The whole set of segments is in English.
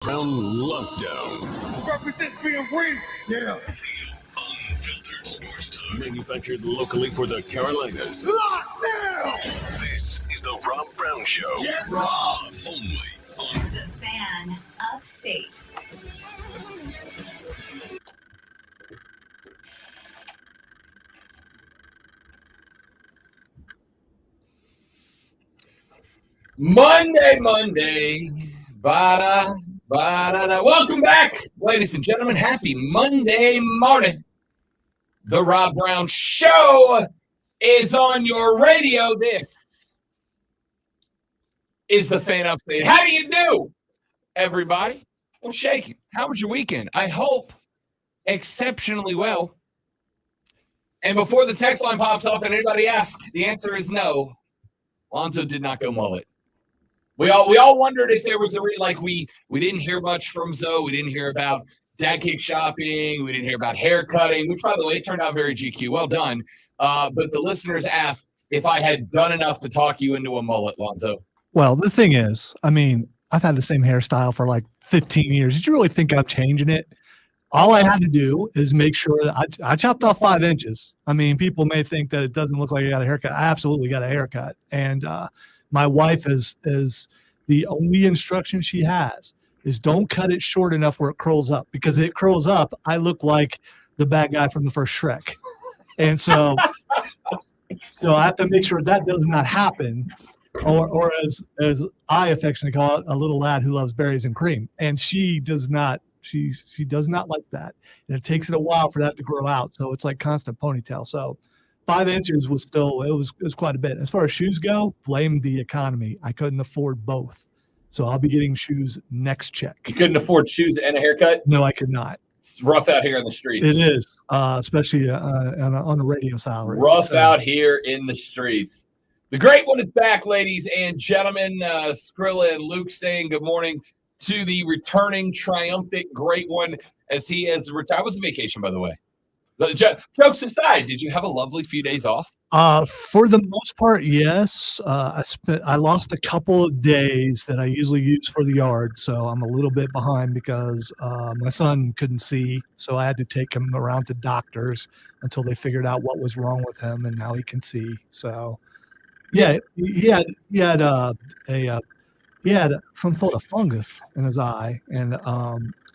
Brown Lockdown. Represents being real. Yeah. Unfiltered sports talk. Manufactured locally for the Carolinas. Lockdown! This is the Rob Brown Show. Get robbed! Only on The Fan Upstate. Monday. Ba-da, ba-da-da. Welcome back, ladies and gentlemen. Happy Monday morning. The Rob Brown Show is on your radio. This is the Fan Upstate. How do you do, everybody? I'm shaking. How was your weekend? I hope exceptionally well. And before the text line pops off and anybody asks, the answer is no. Lonzo did not go mullet. We all wondered if there was we didn't hear much from Zoe. We didn't hear about dad cake shopping. We didn't hear about hair cutting, which, by the way, it turned out very GQ. Well done. But the listeners asked if I had done enough to talk you into a mullet, Lonzo. Well, the thing is, I mean, I've had the same hairstyle for like 15 years. Did you really think I'm changing it? All I had to do is make sure that I chopped off 5 inches. I mean, people may think that it doesn't look like I got a haircut. I absolutely got a haircut. And my wife is the only instruction she has is don't cut it short enough where it curls up, because it curls up, I look like the bad guy from the first Shrek. And so I have to make sure that does not happen, or as I affectionately call it, a little lad who loves berries and cream. And she does not. She does not like that, and it takes it a while for that to grow out. So it's like constant ponytail. So 5 inches was still it was quite a bit. As far as shoes go, blame the economy. I couldn't afford both, so I'll be getting shoes next check. You couldn't afford shoes and a haircut? No, I could not. It's rough out here in the streets. It is, especially on a radio salary. Rough out here in the streets. The great one is back, ladies and gentlemen. Skrilla and Luke saying good morning to the returning triumphant great one as he has retired. I was on vacation, by the way. Jokes aside, did you have a lovely few days off? For the most part, yes. I lost a couple of days that I usually use for the yard, so I'm a little bit behind because my son couldn't see, so I had to take him around to doctors until they figured out what was wrong with him, and now he can see. So, yeah, he had some sort of fungus in his eye,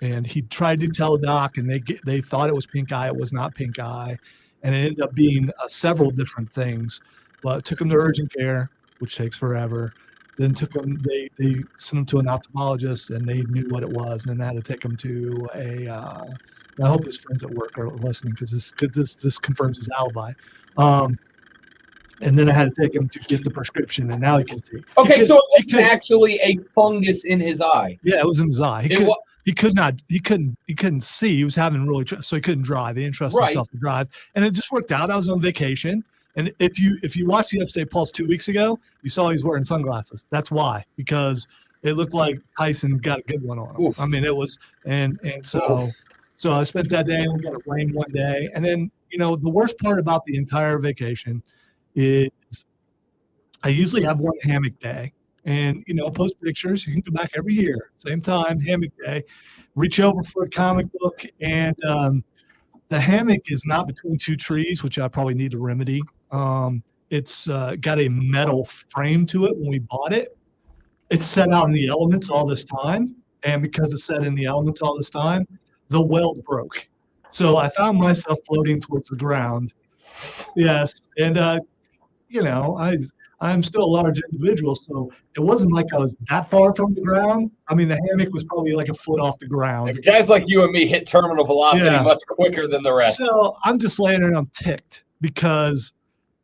and he tried to tell the doc, and they thought it was pink eye. It was not pink eye, and it ended up being several different things. But it took him to urgent care, which takes forever. Then they sent him to an ophthalmologist, and they knew what it was, and then they had to take him to I hope his friends at work are listening, because this confirms his alibi. And then I had to take him to get the prescription, and now he can see. Okay, so it was actually a fungus in his eye. Yeah, it was in his eye. He couldn't see. He was having so he couldn't drive. He didn't trust himself to drive, and it just worked out. I was on vacation, and if you watched the Upstate Pulse 2 weeks ago, you saw he was wearing sunglasses. That's why, because it looked like Tyson got a good one on him. Oof. I mean, it was, and so I spent that day, and we got it rain one day, and then the worst part about the entire vacation is I usually have one hammock day, and post pictures. You can go back every year, same time, hammock day. Reach over for a comic book, and the hammock is not between 2 trees, which I probably need to remedy. It's got a metal frame to it when we bought it. It's set out in the elements all this time, and because it's set in the elements all this time, the weld broke. So I found myself floating towards the ground. Yes, and I'm still a large individual, so it wasn't like I was that far from the ground. I mean, the hammock was probably like a foot off the ground. If guys like you and me hit terminal velocity much quicker than the rest. So I'm just laying there and I'm ticked because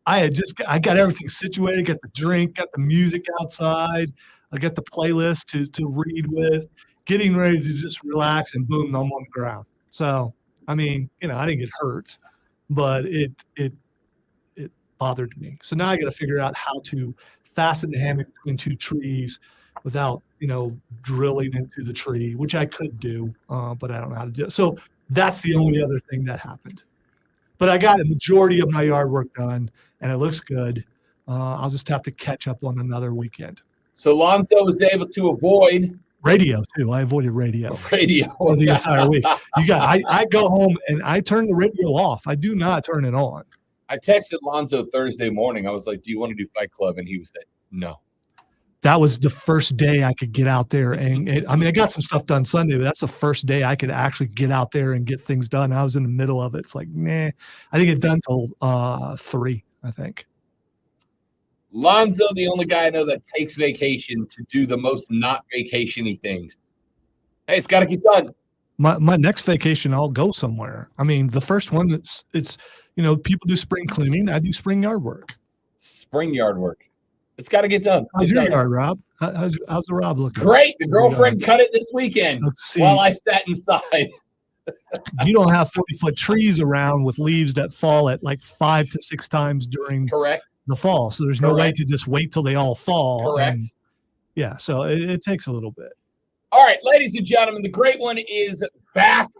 I got everything situated, got the drink, got the music outside, I got the playlist to read with, getting ready to just relax, and boom, I'm on the ground. So, I mean, I didn't get hurt, but it bothered me. So now I got to figure out how to fasten the hammock between 2 trees without, drilling into the tree, which I could do, but I don't know how to do it. So that's the only other thing that happened. But I got a majority of my yard work done, and it looks good. I'll just have to catch up on another weekend. So Lonzo was able to avoid Radio too. I avoided radio Radio for the entire week. I go home and I turn the radio off. I do not turn it on. I texted Lonzo Thursday morning. I was like, "Do you want to do Fight Club?" And he was like, "No." That was the first day I could get out there, and I got some stuff done Sunday, but that's the first day I could actually get out there and get things done. I was in the middle of it. It's like, nah, I didn't get done till 3, I think. Lonzo, the only guy I know that takes vacation to do the most not vacation-y things. Hey, it's got to get done. My next vacation, I'll go somewhere. I mean, the first one, it's people do spring cleaning. I do spring yard work. Spring yard work. It's got to get done. How's your yard, Rob? How's the Rob looking? Great. The girlfriend cut it this weekend while I sat inside. You don't have 40-foot trees around with leaves that fall at like 5 to 6 times during the fall. So there's no way to just wait till they all fall. Correct. Yeah, so it takes a little bit. All right, ladies and gentlemen, the great one is back.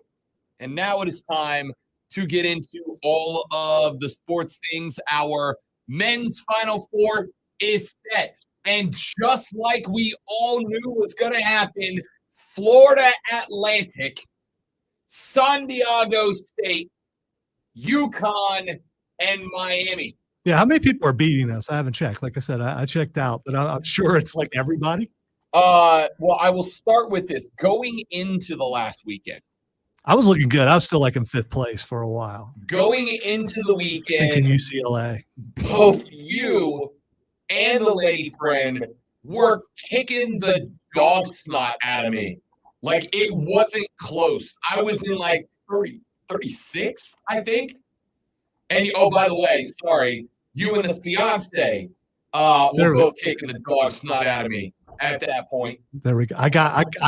And now it is time to get into all of the sports things. Our men's Final Four is set. And just like we all knew was going to happen, Florida Atlantic, San Diego State, UConn, and Miami. Yeah, how many people are beating us? I haven't checked. Like I said, I checked out, but I'm sure it's like everybody. Well, I will start with this. Going into the last weekend, I was looking good. I was still like in 5th place for a while. Going into the weekend, stinking UCLA. Both you and the lady friend were kicking the dog snot out of me. Like, it wasn't close. I was in like 36, I think. And, oh, by the way, sorry, you and the fiance were both kicking the dog snot out of me at that point. There we go. I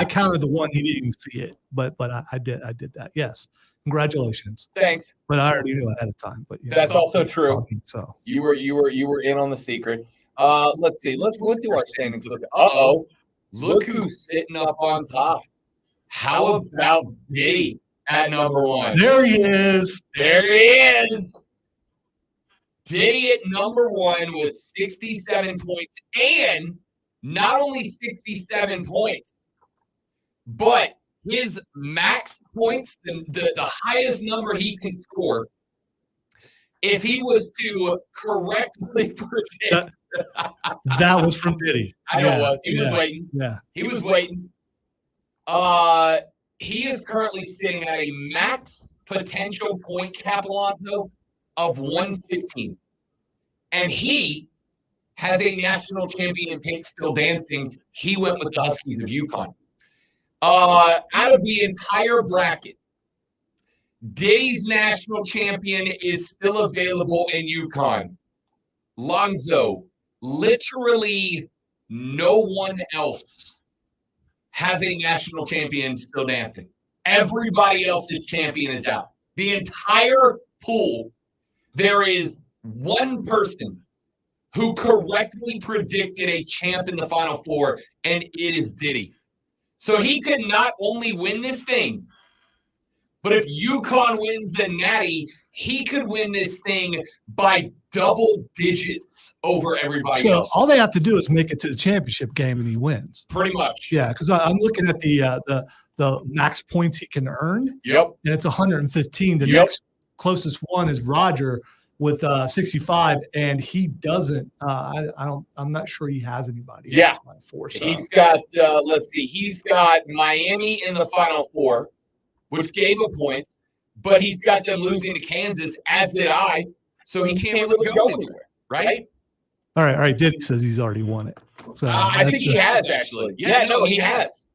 counted the one. He didn't even see it, but I did that. Yes. Congratulations. Thanks. But I already knew ahead of time. But that's also true. So you were in on the secret. Let's see. Let's do our standings. Look who's sitting up on top. How about Diddy at number 1? There he is. There he is. Diddy at number 1 with 67 points, and not only 67 points, but his max points, the highest number he can score, if he was to correctly predict. That was from Diddy. I know it was. He was waiting. Yeah. He was waiting. He is currently sitting at a max potential point cap, Alonzo, of 115. And he has a national champion pick still dancing. He went with the Huskies of UConn. Out of the entire bracket, Diddy's national champion is still available in UConn. Lonzo, literally no one else has a national champion still dancing. Everybody else's champion is out. The entire pool, there is one person who correctly predicted a champ in the Final Four, and it is Diddy. So he could not only win this thing, but if UConn wins the Natty, he could win this thing by double digits over everybody else. So all they have to do is make it to the championship game, and he wins. Pretty much. Yeah, because I'm looking at the max points he can earn. Yep. And it's 115. The next closest one is Roger with 65, and he doesn't. I'm not sure he has anybody. Yeah. So. He's got. Let's see. He's got Miami in the Final Four, which gave him points, but he's got them losing to Kansas, as did I. So he can't really go anywhere, right? All right. Diddy says he's already won it. So I think he has, actually. Yeah, no, he has.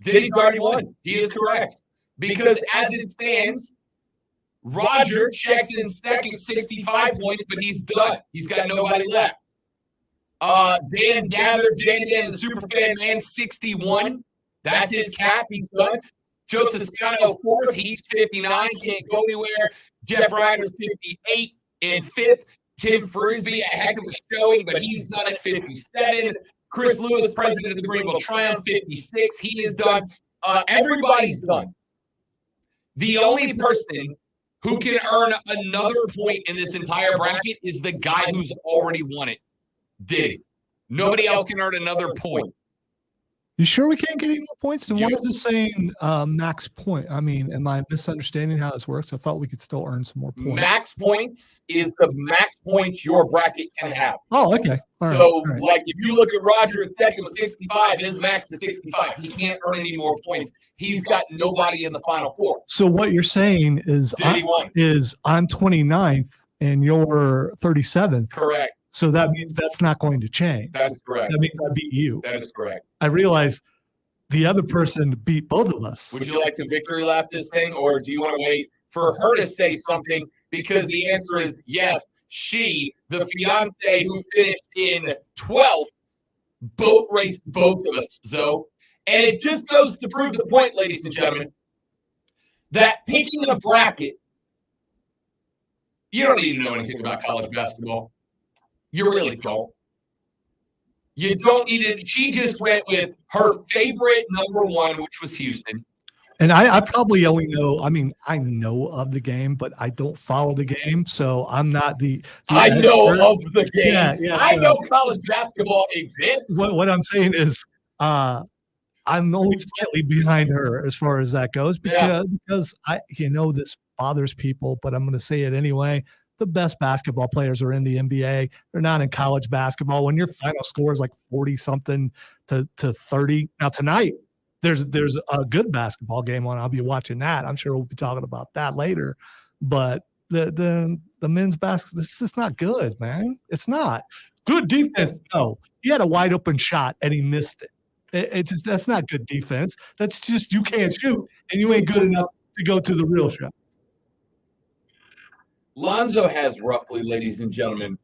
Diddy's already won. He is correct. Because as it stands, Roger checks in second, 65 points, but he's done. He's got nobody left. Dan Gather, Dan the Superfan Man, 61. That's his cap. He's done. Joe Toscano, 4th. He's 59. Can't go anywhere. Jeff Reiner, 58 in 5th. Tim Frisbee, a heck of a showing, but he's done at 57. Chris Lewis, president of the Greenville Triumph, 56. He is done. Everybody's done. The only person who can earn another point in this entire bracket is the guy who's already won it, Diddy. Nobody else can earn another point. You sure we can't get any more points? And why You- is this saying max point? I mean, am I misunderstanding how this works? I thought we could still earn some more points. Max points is the max points your bracket can have. Oh, okay. So, like, if you look at Roger at second with 65, his max is 65. He can't earn any more points. He's got nobody in the final four. So what you're saying is I'm 29th and you're 37th. Correct. So that means that's not going to change. That is correct. That means I beat you. That is correct. I realize the other person beat both of us. Would you like to victory lap this thing, or do you want to wait for her to say something? Because the answer is yes. She, the fiance who finished in 12th, boat raced both of us, Zoe. And it just goes to prove the point, ladies and gentlemen, that picking a bracket, you don't need to know anything about college basketball. You really don't. You don't need it. She just went with her favorite number one, which was Houston. And I probably only know, I mean, I know of the game, but I don't follow the game. So I'm not the I know of the game. Yeah, I know college basketball exists. What I'm saying is I'm only slightly behind her as far as that goes because I this bothers people, but I'm going to say it anyway. The best basketball players are in the NBA. They're not in college basketball. When your final score is like 40 something to 30. Now tonight, there's a good basketball game on. I'll be watching that. I'm sure we'll be talking about that later. But the men's basketball, this is not good, man. It's not. Good defense. No. He had a wide open shot and he missed it. It's just, that's not good defense. That's just you can't shoot and you ain't good enough to go to the real shot. Lonzo has roughly, ladies and gentlemen,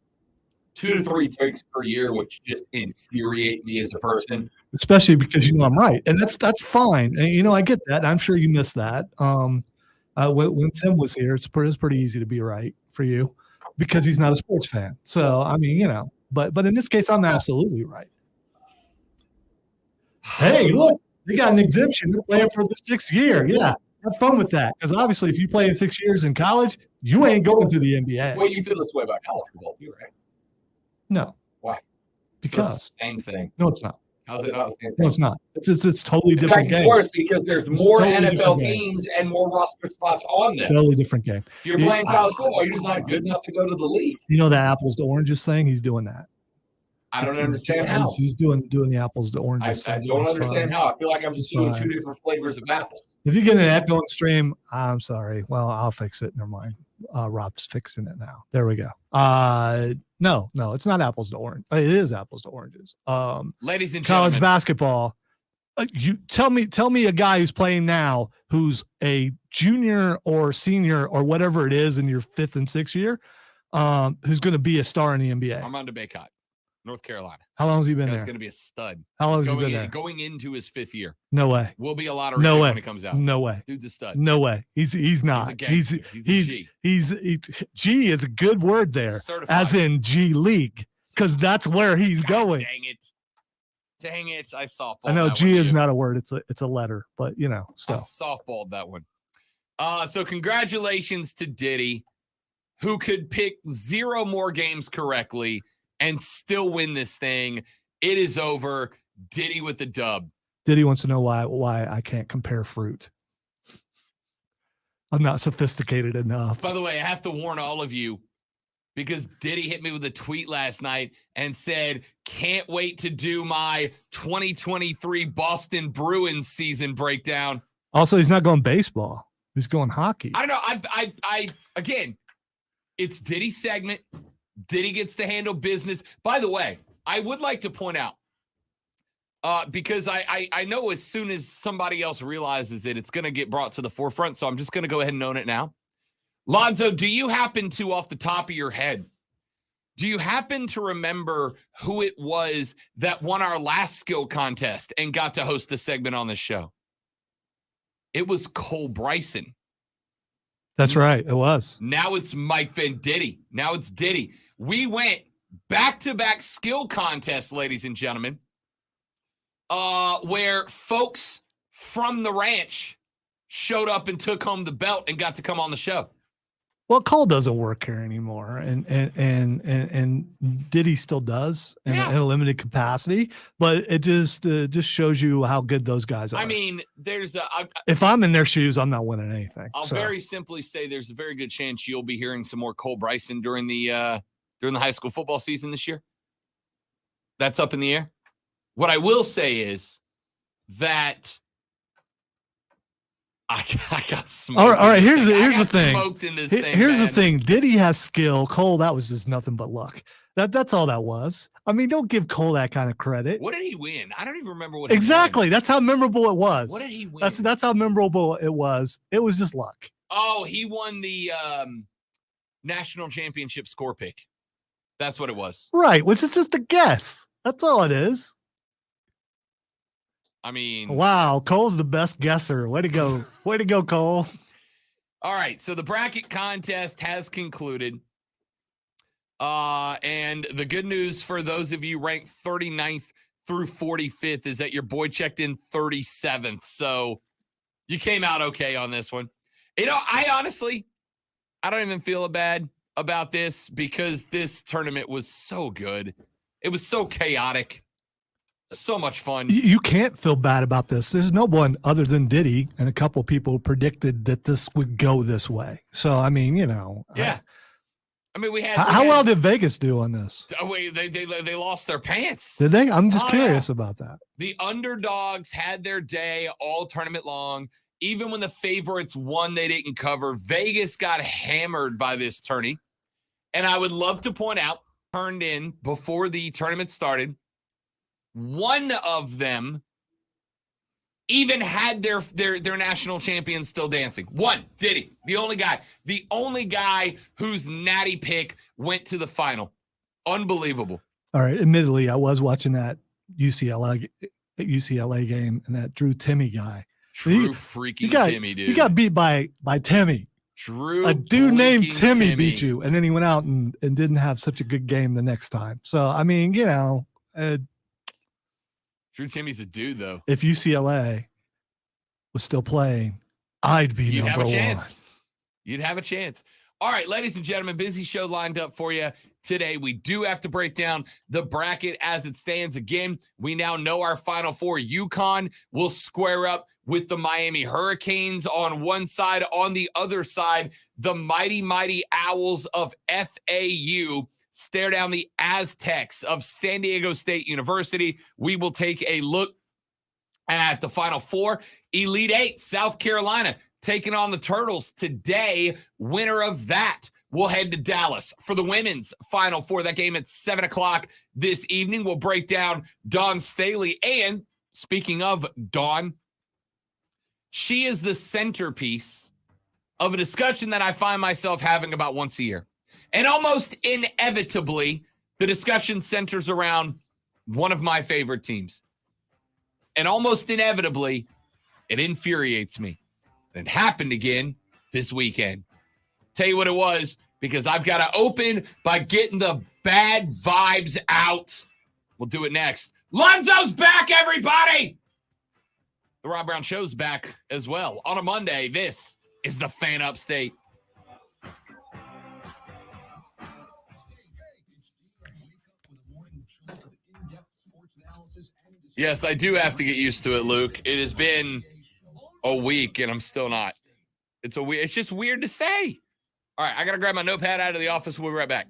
2 to 3 takes per year, which just infuriate me as a person. Especially because I'm right, and that's fine. And I get that. I'm sure you missed that. When Tim was here, it's pretty easy to be right for you because he's not a sports fan. So I mean, but in this case, I'm absolutely right. Hey, look, they got an exemption. They're playing for the 6th year. Yeah. Have fun with that, because obviously, if you play in 6 years in college, you ain't going to the NBA. Well, you feel this way about college football, too, right? No. Why? Because it's the same thing. No, it's not. How's it not the same thing? No, it's not. It's totally different game. It's worse because there's more NFL teams and more roster spots on them. Totally different game. If you're playing college football, you're just not good enough to go to the league. You know the apples to oranges thing? He's doing that. I don't understand how. He's doing the apples to oranges. I don't understand how. I feel like I'm just doing 2 different flavors of apples. If you get an echo stream, I'm sorry. Well, I'll fix it. Never mind. Rob's fixing it now. There we go. No, it's not apples to orange. It is apples to oranges. Ladies and college gentlemen, basketball. You tell me a guy who's playing now who's a junior or senior or whatever it is in your 5th and 6th year, who's going to be a star in the NBA. Armando Bacot, North Carolina. How long has he been there? He's going to be a stud. How long has he been there? Going into his 5th year. No way. Will be a lottery No pick way. when he comes out. No way. Dude's a stud. No way. He's not. He's a G. G is a good word there, Certified. as in G League, because that's where he's going. Dang it! I softballed. I know that G one, is dude. not a word; it's a letter. But still. I softballed that one. So congratulations to Diddy, who could pick 0 more games correctly and still win this thing. It is over. Diddy with the dub. Diddy wants to know why I can't compare fruit. I'm not sophisticated enough. By the way, I have to warn all of you, because Diddy hit me with a tweet last night and said, can't wait to do my 2023 Boston Bruins season breakdown. Also, he's not going baseball. He's going hockey. I don't know. I again, it's Diddy's segment. Diddy gets to handle business. By the way, I would like to point out, because I know as soon as somebody else realizes it, it's going to get brought to the forefront. So I'm just going to go ahead and own it now. Lonzo, do you happen to, off the top of your head, do you happen to remember who it was that won our last skill contest and got to host the segment on this show? It was Cole Bryson. That's right. It was. Now it's Mike Venditti. Now it's Diddy. We went back-to-back skill contests, ladies and gentlemen, where folks from the ranch showed up and took home the belt and got to come on the show. Well, Cole doesn't work here anymore, and Diddy still does in a limited capacity. But it just shows you how good those guys are. I mean, if I'm in their shoes, I'm not winning anything. I'll very simply say there's a very good chance you'll be hearing some more Cole Bryson during the high school football season this year. That's up in the air. What I will say is that I got smoked. All right. Here's the thing. Smoked in this thing. Here's the thing. Diddy has skill. Cole, that was just nothing but luck. That's all that was. I mean, don't give Cole that kind of credit. What did he win? I don't even remember what. Exactly. That's how memorable it was. What did he win? That's how memorable it was. It was just luck. Oh, he won the national championship score pick. That's what it was. Right. Which is just a guess. That's all it is. I mean, wow, Cole's the best guesser. Way to go. Way to go, Cole. All right, so the bracket contest has concluded. And the good news for those of you ranked 39th through 45th is that your boy checked in 37th. So you came out okay on this one. You know, I don't even feel bad about this because this tournament was so good. It was so chaotic. So much fun. You can't feel bad about this. There's no one other than Diddy and a couple of people predicted that this would go this way. So, I mean, you know. Yeah. I mean, how well did Vegas do on this? They lost their pants. Did they? I'm just curious about that. The underdogs had their day all tournament long. Even when the favorites won, they didn't cover. Vegas got hammered by this tourney. And I would love to point out, turned in before the tournament started, one of them even had their national champion still dancing. One, Diddy, the only guy whose natty pick went to the final. Unbelievable. All right. Admittedly, I was watching that UCLA game and that Drew Timmy guy. Timmy, dude. You got beat by Timmy. A dude named Timmy beat you, and then he went out and didn't have such a good game the next time. So, I mean, you know, Drew Timmy's a dude, though. If UCLA was still playing, I'd be You'd number have a one. chance. You'd have a chance. All right, ladies and gentlemen, busy show lined up for you today. We do have to break down the bracket as it stands. Again, we now know our Final Four. UConn will square up with the Miami Hurricanes on one side. On the other side, the mighty, mighty Owls of FAU stare down the Aztecs of San Diego State University. We will take a look at the Final Four. Elite Eight, South Carolina taking on the Turtles today. Winner of that will head to Dallas for the women's Final Four. That game at 7 o'clock this evening. We'll break down Dawn Staley. And speaking of Dawn, she is the centerpiece of a discussion that I find myself having about once a year. And almost inevitably, the discussion centers around one of my favorite teams. And almost inevitably, it infuriates me. And it happened again this weekend. Tell you what it was, because I've got to open by getting the bad vibes out. We'll do it next. Lonzo's back, everybody! The Rob Brown Show's back as well. On a Monday, this is the Fan Upstate. Yes, I do have to get used to it, Luke. It has been a week, and I'm still not. It's just weird to say. All right, I got to grab my notepad out of the office. We'll be right back.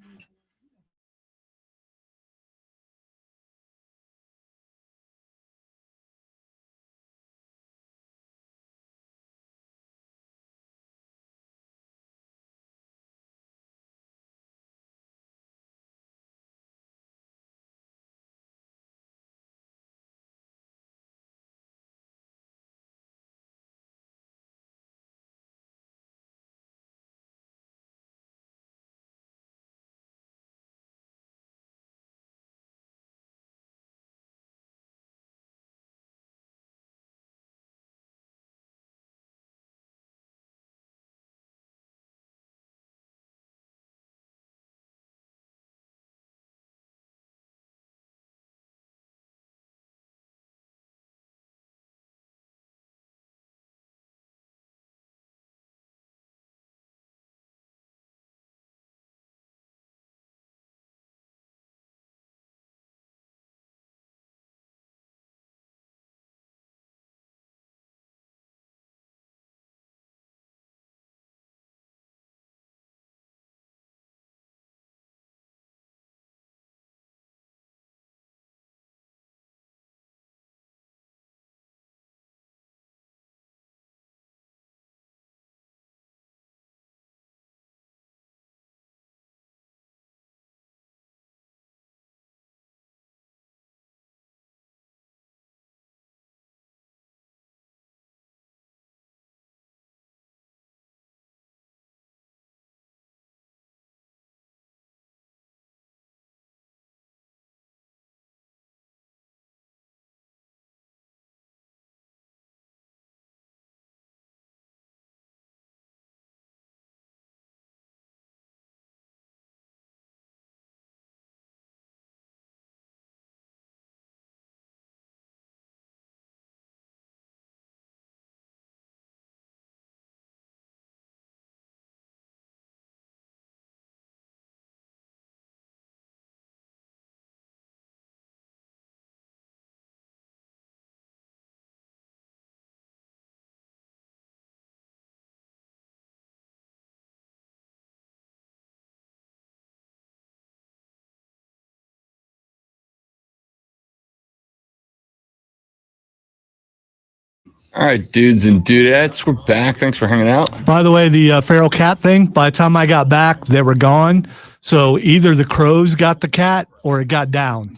All right, dudes and dudettes, we're back. Thanks for hanging out. By the way, the feral cat thing, by the time I got back, they were gone. So either the crows got the cat or it got down.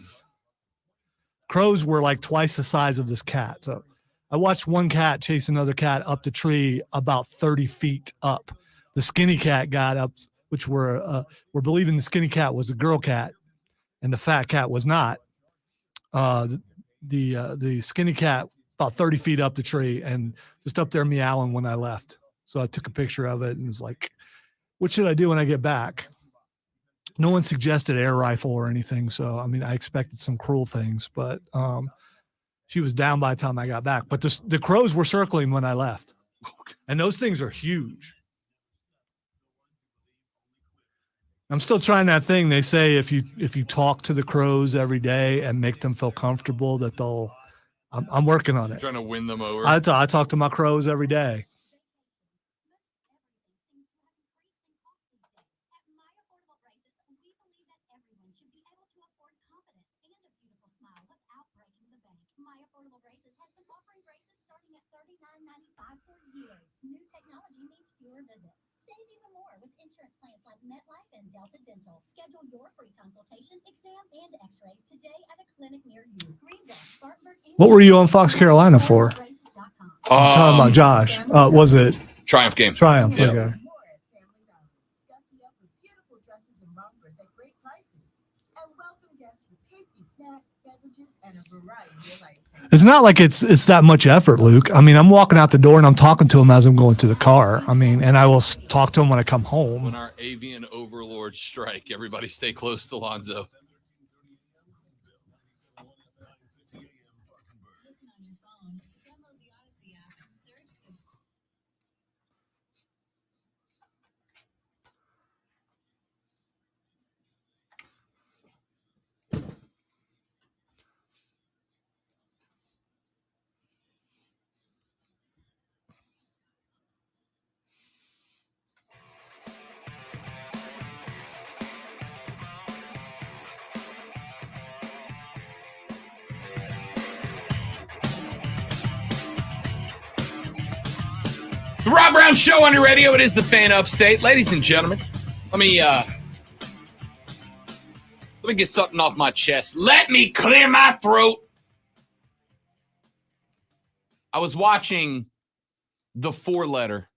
Crows were like twice the size of this cat. So I watched one cat chase another cat up the tree about 30 feet up. The skinny cat got up, which we're believing the skinny cat was a girl cat and the fat cat was not. The skinny cat about 30 feet up the tree and just up there meowing when I left. So I took a picture of it and was like, what should I do when I get back? No one suggested air rifle or anything. So, I mean, I expected some cruel things, but she was down by the time I got back. But the crows were circling when I left. And those things are huge. I'm still trying that thing. They say if you talk to the crows every day and make them feel comfortable, that they'll. I'm working on it. Trying to win them over. I talk to my crows every day. New technology means fewer visits. Save even more with insurance plans like MetLife and Delta Dental. Schedule your free consultation, exam, and x-rays today at a clinic near you. Greenville, Spartanburg, What were you on Fox Carolina for? I'm talking about Josh. Was it Triumph game? Triumph? Yeah. Okay. It's not like it's that much effort, Luke. I mean, I'm walking out the door and I'm talking to him as I'm going to the car. I mean, and I will talk to him when I come home. When our avian overlords strike, everybody stay close to Lonzo. The Rob Brown Show on your radio. It is the Fan Upstate. Ladies and gentlemen, let me get something off my chest. Let me clear my throat. I was watching the 4-letter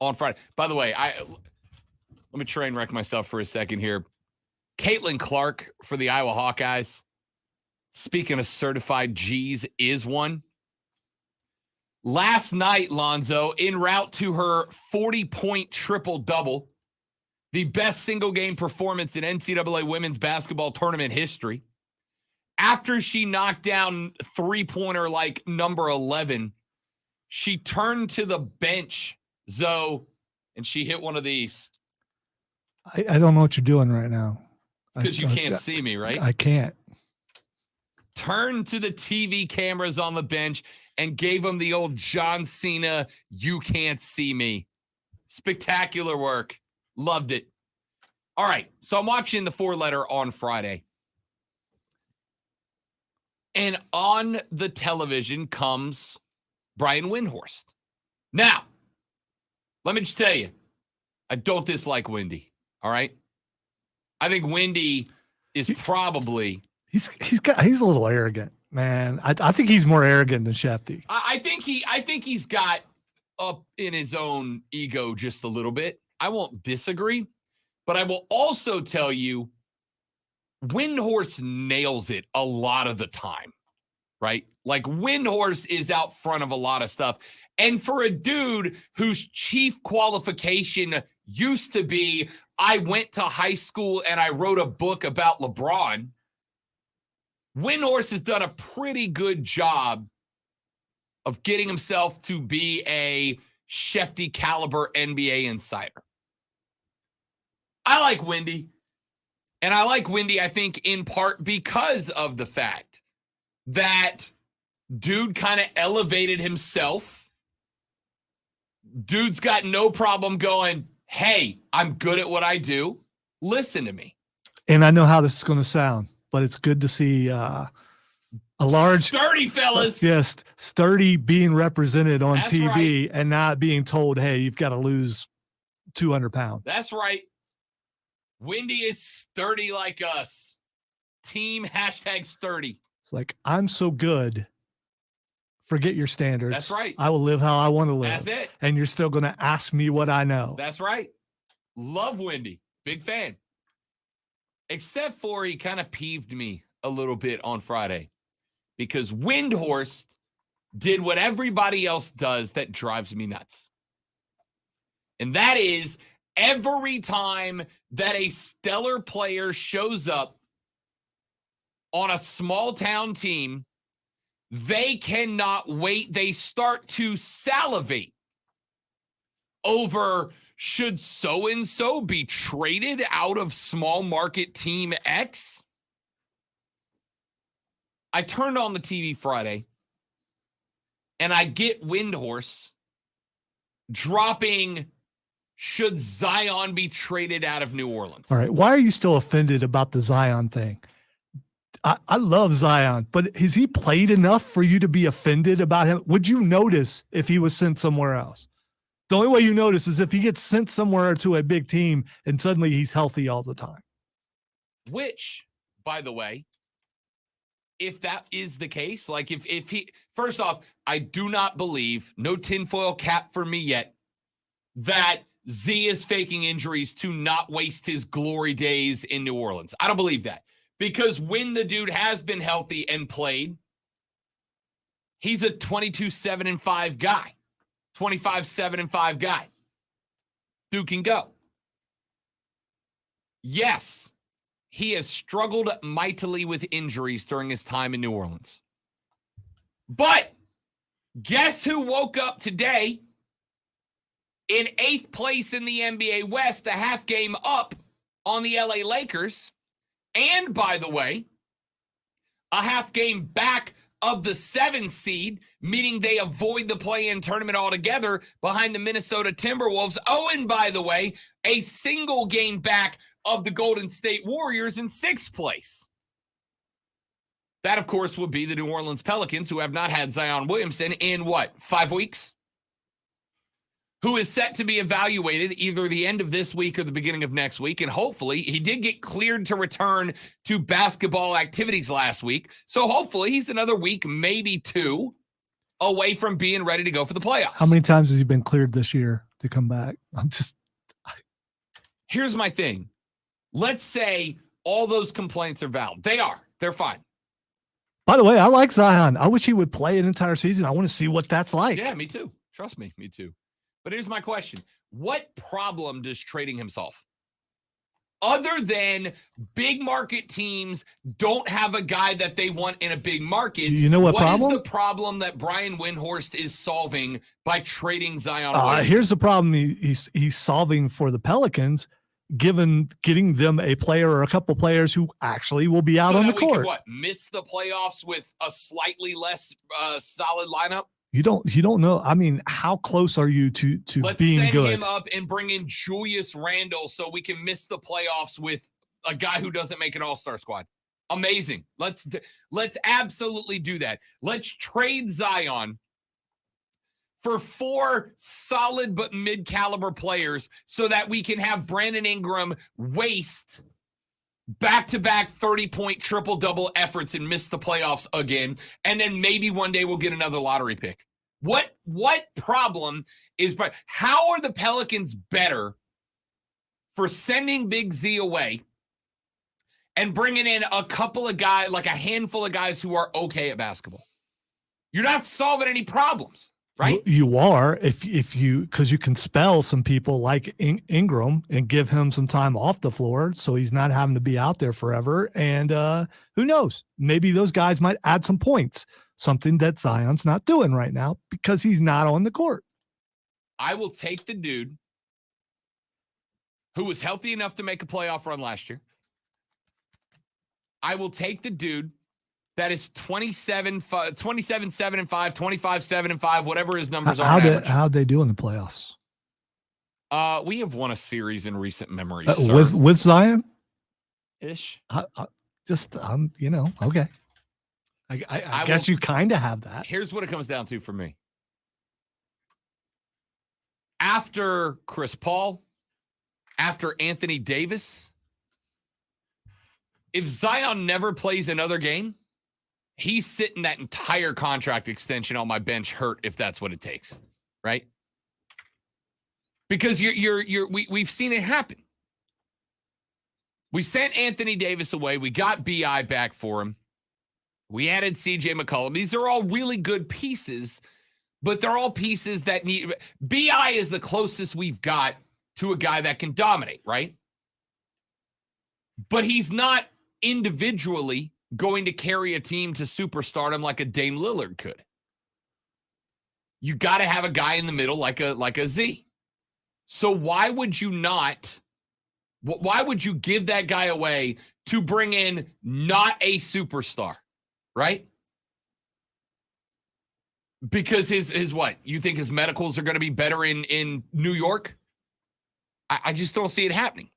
on Friday. By the way, let me train wreck myself for a second here. Caitlin Clark for the Iowa Hawkeyes. Speaking of certified G's, is one. Last night, Lonzo, en route to her 40-point triple-double, the best single-game performance in NCAA women's basketball tournament history. After she knocked down three-pointer like number 11, she turned to the bench, Zoe, and she hit one of these. I don't know what you're doing right now. It's because you can't see me, right? I can't. Turned to the TV cameras on the bench and gave him the old John Cena, you can't see me. Spectacular work. Loved it. All right, so I'm watching the 4-letter on Friday. And on the television comes Brian Windhorst. Now, let me just tell you, I don't dislike Windy, all right? I think Windy is probably... He's a little arrogant. Man, I think he's more arrogant than Shefty. I think he's got up in his own ego just a little bit. I won't disagree, but I will also tell you, Windhorst nails it a lot of the time, right? Like Windhorst is out front of a lot of stuff. And for a dude whose chief qualification used to be, I went to high school and I wrote a book about LeBron, Windhorst has done a pretty good job of getting himself to be a Shefty caliber NBA insider. I like Windy. And I like Windy, I think, in part because of the fact that dude kind of elevated himself. Dude's got no problem going, hey, I'm good at what I do. Listen to me. And I know how this is going to sound, but it's good to see a large sturdy fellas. Yes, sturdy being represented on That's TV right. and not being told, hey, you've got to lose 200 pounds. That's right. Wendy is sturdy like us. Team #sturdy. It's like, I'm so good. Forget your standards. That's right. I will live how I want to live. That's it. And you're still going to ask me what I know. That's right. Love Wendy. Big fan. Except for he kind of peeved me a little bit on Friday because Windhorst did what everybody else does that drives me nuts. And that is every time that a stellar player shows up on a small town team, they cannot wait. They start to salivate over should so-and-so be traded out of small market team X? I turned on the TV Friday and I get Windhorse dropping should Zion be traded out of New Orleans. All right. Why are you still offended about the Zion thing? I love Zion, but has he played enough for you to be offended about him? Would you notice if he was sent somewhere else? The only way you notice is if he gets sent somewhere to a big team and suddenly he's healthy all the time. Which, by the way, if that is the case, like if he, first off, I do not believe, no tinfoil cap for me yet, that Z is faking injuries to not waste his glory days in New Orleans. I don't believe that. Because when the dude has been healthy and played, he's a 22-7-5 guy. 25-7-5 guy. Dude can go. Yes, he has struggled mightily with injuries during his time in New Orleans. But guess who woke up today in 8th place in the NBA West, a half game up on the LA Lakers? And, by the way, a half game back of the 7 seed, meaning they avoid the play-in tournament altogether behind the Minnesota Timberwolves. Oh, and by the way, a single game back of the Golden State Warriors in 6th place. That, of course, would be the New Orleans Pelicans, who have not had Zion Williamson in, 5 weeks? Who is set to be evaluated either the end of this week or the beginning of next week. And hopefully he did get cleared to return to basketball activities last week. So hopefully he's another week, maybe 2, away from being ready to go for the playoffs. How many times has he been cleared this year to come back? Here's my thing. Let's say all those complaints are valid. They are. They're fine. By the way, I like Zion. I wish he would play an entire season. I want to see what that's like. Yeah, me too. Trust me. Me too. But here's my question. What problem does trading him solve? Other than big market teams don't have a guy that they want in a big market. You know what problem? What is the problem that Brian Windhorst is solving by trading Zion Williamson? Here's the problem he's solving for the Pelicans, getting them a player or a couple players who actually will be out on the court. Miss the playoffs with a slightly less solid lineup? You don't know. I mean, how close are you to Let's being send good? him up and bring in Julius Randle so we can miss the playoffs with a guy who doesn't make an all-star squad. Amazing. Let's absolutely do that. Let's trade Zion for 4 solid but mid-caliber players so that we can have Brandon Ingram waste back-to-back 30-point triple-double efforts and miss the playoffs again, and then maybe one day we'll get another lottery pick. What problem is – how are the Pelicans better for sending Big Z away and bringing in a couple of guys, like a handful of guys who are okay at basketball? You're not solving any problems. Right? You are if you, because you can spell some people like Ingram and give him some time off the floor so he's not having to be out there forever. And who knows? Maybe those guys might add some points, something that Zion's not doing right now because he's not on the court. I will take the dude who was healthy enough to make a playoff run last year. I will take the dude that is 27-7-5, 25-7-5, whatever his numbers are. How'd they do in the playoffs? We have won a series in recent memory. With Zion? Ish. Okay. I guess you kind of have that. Here's what it comes down to for me. After Chris Paul, after Anthony Davis, if Zion never plays another game, he's sitting that entire contract extension on my bench hurt if that's what it takes, right? Because we've seen it happen. We sent Anthony Davis away. We got BI back for him. We added CJ McCollum. These are all really good pieces, but they're all pieces that need. BI is the closest we've got to a guy that can dominate, right? But he's not individually going to carry a team to superstardom like a Dame Lillard could. You got to have a guy in the middle like a Z. So why would you give that guy away to bring in not a superstar, right? Because his what? You think his medicals are going to be better in New York? I just don't see it happening.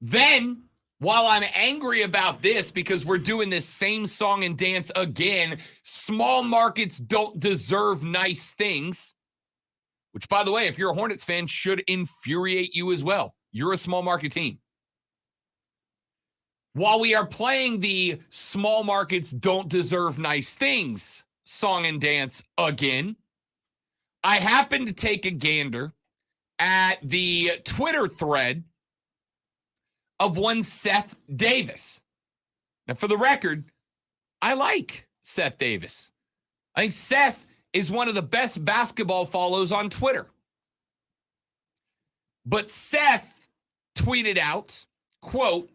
Then, while I'm angry about this because we're doing this same song and dance again, small markets don't deserve nice things, which, by the way, if you're a Hornets fan, should infuriate you as well. You're a small market team. While we are playing the small markets don't deserve nice things song and dance again, I happened to take a gander at the Twitter thread of one Seth Davis. Now, for the record, I like Seth Davis. I think Seth is one of the best basketball follows on Twitter. But Seth tweeted out, quote,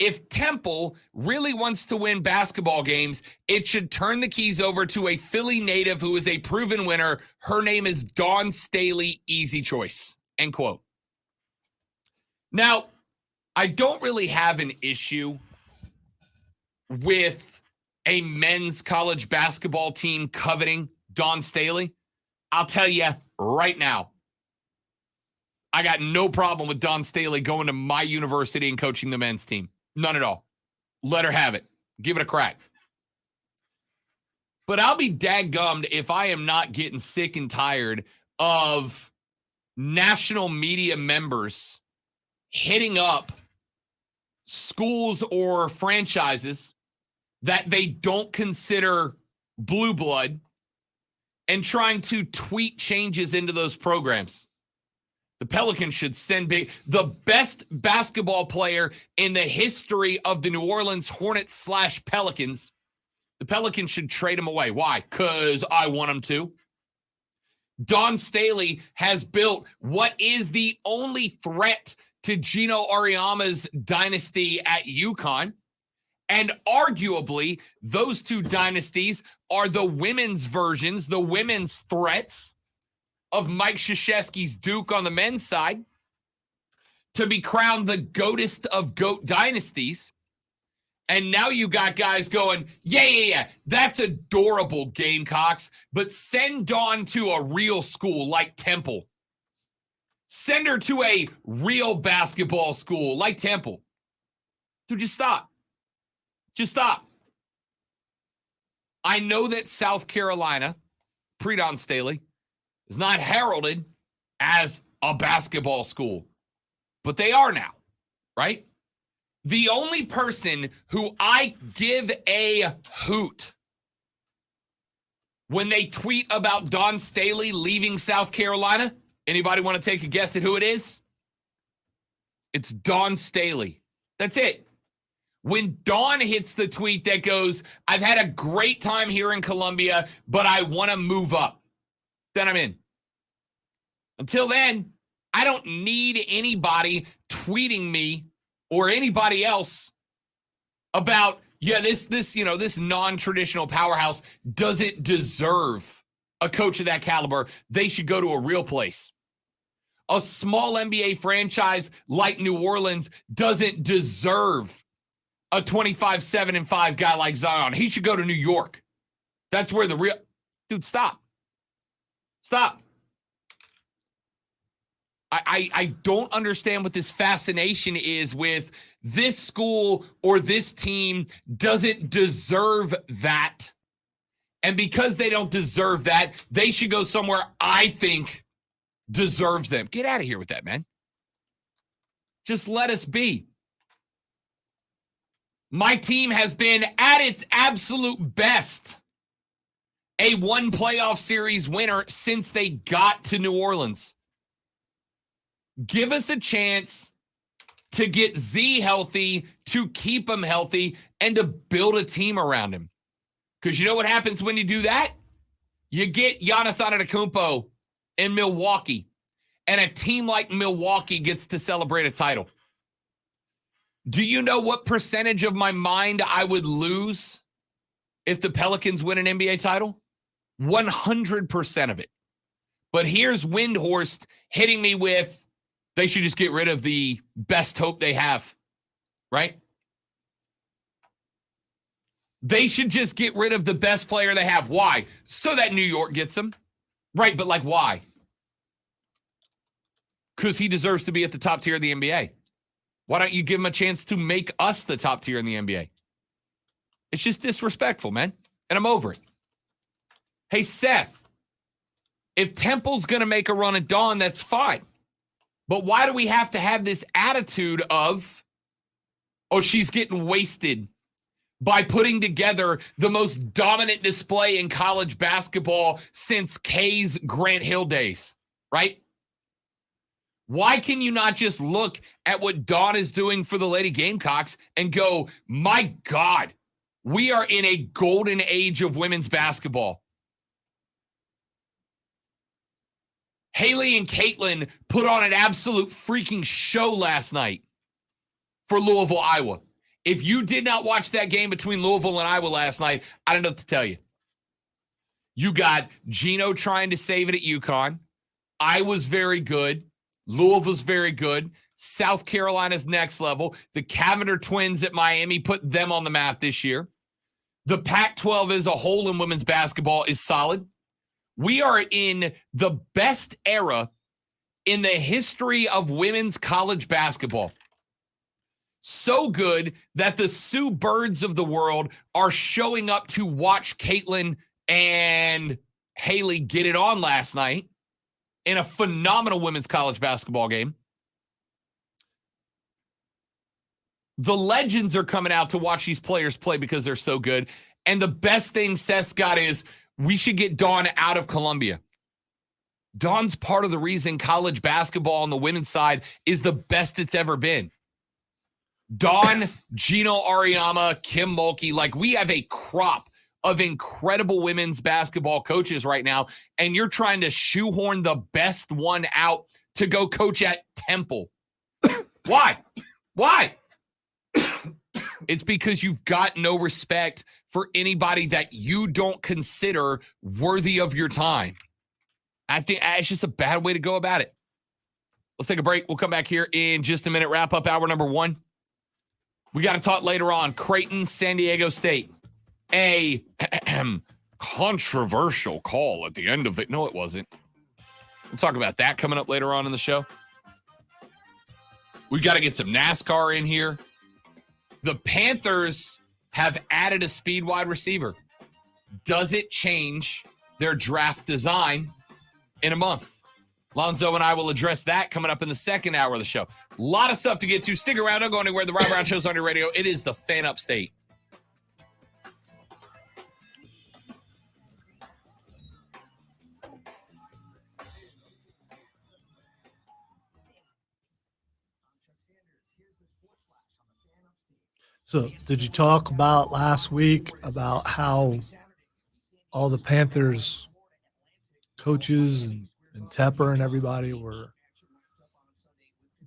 "If Temple really wants to win basketball games, it should turn the keys over to a Philly native who is a proven winner. Her name is Dawn Staley, easy choice," end quote. Now, I don't really have an issue with a men's college basketball team coveting Dawn Staley. I'll tell you right now, I got no problem with Dawn Staley going to my university and coaching the men's team. None at all. Let her have it. Give it a crack. But I'll be dadgummed if I am not getting sick and tired of national media members hitting up schools or franchises that they don't consider blue blood and trying to tweet changes into those programs. The Pelicans should send the best basketball player in the history of the New Orleans Hornets / Pelicans. The Pelicans should trade him away. Why? Because I want him to. Dawn Staley has built what is the only threat to Gino Auriemma's dynasty at UConn. And arguably, those two dynasties are the women's versions, the women's threats of Mike Krzyzewski's Duke on the men's side to be crowned the GOATest of GOAT dynasties. And now you got guys going, yeah, that's adorable, Gamecocks, but send Dawn to a real school like Temple. Send her to a real basketball school like Temple. Dude, just stop. Just stop. I know that South Carolina, pre-Dawn Staley, is not heralded as a basketball school, but they are now, right? The only person who I give a hoot when they tweet about Dawn Staley leaving South Carolina, anybody want to take a guess at who it is? It's Dawn Staley. That's it. When Dawn hits the tweet that goes, "I've had a great time here in Columbia, but I want to move up," then I'm in. Until then, I don't need anybody tweeting me or anybody else about, this non-traditional powerhouse doesn't deserve a coach of that caliber. They should go to a real place. A small NBA franchise like New Orleans doesn't deserve a 25-7-5 guy like Zion. He should go to New York. That's where the real... Dude, stop. Stop. I don't understand what this fascination is with this school or this team doesn't deserve that And because they don't deserve that, they should go somewhere I think deserves them. Get out of here with that, man. Just let us be. My team has been at its absolute best a one playoff series winner since they got to New Orleans. Give us a chance to get Z healthy, to keep him healthy, and to build a team around him. Because you know what happens when you do that? You get Giannis Antetokounmpo in Milwaukee, and a team like Milwaukee gets to celebrate a title. Do you know what percentage of my mind I would lose if the Pelicans win an NBA title? 100% of it. But here's Windhorst hitting me with, they should just get rid of the best hope they have, right? They should just get rid of the best player they have. Why? So that New York gets him. Right, but like why? Because he deserves to be at the top tier of the NBA. Why don't you give him a chance to make us the top tier in the NBA? It's just disrespectful, man. And I'm over it. Hey, Seth, if Temple's going to make a run at Dawn, that's fine. But why do we have to have this attitude of, oh, she's getting wasted by putting together the most dominant display in college basketball since Kay's Grant Hill days, right? Why can you not just look at what Dawn is doing for the Lady Gamecocks and go, my God, we are in a golden age of women's basketball. Haley and Caitlin put on an absolute freaking show last night for Louisville, Iowa. If you did not watch that game between Louisville and Iowa last night, I don't know what to tell you. You got Gino trying to save it at UConn. Iowa's very good. Louisville's very good. South Carolina's next level. The Cavender twins at Miami put them on the map this year. The Pac-12 as a whole in women's basketball is solid. We are in the best era in the history of women's college basketball. So good that the Sue Birds of the world are showing up to watch Caitlin and Haley get it on last night in a phenomenal women's college basketball game. The legends are coming out to watch these players play because they're so good. And the best thing Seth's got is we should get Dawn out of Columbia. Dawn's part of the reason college basketball on the women's side is the best it's ever been. Dawn, Gino Auriemma, Kim Mulkey, like we have a crop of incredible women's basketball coaches right now, and you're trying to shoehorn the best one out to go coach at Temple. Why? Why? It's because you've got no respect for anybody that you don't consider worthy of your time. I think it's just a bad way to go about it. Let's take a break. We'll come back here in just a minute. Wrap up hour number 1. We got to talk later on. Creighton, San Diego State. A controversial call at the end of it. No, it wasn't. We'll talk about that coming up later on in the show. We got to get some NASCAR in here. The Panthers have added a speed wide receiver. Does it change their draft design in a month? Lonzo and I will address that coming up in the second hour of the show. A lot of stuff to get to. Stick around. Don't go anywhere. The Rob Brown Show's on your radio. It is the Fan Upstate. So did you talk about last week about how all the Panthers coaches and Tepper and everybody were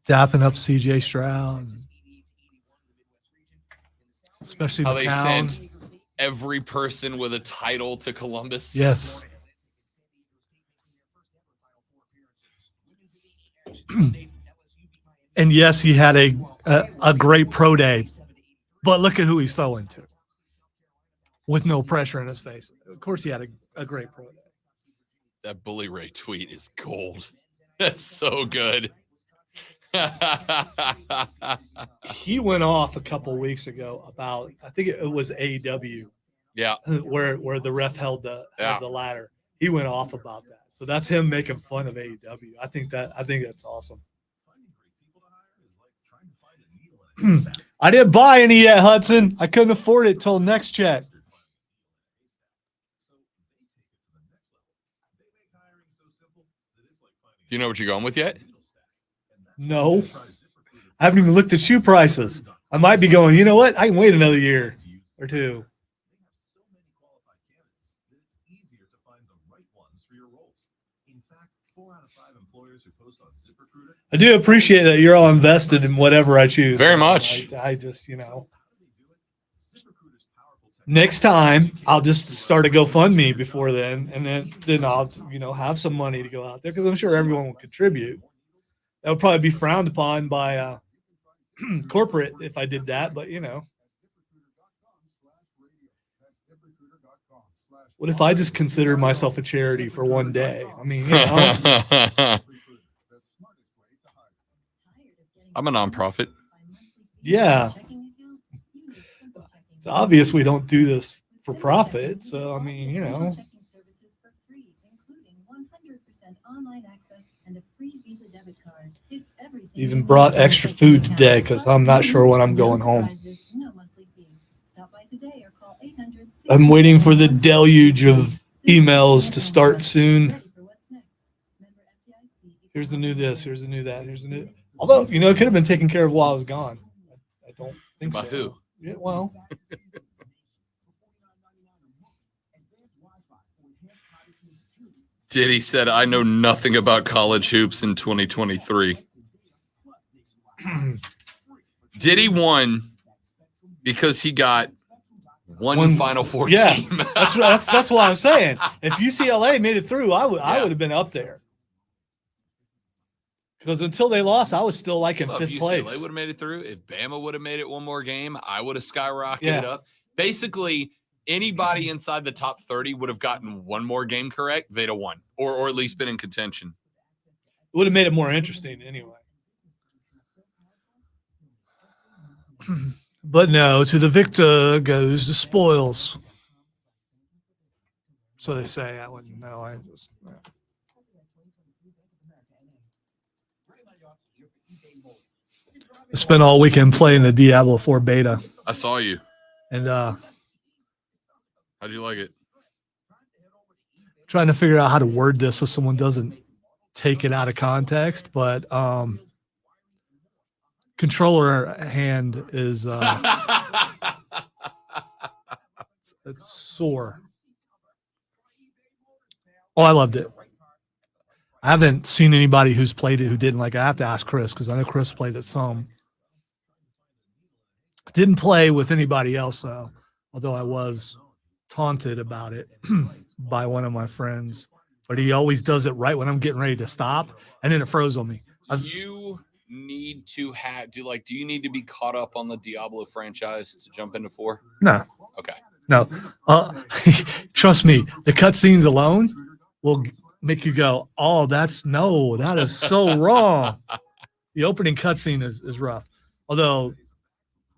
dapping up CJ Stroud, especially how McCown. they sent every person with a title to Columbus? Yes. And yes, he had a great pro day, but look at who he's throwing to with no pressure in his face. Of course, he had a great pro day. That Bully Ray tweet is gold. That's so good. He went off a couple of weeks ago about, I think it was AEW. Yeah. where the ref held the ladder. He went off about that. So that's him making fun of AEW. I think that's awesome. I didn't buy any yet, Hudson. I couldn't afford it till next check. Do you know what you're going with yet? No. I haven't even looked at shoe prices. I might be going, you know what? I can wait another year or two. I do appreciate that you're all invested in whatever I choose. Very much. I just, next time I'll just start a GoFundMe before then, and then I'll, have some money to go out there because I'm sure everyone will contribute. That would probably be frowned upon by corporate if I did that, but what if I just consider myself a charity for one day? I mean, I'm a nonprofit. Yeah. It's obvious we don't do this for profit. So, I mean, even brought extra food today because I'm not sure when I'm going home. I'm waiting for the deluge of emails to start soon. Here's the new this, here's the new that, here's the new. Although, it could have been taken care of while I was gone. I don't think so. By who? Yeah, well. Diddy said, I know nothing about college hoops in 2023. Diddy won because he got one Final Four team. that's what I'm saying. If UCLA made it through, I would have been up there. Because until they lost, I was still in fifth place. If UCLA would have made it through, if Bama would have made it one more game, I would have skyrocketed up. Basically, anybody inside the top 30 would have gotten one more game correct. They'd have won, or at least been in contention. It would have made it more interesting anyway. But no, to the victor goes the spoils. So they say. I wouldn't know. I spent all weekend playing the Diablo 4 beta. I saw you. And how'd you like it? Trying to figure out how to word this so someone doesn't take it out of context, but controller hand is it's sore. Oh, I loved it. I haven't seen anybody who's played it who didn't like it. I have to ask Chris because I know Chris played it some. Didn't play with anybody else though, although I was taunted about it by one of my friends. But he always does it right when I'm getting ready to stop, and then it froze on me. Do you need to do you need to be caught up on the Diablo franchise to jump into 4? No. Okay. No. Trust me, the cutscenes alone will make you go, oh, that is so wrong. The opening cutscene is rough. Although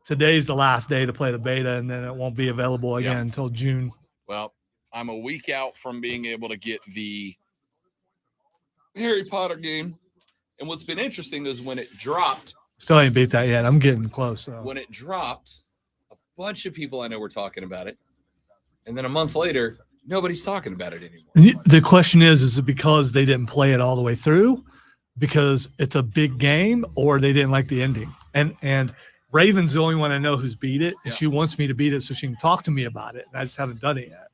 today's the last day to play the beta, and then it won't be available again until June. Well, I'm a week out from being able to get the Harry Potter game. And what's been interesting is when it dropped. Still ain't beat that yet. I'm getting close. So. When it dropped, a bunch of people I know were talking about it. And then a month later, nobody's talking about it anymore. The question is it because they didn't play it all the way through? Because it's a big game, or they didn't like the ending? And Raven's the only one I know who's beat it, and she wants me to beat it so she can talk to me about it. And I just haven't done it yet.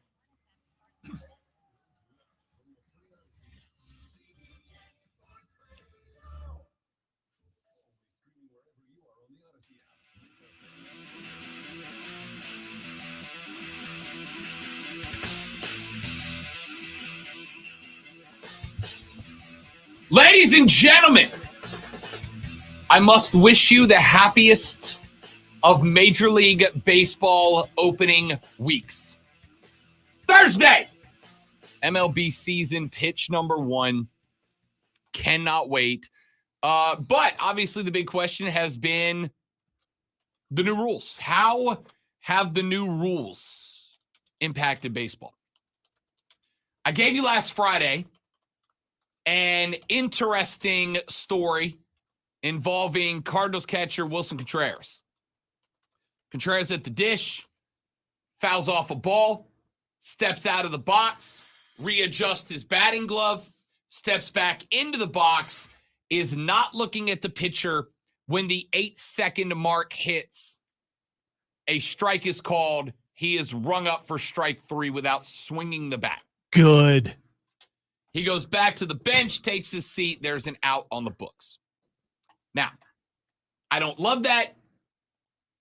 Ladies and gentlemen, I must wish you the happiest of Major League Baseball opening weeks. Thursday, MLB season pitch number 1. Cannot wait. But obviously the big question has been the new rules. How have the new rules impacted baseball. I gave you last Friday an interesting story involving Cardinals catcher Wilson Contreras. Contreras at the dish, fouls off a ball, steps out of the box, readjusts his batting glove, steps back into the box, is not looking at the pitcher when the 8-second mark hits. A strike is called. He is rung up for strike 3 without swinging the bat. Good. He goes back to the bench, takes his seat. There's an out on the books. Now, I don't love that.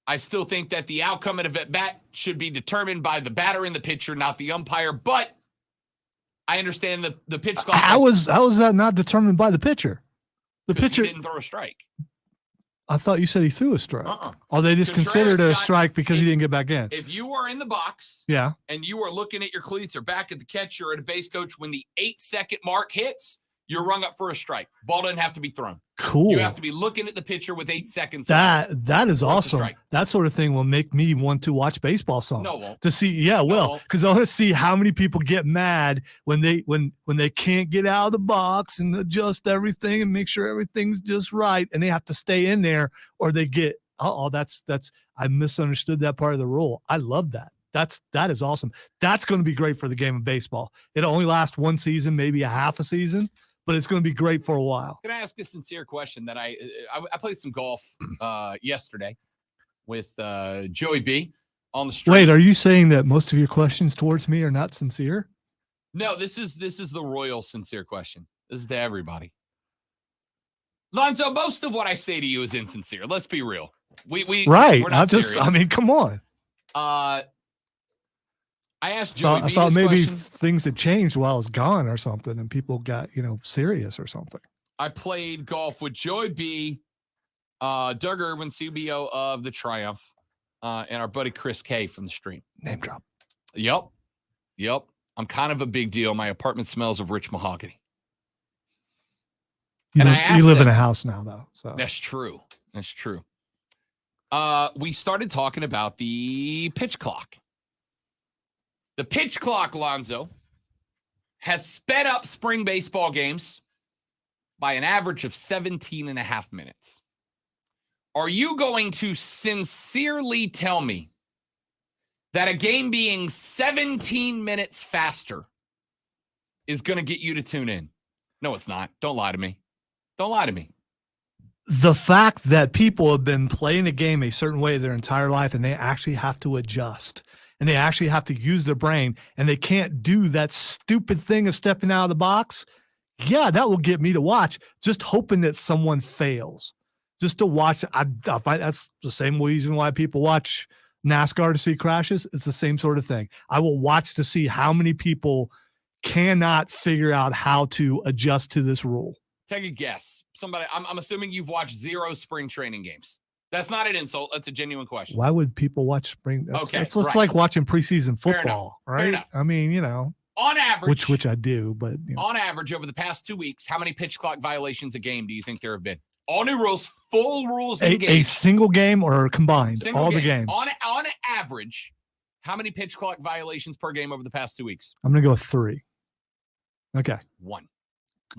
I still think that the outcome of a bat should be determined by the batter and the pitcher, not the umpire. But I understand the pitch clock. How is that not determined by the pitcher? The pitcher didn't throw a strike. I thought you said he threw a strike. Oh, they just considered it a strike because he didn't get back in. If you are in the box, yeah, and you are looking at your cleats or back at the catcher or at a base coach when the 8-second mark hits, you're rung up for a strike. Ball doesn't have to be thrown. Cool. You have to be looking at the pitcher with 8 seconds. That is awesome. That sort of thing will make me want to watch baseball some. No, it won't. To see, yeah, well, because I want to see how many people get mad when they can't get out of the box and adjust everything and make sure everything's just right, and they have to stay in there, or they get that's I misunderstood that part of the rule. I love that. That is awesome. That's going to be great for the game of baseball. It'll only last one season, maybe a half a season, but it's going to be great for a while. Can I ask a sincere question that I played some golf yesterday with Joey B on the street. Wait, are you saying that most of your questions towards me are not sincere? No, this is the royal sincere question. This is to everybody. Lonzo, most of what I say to you is insincere. Let's be real. Right. We're not serious. I mean, come on. I asked Joey B I thought maybe question. Things had changed while I was gone or something, and people got, serious or something. I played golf with Joey B, Doug Irwin, CBO of the Triumph, and our buddy Chris K from the stream. Name drop. Yep. I'm kind of a big deal. My apartment smells of rich mahogany. You live in a house now, though. So That's true. We started talking about the pitch clock. The pitch clock, Lonzo, has sped up spring baseball games by an average of 17 and a half minutes. Are you going to sincerely tell me that a game being 17 minutes faster is going to get you to tune in? No, it's not. Don't lie to me. The fact that people have been playing a game a certain way their entire life, and they actually have to adjust, and they actually have to use their brain, and they can't do that stupid thing of stepping out of the box, yeah, that will get me to watch, just hoping that someone fails. Just to watch. I find that's the same reason why people watch NASCAR to see crashes. It's the same sort of thing. I will watch to see how many people cannot figure out how to adjust to this rule. Take a guess. Somebody, I'm assuming you've watched 0 spring training games. That's not an insult. That's a genuine question. Why would people watch spring? It's right. like watching preseason football, right? Fair enough. I mean, on average, which I do, but on average, over the past 2 weeks, how many pitch clock violations a game do you think there have been? All new rules, full rules. A single game or combined, single all game. The games. On average, how many pitch clock violations per game over the past 2 weeks? I'm gonna go with 3. Okay. One.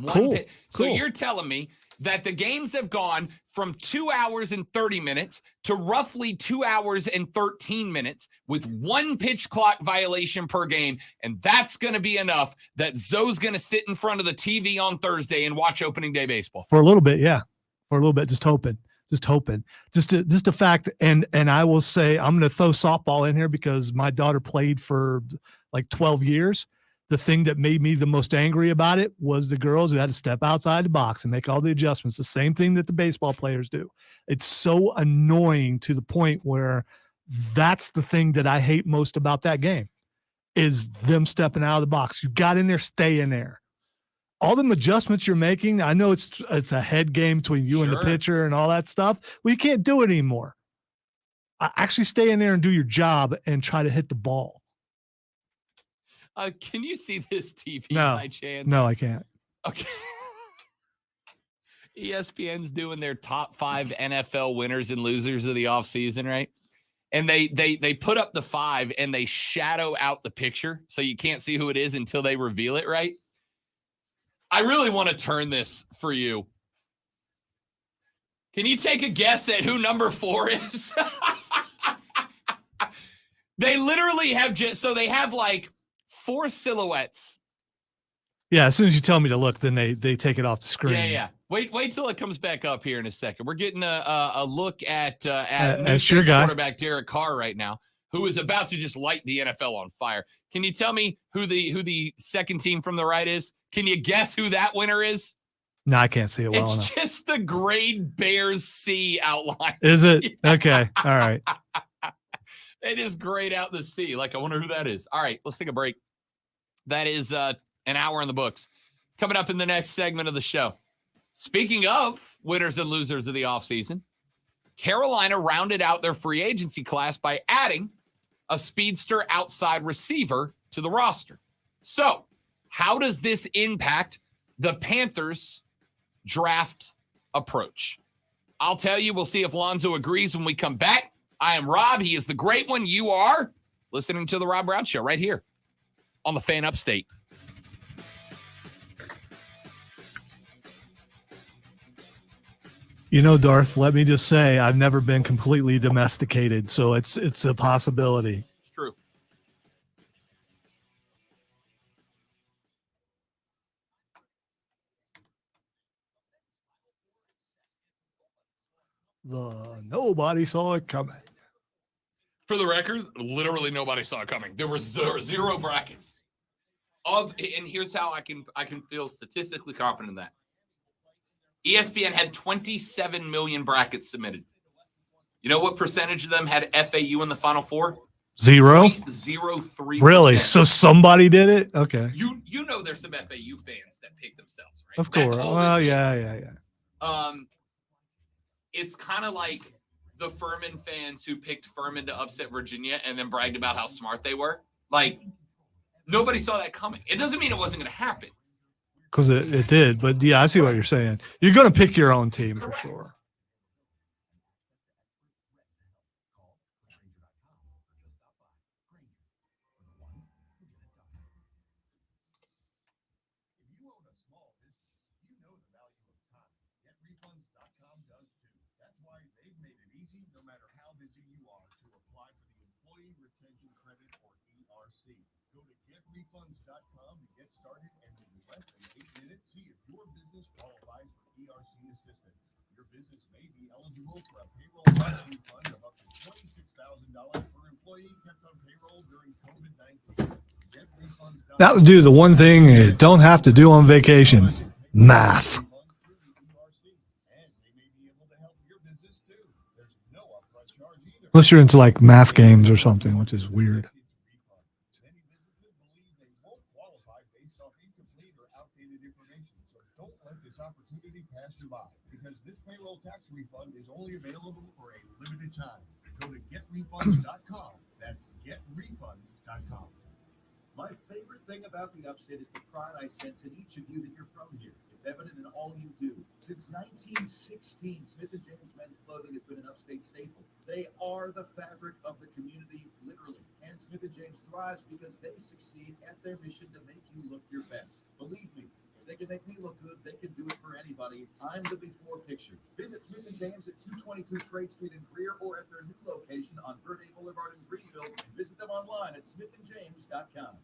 Cool. So you're telling me that the games have gone from 2 hours and 30 minutes to roughly 2 hours and 13 minutes with one pitch clock violation per game. And that's going to be enough that Zoe's going to sit in front of the TV on Thursday and watch opening day baseball. For a little bit. Yeah. For a little bit. Just hoping. Just a fact. And I will say, I'm going to throw softball in here because my daughter played for like 12 years. The thing that made me the most angry about it was the girls who had to step outside the box and make all the adjustments, the same thing that the baseball players do. It's so annoying to the point where that's the thing that I hate most about that game is them stepping out of the box. You got in there, stay in there. All the adjustments you're making, I know it's a head game between you and the pitcher and all that stuff. Well, you can't do it anymore. Actually stay in there and do your job and try to hit the ball. Can you see this TV by chance? No, I can't. Okay. ESPN's doing their top 5 NFL winners and losers of the offseason, right? and they put up the 5 and they shadow out the picture so you can't see who it is until they reveal it, right? I really want to turn this for you. Can you take a guess at who number 4 is? They literally have they have like 4 silhouettes. Yeah, as soon as you tell me to look, then they take it off the screen. Yeah. Wait till it comes back up here in a second. We're getting a look at sure guy quarterback Derek Carr right now, who is about to just light the NFL on fire. Can you tell me who the second team from the right is? Can you guess who that winner is? No, I can't see it well it's enough. Just the grade Bears C outline. Is it? Okay. All right. It is grayed out the C. Like, I wonder who that is. All right, let's take a break. That is an hour in the books. Coming up in the next segment of the show. Speaking of winners and losers of the offseason, Carolina rounded out their free agency class by adding a speedster outside receiver to the roster. So, how does this impact the Panthers' draft approach? I'll tell you. We'll see if Lonzo agrees when we come back. I am Rob. He is the great one. You are listening to The Rob Brown Show right here on the Fan Upstate. You know, Darth, let me just say I've never been completely domesticated, so it's a possibility. It's true. Nobody saw it coming. For the record, literally nobody saw it coming. There were zero brackets. And here's how I can feel statistically confident in that. ESPN had 27 million brackets submitted. You know what percentage of them had FAU in the Final Four? 0.03%. Really? So somebody did it? Okay. You know there's some FAU fans that pick themselves, right? Of course. Well, yeah. It's kind of like the Furman fans who picked Furman to upset Virginia and then bragged about how smart they were. Like, nobody saw that coming. It doesn't mean it wasn't going to happen. Because it did. But, yeah, I see what you're saying. You're going to pick your own team for sure. Getrefunds.com to get started and in less than 8 minutes, see if your business qualifies for ERC assistance. Your business may be eligible for a payroll tax refund of up to $26,000 per employee kept on payroll during COVID-19. That would do the one thing you don't have to do on vacation: math. Unless you're into like math games or something, which is weird. Because this payroll tax refund is only available for a limited time. Go to getrefunds.com. That's getrefunds.com. My favorite thing about the Upstate is the pride I sense in each of you that you're from here. It's evident in all you do. Since 1916, Smith & James Men's Clothing has been an Upstate staple. They are the fabric of the community, literally. And Smith & James thrives because they succeed at their mission to make you look your best. Believe me, if they can make me look good, they can do it for anybody. I'm the before picture. Visit Smith & James at 222 Trade Street in Greer or at their new location on Verde Boulevard in Greenville. And visit them online at smithandjames.com.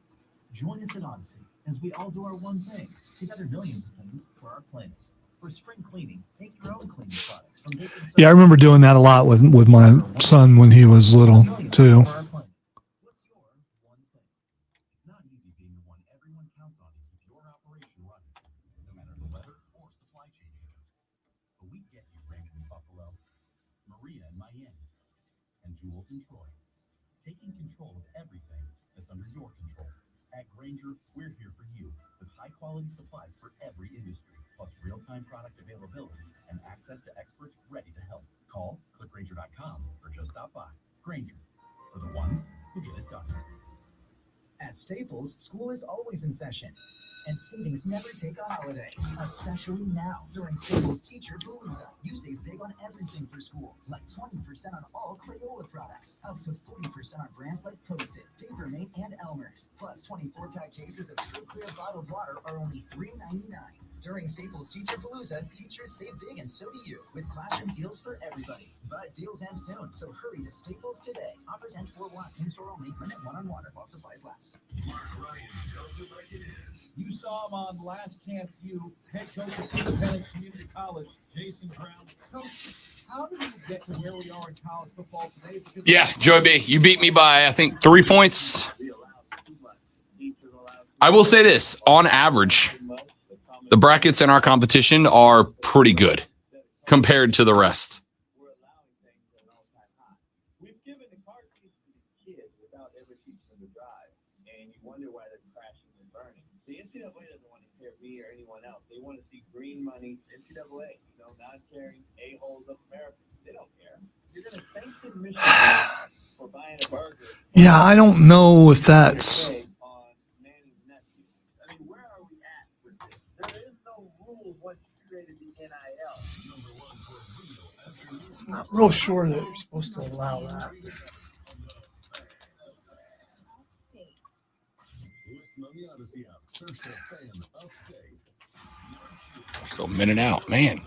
Join us at Odyssey as we all do our one thing. Together, millions of things for our planet. For spring cleaning, make your own cleaning products. From yeah, I remember doing that a lot with my son when he was little too. What's your one thing? It's not easy being the one everyone counts on to keep your operation running, no matter the weather or supply chain issues. But we get you, Brandon in Buffalo, Maria in Miami, and Jules in Troy. Taking control of everything that's under your control. At Grainger, we're here for you with high-quality supplies for every industry, plus real-time product availability and access to experts ready to help. Call, click Grainger.com, or just stop by. Grainger, for the ones who get it done. At Staples, school is always in session. And savings never take a holiday, especially now during Staples Teacher Palooza. You save big on everything for school, like 20% on all Crayola products, up to 40% on brands like Post-it, Papermate, and Elmer's. Plus, 24-pack cases of True Clear bottled water are only $3.99. During Staples Teacher Palooza, teachers save big and so do you, with classroom deals for everybody. But deals end soon, so hurry to Staples today. Offers end 4/1, in-store only, limit 1 on water while supplies last. Mark Ryan tells it like it is. You saw him on Last Chance U, head coach of Independence Community College, Jason Brown. Coach, how did you get to where we are in college football today? Because Yeah, Joey B, you beat me by, I think, 3 points. I will say this, on average, the brackets in our competition are pretty good compared to the rest. We've given the car keys to the kids without ever teaching them to drive, and you wonder why they're crashing and burning. The NCAA doesn't want to hear me or anyone else. They want to see green money, NCAA, non-caring a-holes of America. They don't care. You're going to sanction Michigan for buying a burger. Yeah, I don't know if that's. On Manning's nephew. I mean, where are we at with this? There is no rule once you created the NIL. I'm not real sure that you're supposed to allow that. Listen on the Odyssey app. Search for Fan Upstate. So minute out, man.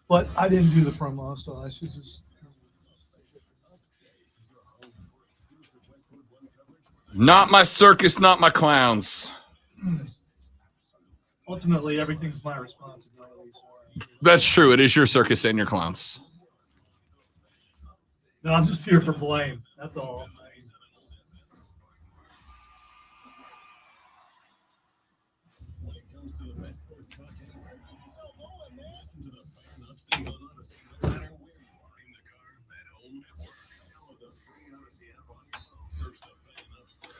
But I didn't do the promo, so I should just. Not my circus, not my clowns. Ultimately, everything's my responsibility. So. That's true. It is your circus and your clowns. No, I'm just here for blame. That's all. When it comes to the best sports content, so rolling, man. Listen to the Fan Upstate on Odyssey. No matter where you are, in the car, at home, at work. Download the free Odyssey app on your phone. Search the Fan Upstate.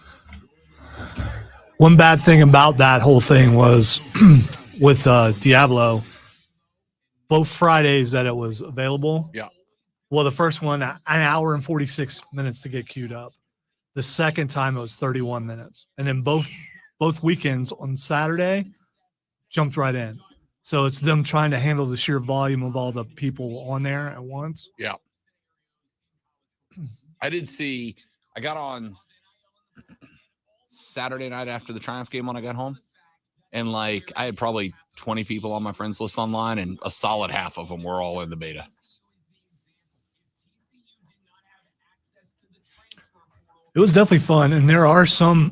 One bad thing about that whole thing was with Diablo, both Fridays that it was available. Yeah. Well, the first one, an hour and 46 minutes to get queued up. The second time it was 31 minutes. And then both weekends on Saturday jumped right in. So it's them trying to handle the sheer volume of all the people on there at once. Yeah. I got on Saturday night after the Triumph game when I got home. And I had probably 20 people on my friends list online, and a solid half of them were all in the beta. It was definitely fun, and there are some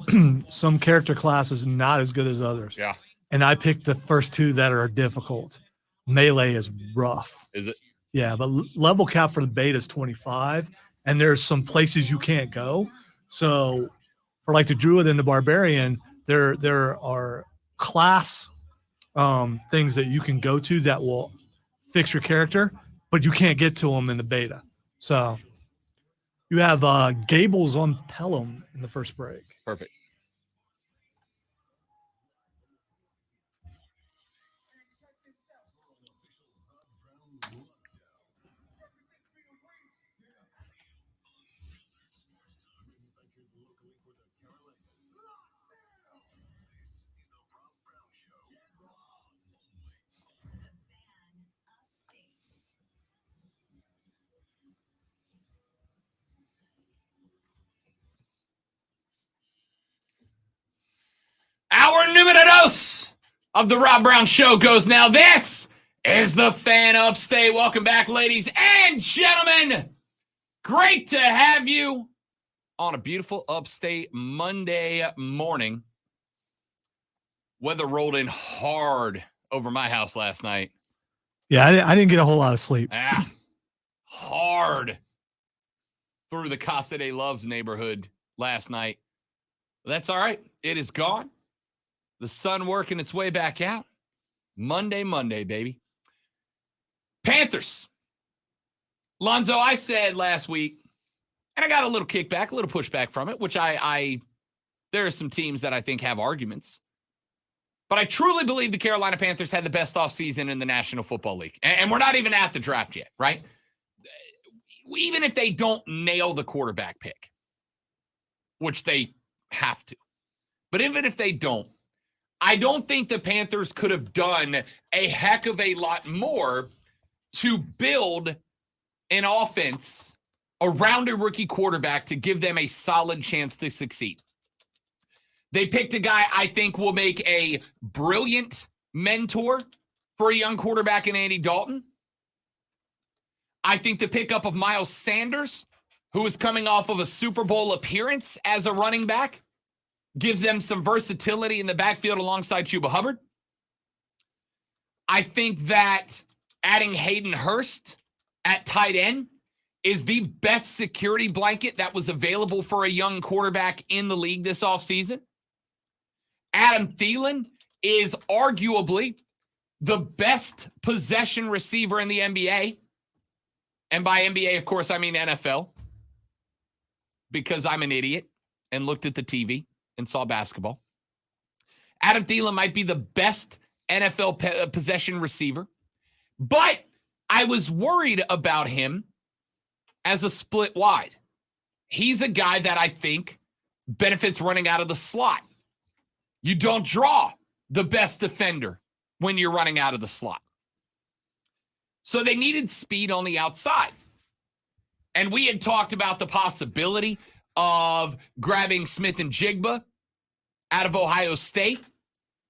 character classes not as good as others. Yeah. And I picked the first two that are difficult. Melee is rough. Is it? Yeah, but level cap for the beta is 25, and there's some places you can't go. So for the Druid and the Barbarian, there are class things that you can go to that will fix your character, but you can't get to them in the beta. So you have Gables on Pelham in the first break. Perfect. Our numero dos of the Rob Brown Show goes now. This is the Fan Upstate. Welcome back, ladies and gentlemen. Great to have you on a beautiful upstate Monday morning. Weather rolled in hard over my house last night. Yeah, I didn't get a whole lot of sleep. Hard through the Casa de Loves neighborhood last night. That's all right. It is gone. The sun working its way back out. Monday, baby. Panthers. Lonzo, I said last week, and I got a little kickback, a little pushback from it, which there are some teams that I think have arguments. But I truly believe the Carolina Panthers had the best offseason in the National Football League. And we're not even at the draft yet, right? Even if they don't nail the quarterback pick, which they have to, But even if they don't, I don't think the Panthers could have done a heck of a lot more to build an offense around a rookie quarterback to give them a solid chance to succeed. They picked a guy I think will make a brilliant mentor for a young quarterback in Andy Dalton. I think the pickup of Miles Sanders, who is coming off of a Super Bowl appearance as a running back, gives them some versatility in the backfield alongside Chuba Hubbard. I think that adding Hayden Hurst at tight end is the best security blanket that was available for a young quarterback in the league this offseason. Adam Thielen is arguably the best possession receiver in the NBA. And by NBA, of course, I mean NFL, because I'm an idiot and looked at the TV and saw basketball. Adam Thielen might be the best NFL possession receiver, but I was worried about him as a split wide. He's a guy that I think benefits running out of the slot. You don't draw the best defender when you're running out of the slot. So they needed speed on the outside. And we had talked about the possibility of grabbing Smith and Jigba out of Ohio State.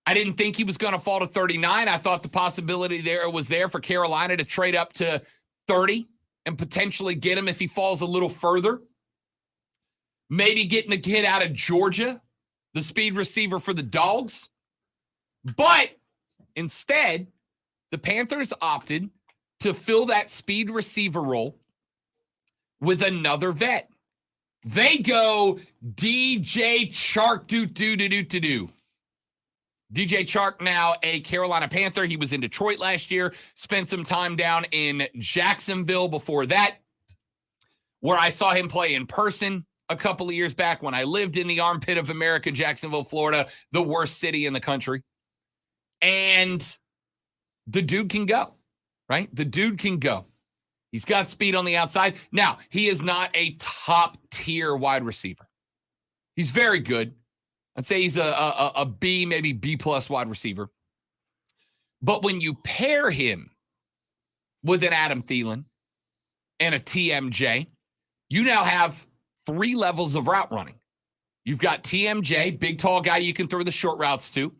I didn't think he was going to fall to 39. I thought the possibility was there for Carolina to trade up to 30 and potentially get him if he falls a little further. Maybe getting the kid out of Georgia, the speed receiver for the Dogs. But instead, the Panthers opted to fill that speed receiver role with another vet. They go DJ Chark. DJ Chark, now a Carolina Panther. He was in Detroit last year, spent some time down in Jacksonville before that, where I saw him play in person a couple of years back when I lived in the armpit of America, Jacksonville, Florida, the worst city in the country. And the dude can go, right? The dude can go. He's got speed on the outside. Now, he is not a top-tier wide receiver. He's very good. I'd say he's a B, maybe B-plus wide receiver. But when you pair him with an Adam Thielen and a TMJ, you now have 3 levels of route running. You've got TMJ, big, tall guy you can throw the short routes to,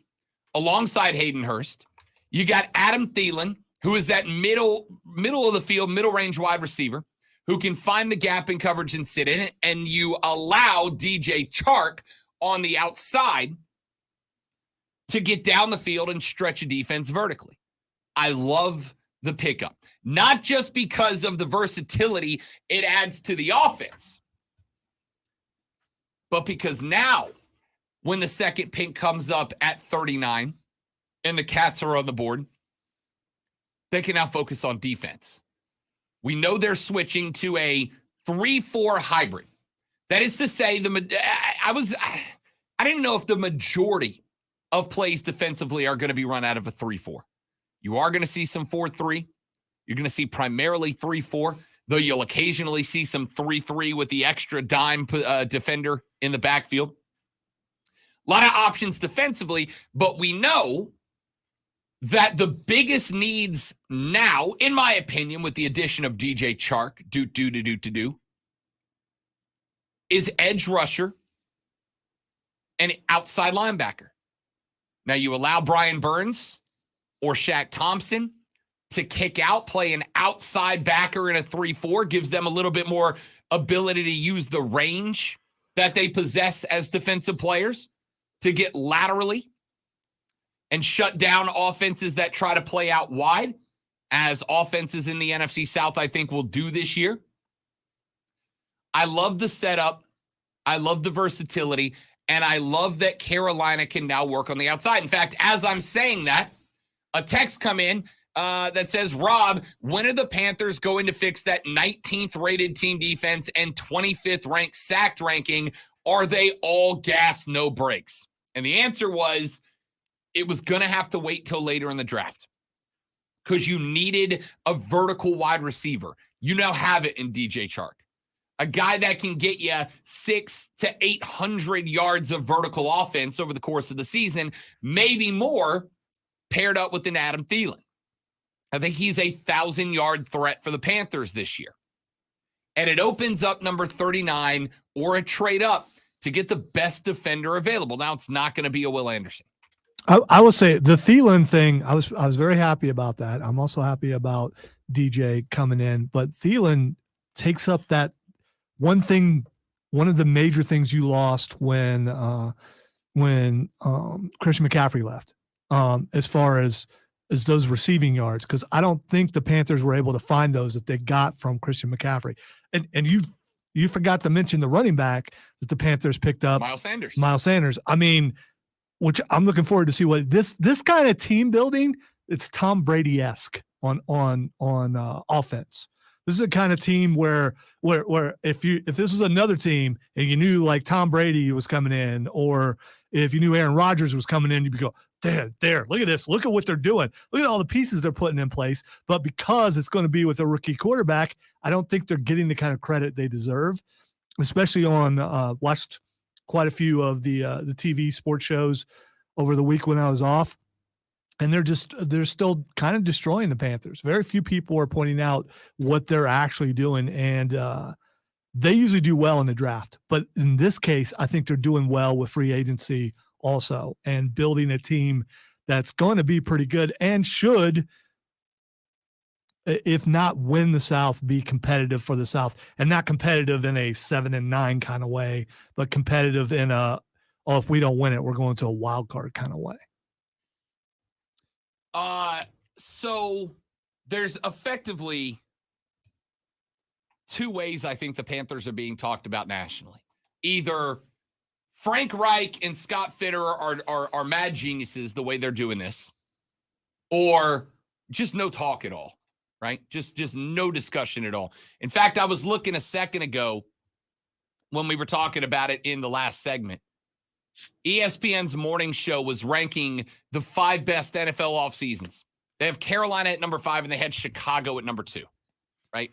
alongside Hayden Hurst. You got Adam Thielen, who is that middle of the field, middle range wide receiver, who can find the gap in coverage and sit in it, and you allow DJ Chark on the outside to get down the field and stretch a defense vertically. I love the pickup, not just because of the versatility it adds to the offense, but because now when the second pick comes up at 39 and the Cats are on the board, they can now focus on defense. We know they're switching to a 3-4 hybrid. That is to say, I didn't know if the majority of plays defensively are going to be run out of a 3-4. You are going to see some 4-3. You're going to see primarily 3-4, though you'll occasionally see some 3-3 with the extra dime defender in the backfield. A lot of options defensively, but we know that the biggest needs now, in my opinion, with the addition of DJ Chark, is edge rusher and outside linebacker. Now, you allow Brian Burns or Shaq Thompson to kick out, play an outside backer in a 3-4, gives them a little bit more ability to use the range that they possess as defensive players to get laterally and shut down offenses that try to play out wide, as offenses in the NFC South, I think, will do this year. I love the setup. I love the versatility. And I love that Carolina can now work on the outside. In fact, as I'm saying that, a text come in that says, Rob, when are the Panthers going to fix that 19th rated team defense and 25th ranked sacked ranking? Are they all gas, no breaks? And the answer was, it was going to have to wait till later in the draft because you needed a vertical wide receiver. You now have it in DJ Chark. a guy that can get you 600 to 800 yards of vertical offense over the course of the season, maybe more, paired up with an Adam Thielen. I think he's a 1,000-yard threat for the Panthers this year. And it opens up number 39 or a trade up to get the best defender available. Now, it's not going to be a Will Anderson. I will say the Thielen thing, I was very happy about that. I'm also happy about DJ coming in, but Thielen takes up that one thing, one of the major things you lost when Christian McCaffrey left, as far as those receiving yards, because I don't think the Panthers were able to find those that they got from Christian McCaffrey. And you forgot to mention the running back that the Panthers picked up, Miles Sanders. I mean, which I'm looking forward to see what this kind of team building. It's Tom Brady-esque on offense. This is a kind of team where if this was another team and you knew like Tom Brady was coming in, or if you knew Aaron Rodgers was coming in, you'd go, there, look at this. Look at what they're doing. Look at all the pieces they're putting in place. But because it's going to be with a rookie quarterback, I don't think they're getting the kind of credit they deserve, especially on watched quite a few of the TV sports shows over the week when I was off. And they're still kind of destroying the Panthers. Very few people are pointing out what they're actually doing. And they usually do well in the draft. But in this case, I think they're doing well with free agency also and building a team that's going to be pretty good and should, if not win the South, be competitive for the South. And not competitive in a 7-9 kind of way, but competitive in if we don't win it, we're going to a wild card kind of way. So there's effectively two ways I think the Panthers are being talked about nationally. Either Frank Reich and Scott Fitterer are mad geniuses the way they're doing this, or just no talk at all, right? Just no discussion at all. In fact, I was looking a second ago when we were talking about it in the last segment. ESPN's morning show was ranking the 5 best NFL off seasons. They have Carolina at number 5, and they had Chicago at number 2, right?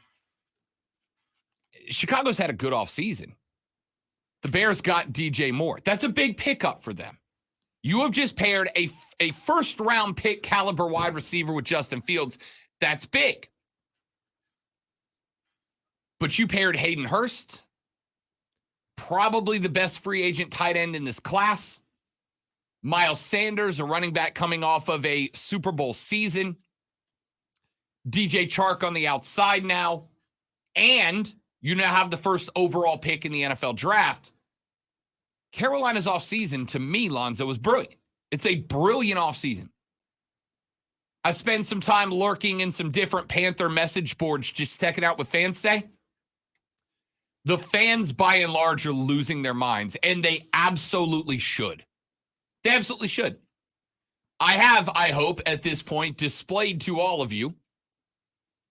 Chicago's had a good off season. The Bears got DJ Moore. That's a big pickup for them. You have just paired a first-round pick caliber wide receiver with Justin Fields. That's big. But you paired Hayden Hurst, probably the best free agent tight end in this class. Miles Sanders, a running back coming off of a Super Bowl season. DJ Chark on the outside now. And you now have the first overall pick in the NFL draft. Carolina's offseason, to me, Lonzo, was brilliant. It's a brilliant offseason. I spent some time lurking in some different Panther message boards, just checking out what fans say. The fans, by and large, are losing their minds, and they absolutely should. They absolutely should. I have, I hope, at this point, displayed to all of you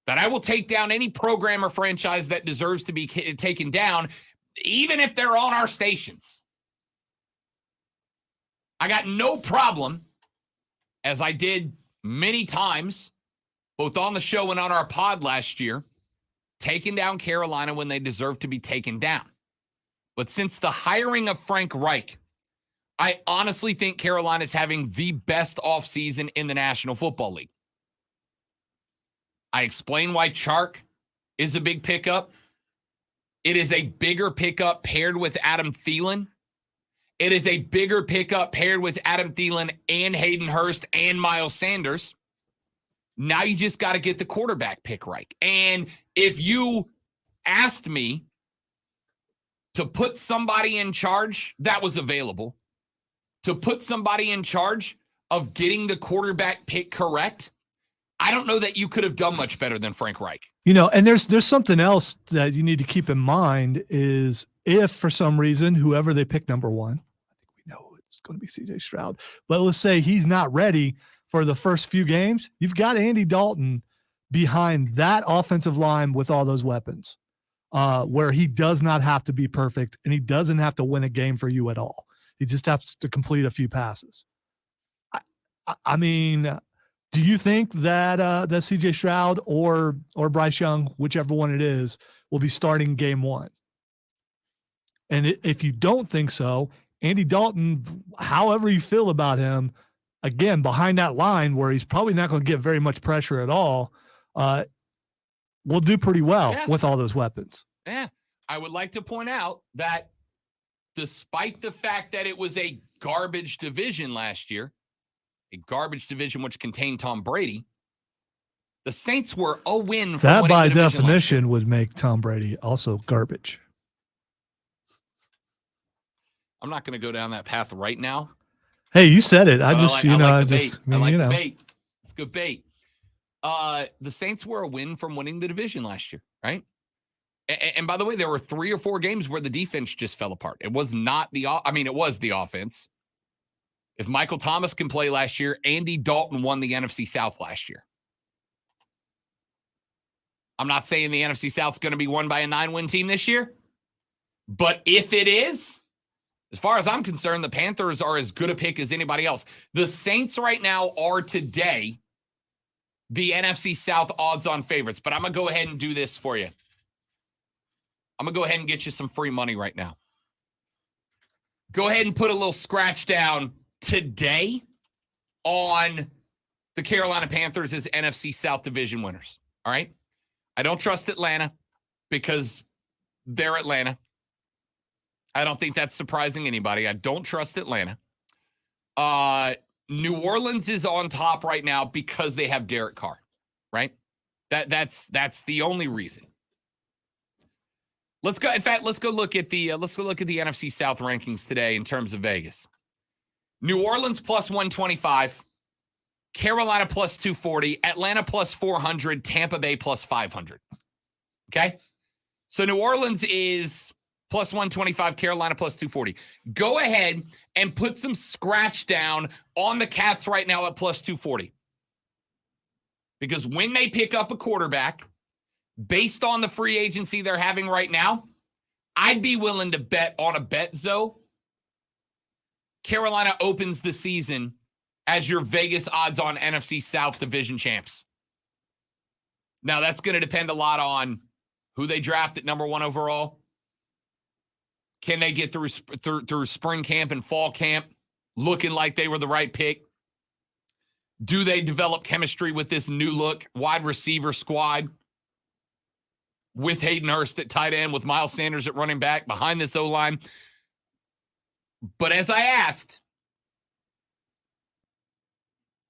that I will take down any program or franchise that deserves to be taken down, even if they're on our stations. I got no problem, as I did many times, both on the show and on our pod last year, taking down Carolina when they deserve to be taken down. But since the hiring of Frank Reich, I honestly think Carolina is having the best offseason in the National Football League. I explain why Chark is a big pickup. It is a bigger pickup paired with Adam Thielen. It is a bigger pickup paired with Adam Thielen and Hayden Hurst and Miles Sanders. Now you just got to get the quarterback pick right. And if you asked me to put somebody in charge that was available, to put somebody in charge of getting the quarterback pick correct, I don't know that you could have done much better than Frank Reich. You know, and there's something else that you need to keep in mind is if for some reason, whoever they pick number 1, I think we know it's going to be CJ Stroud, but let's say he's not ready for the first few games, you've got Andy Dalton behind that offensive line with all those weapons, where he does not have to be perfect and he doesn't have to win a game for you at all. He just has to complete a few passes. I mean, do you think that that CJ Stroud or Bryce Young, whichever one it is, will be starting game 1? And if you don't think so, Andy Dalton, however you feel about him, again, behind that line where he's probably not going to get very much pressure at all, will do pretty well with all those weapons. Yeah. I would like to point out that despite the fact that it was a garbage division last year, a garbage division which contained Tom Brady, the Saints were a win from That by winning the division definition would make Tom Brady also garbage. I'm not going to go down that path right now. Hey, you said it. I But just, I like the just, bait. I like the bait. It's good bait. The Saints were a win from winning the division last year, right? And by the way, there were 3 or 4 games where the defense just fell apart. It was not it was the offense. If Michael Thomas can play last year, Andy Dalton won the NFC South last year. I'm not saying the NFC South's going to be won by a 9-win team this year, but if it is, as far as I'm concerned, the Panthers are as good a pick as anybody else. The Saints right now are today the NFC South odds-on favorites, but I'm going to go ahead and do this for you. I'm going to go ahead and get you some free money right now. Go ahead and put a little scratch down today on the Carolina Panthers as NFC South division winners. All right? I don't trust Atlanta because they're Atlanta. I don't think that's surprising anybody. I don't trust Atlanta. New Orleans is on top right now because they have Derek Carr, right? That's the only reason. Let's go. In fact, let's go look at the NFC South rankings today in terms of Vegas. New Orleans plus 125, Carolina plus 240, Atlanta plus 400, Tampa Bay plus 500. Okay, so New Orleans is plus 125, Carolina plus 240. Go ahead and put some scratch down on the Cats right now at plus 240. Because when they pick up a quarterback, based on the free agency they're having right now, I'd be willing to bet on a bet, Zoe. Carolina opens the season as your Vegas odds on NFC South division champs. Now, that's going to depend a lot on who they draft at number 1 overall. Can they get through spring camp and fall camp looking like they were the right pick? Do they develop chemistry with this new look wide receiver squad with Hayden Hurst at tight end, with Miles Sanders at running back behind this O-line? But as I asked,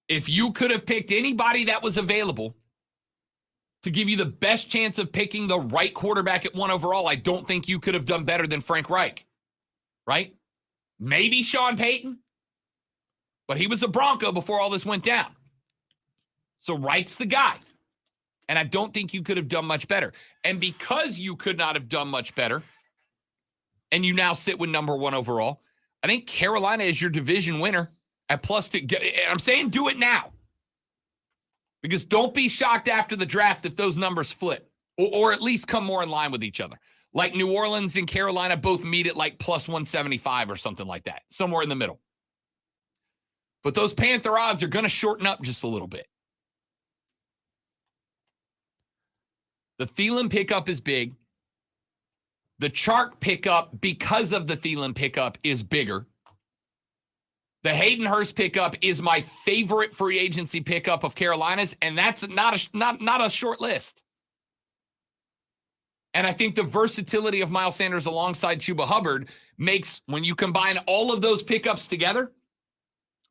if you could have picked anybody that was available to give you the best chance of picking the right quarterback at 1 overall, I don't think you could have done better than Frank Reich, right? Maybe Sean Payton, but he was a Bronco before all this went down. So Reich's the guy. And I don't think you could have done much better. And because you could not have done much better, and you now sit with number 1 overall, I think Carolina is your division winner at plus 2. I'm saying do it now. Because don't be shocked after the draft if those numbers flip. Or at least come more in line with each other. Like New Orleans and Carolina both meet at like plus 175 or something like that. Somewhere in the middle. But those Panther odds are going to shorten up just a little bit. The Thielen pickup is big. The Chark pickup, because of the Thielen pickup, is bigger. The Hayden Hurst pickup is my favorite free agency pickup of Carolina's, and that's not a short list. And I think the versatility of Miles Sanders alongside Chuba Hubbard makes, when you combine all of those pickups together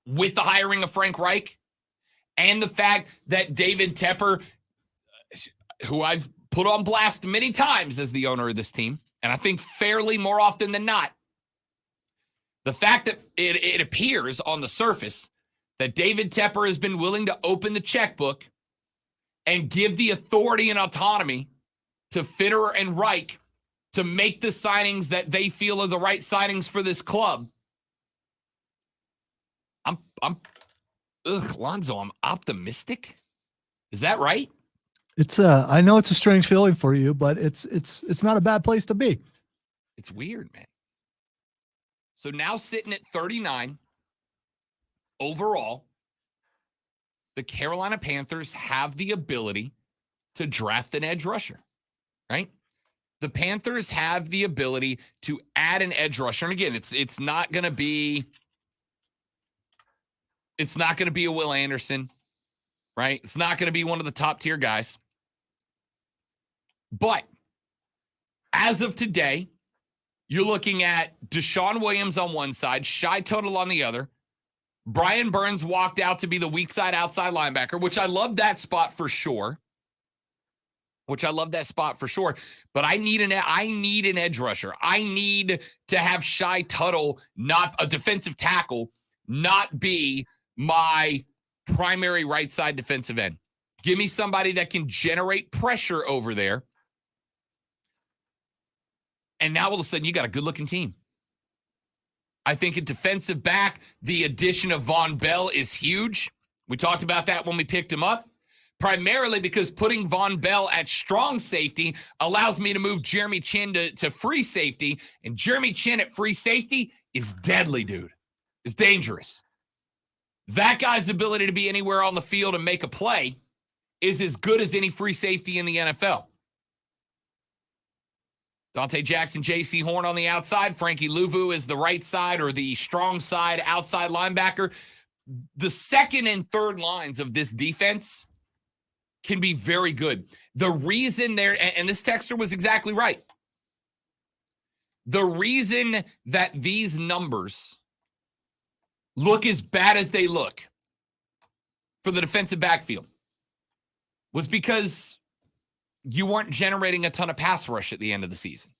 with the hiring of Frank Reich and the fact that David Tepper, who I've put on blast many times as the owner of this team, and I think fairly more often than not, the fact that it appears on the surface that David Tepper has been willing to open the checkbook and give the authority and autonomy to Fitterer and Reich to make the signings that they feel are the right signings for this club. Lonzo, I'm optimistic. Is that right? It's I know it's a strange feeling for you, but it's not a bad place to be. It's weird, man. So now sitting at 39 overall, the Carolina Panthers have the ability to draft an edge rusher, right? the Panthers have the ability to add an edge rusher. And again, it's not going to be a Will Anderson, right? It's not going to be one of the top tier guys. But as of today, you're looking at Deshaun Williams on one side, Shai Tuttle on the other. Brian Burns walked out to be the weak side outside linebacker, which I love that spot for sure. But I need an edge rusher. I need to have Shai Tuttle, not a defensive tackle, not be my primary right side defensive end. Give me somebody that can generate pressure over there. And now all of a sudden you got a good looking team. I think at defensive back, the addition of Von Bell is huge. We talked about that when we picked him up, primarily because putting Von Bell at strong safety allows me to move Jeremy Chin to free safety. And Jeremy Chin at free safety is deadly, dude. It's dangerous. That guy's ability to be anywhere on the field and make a play is as good as any free safety in the NFL. Dante Jackson, J.C. Horn on the outside. Frankie Louvu is the right side or the strong side outside linebacker. The second and third lines of this defense can be very good. The reason and this texter was exactly right. The reason that these numbers look as bad as they look for the defensive backfield was because you weren't generating a ton of pass rush at the end of the season.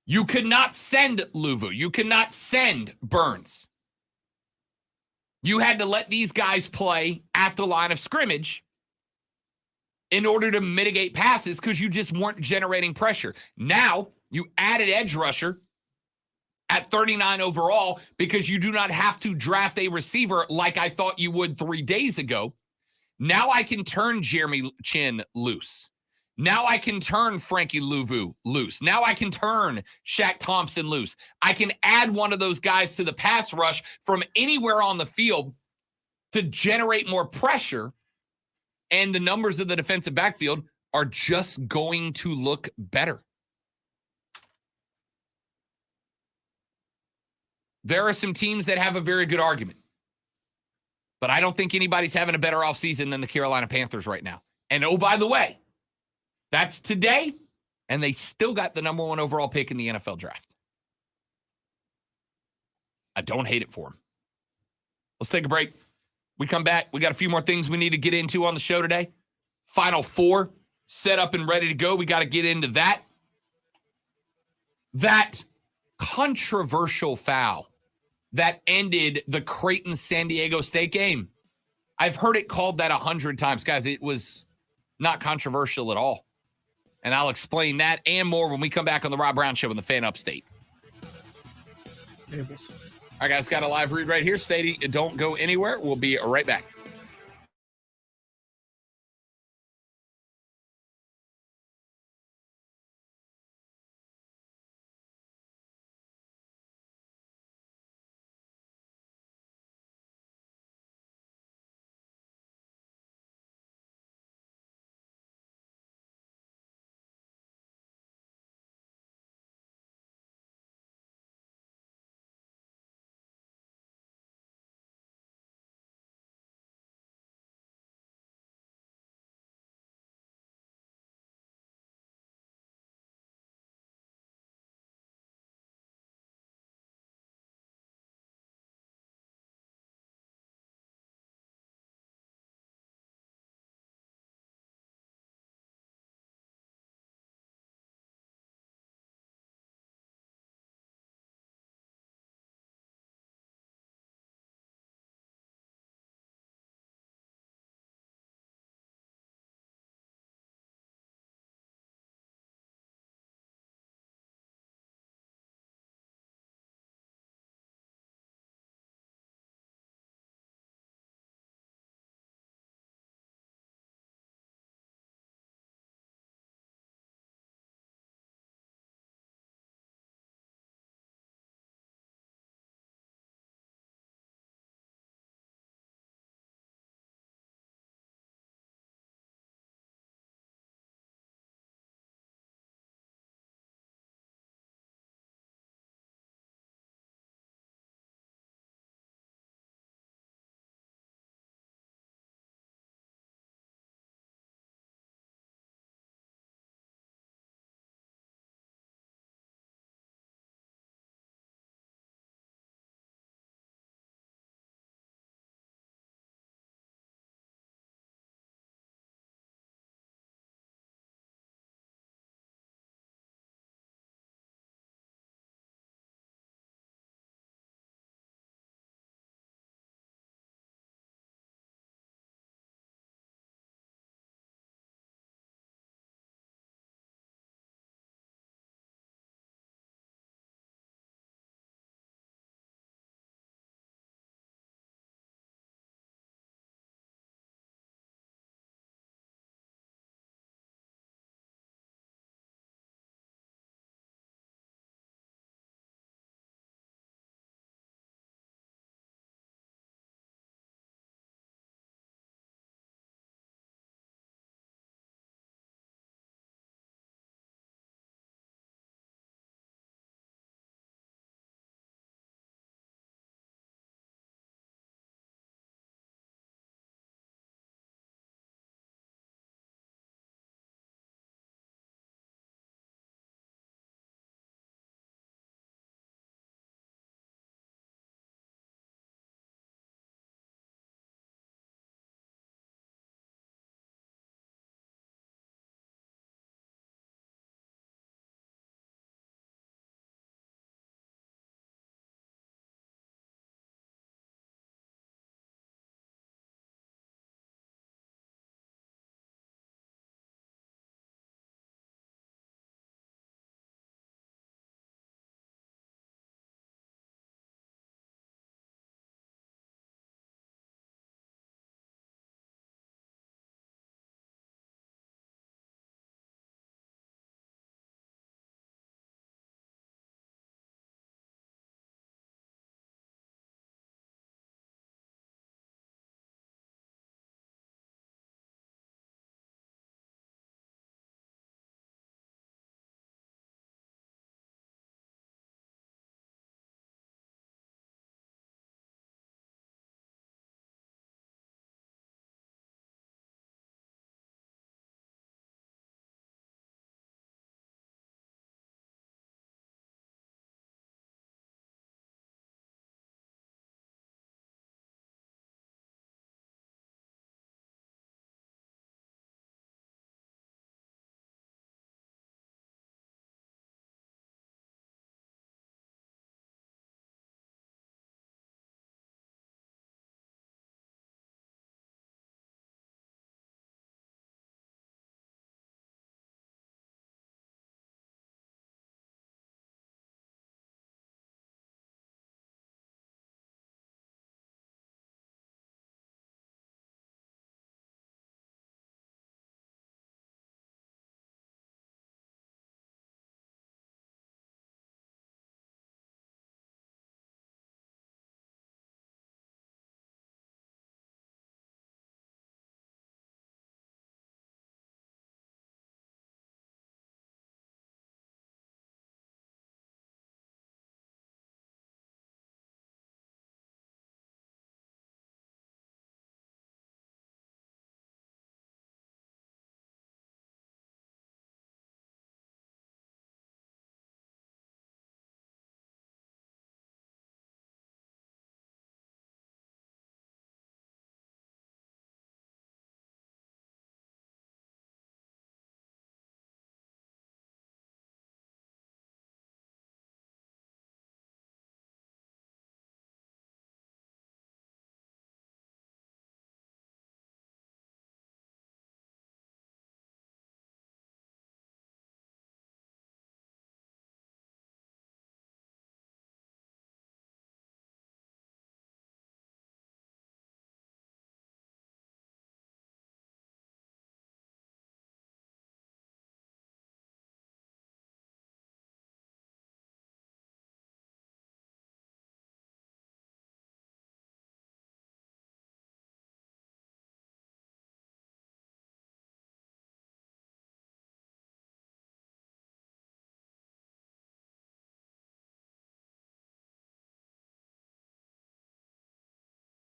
You could not send Louvu. You could not send Burns. You had to let these guys play at the line of scrimmage in order to mitigate passes because you just weren't generating pressure. Now, you added edge rusher at 39 overall because you do not have to draft a receiver like I thought you would 3 days ago. Now I can turn Jeremy Chin loose. Now I can turn Frankie Louvu loose. Now I can turn Shaq Thompson loose. I can add one of those guys to the pass rush from anywhere on the field to generate more pressure, and the numbers of the defensive backfield are just going to look better. There are some teams that have a very good argument, but I don't think anybody's having a better offseason than the Carolina Panthers right now. And oh, by the way, that's today, and they still got the number 1 overall pick in the NFL draft. I don't hate it for them. Let's take a break. We come back. We got a few more things we need to get into on the show today. Final 4 set up and ready to go. We got to get into that. That controversial foul that ended the Creighton-San Diego State game. I've heard it called that 100 times. Guys, it was not controversial at all. And I'll explain that and more when we come back on the Rob Brown Show in the Fan Upstate. All right, guys, got a live read right here. Stay, don't go anywhere. We'll be right back.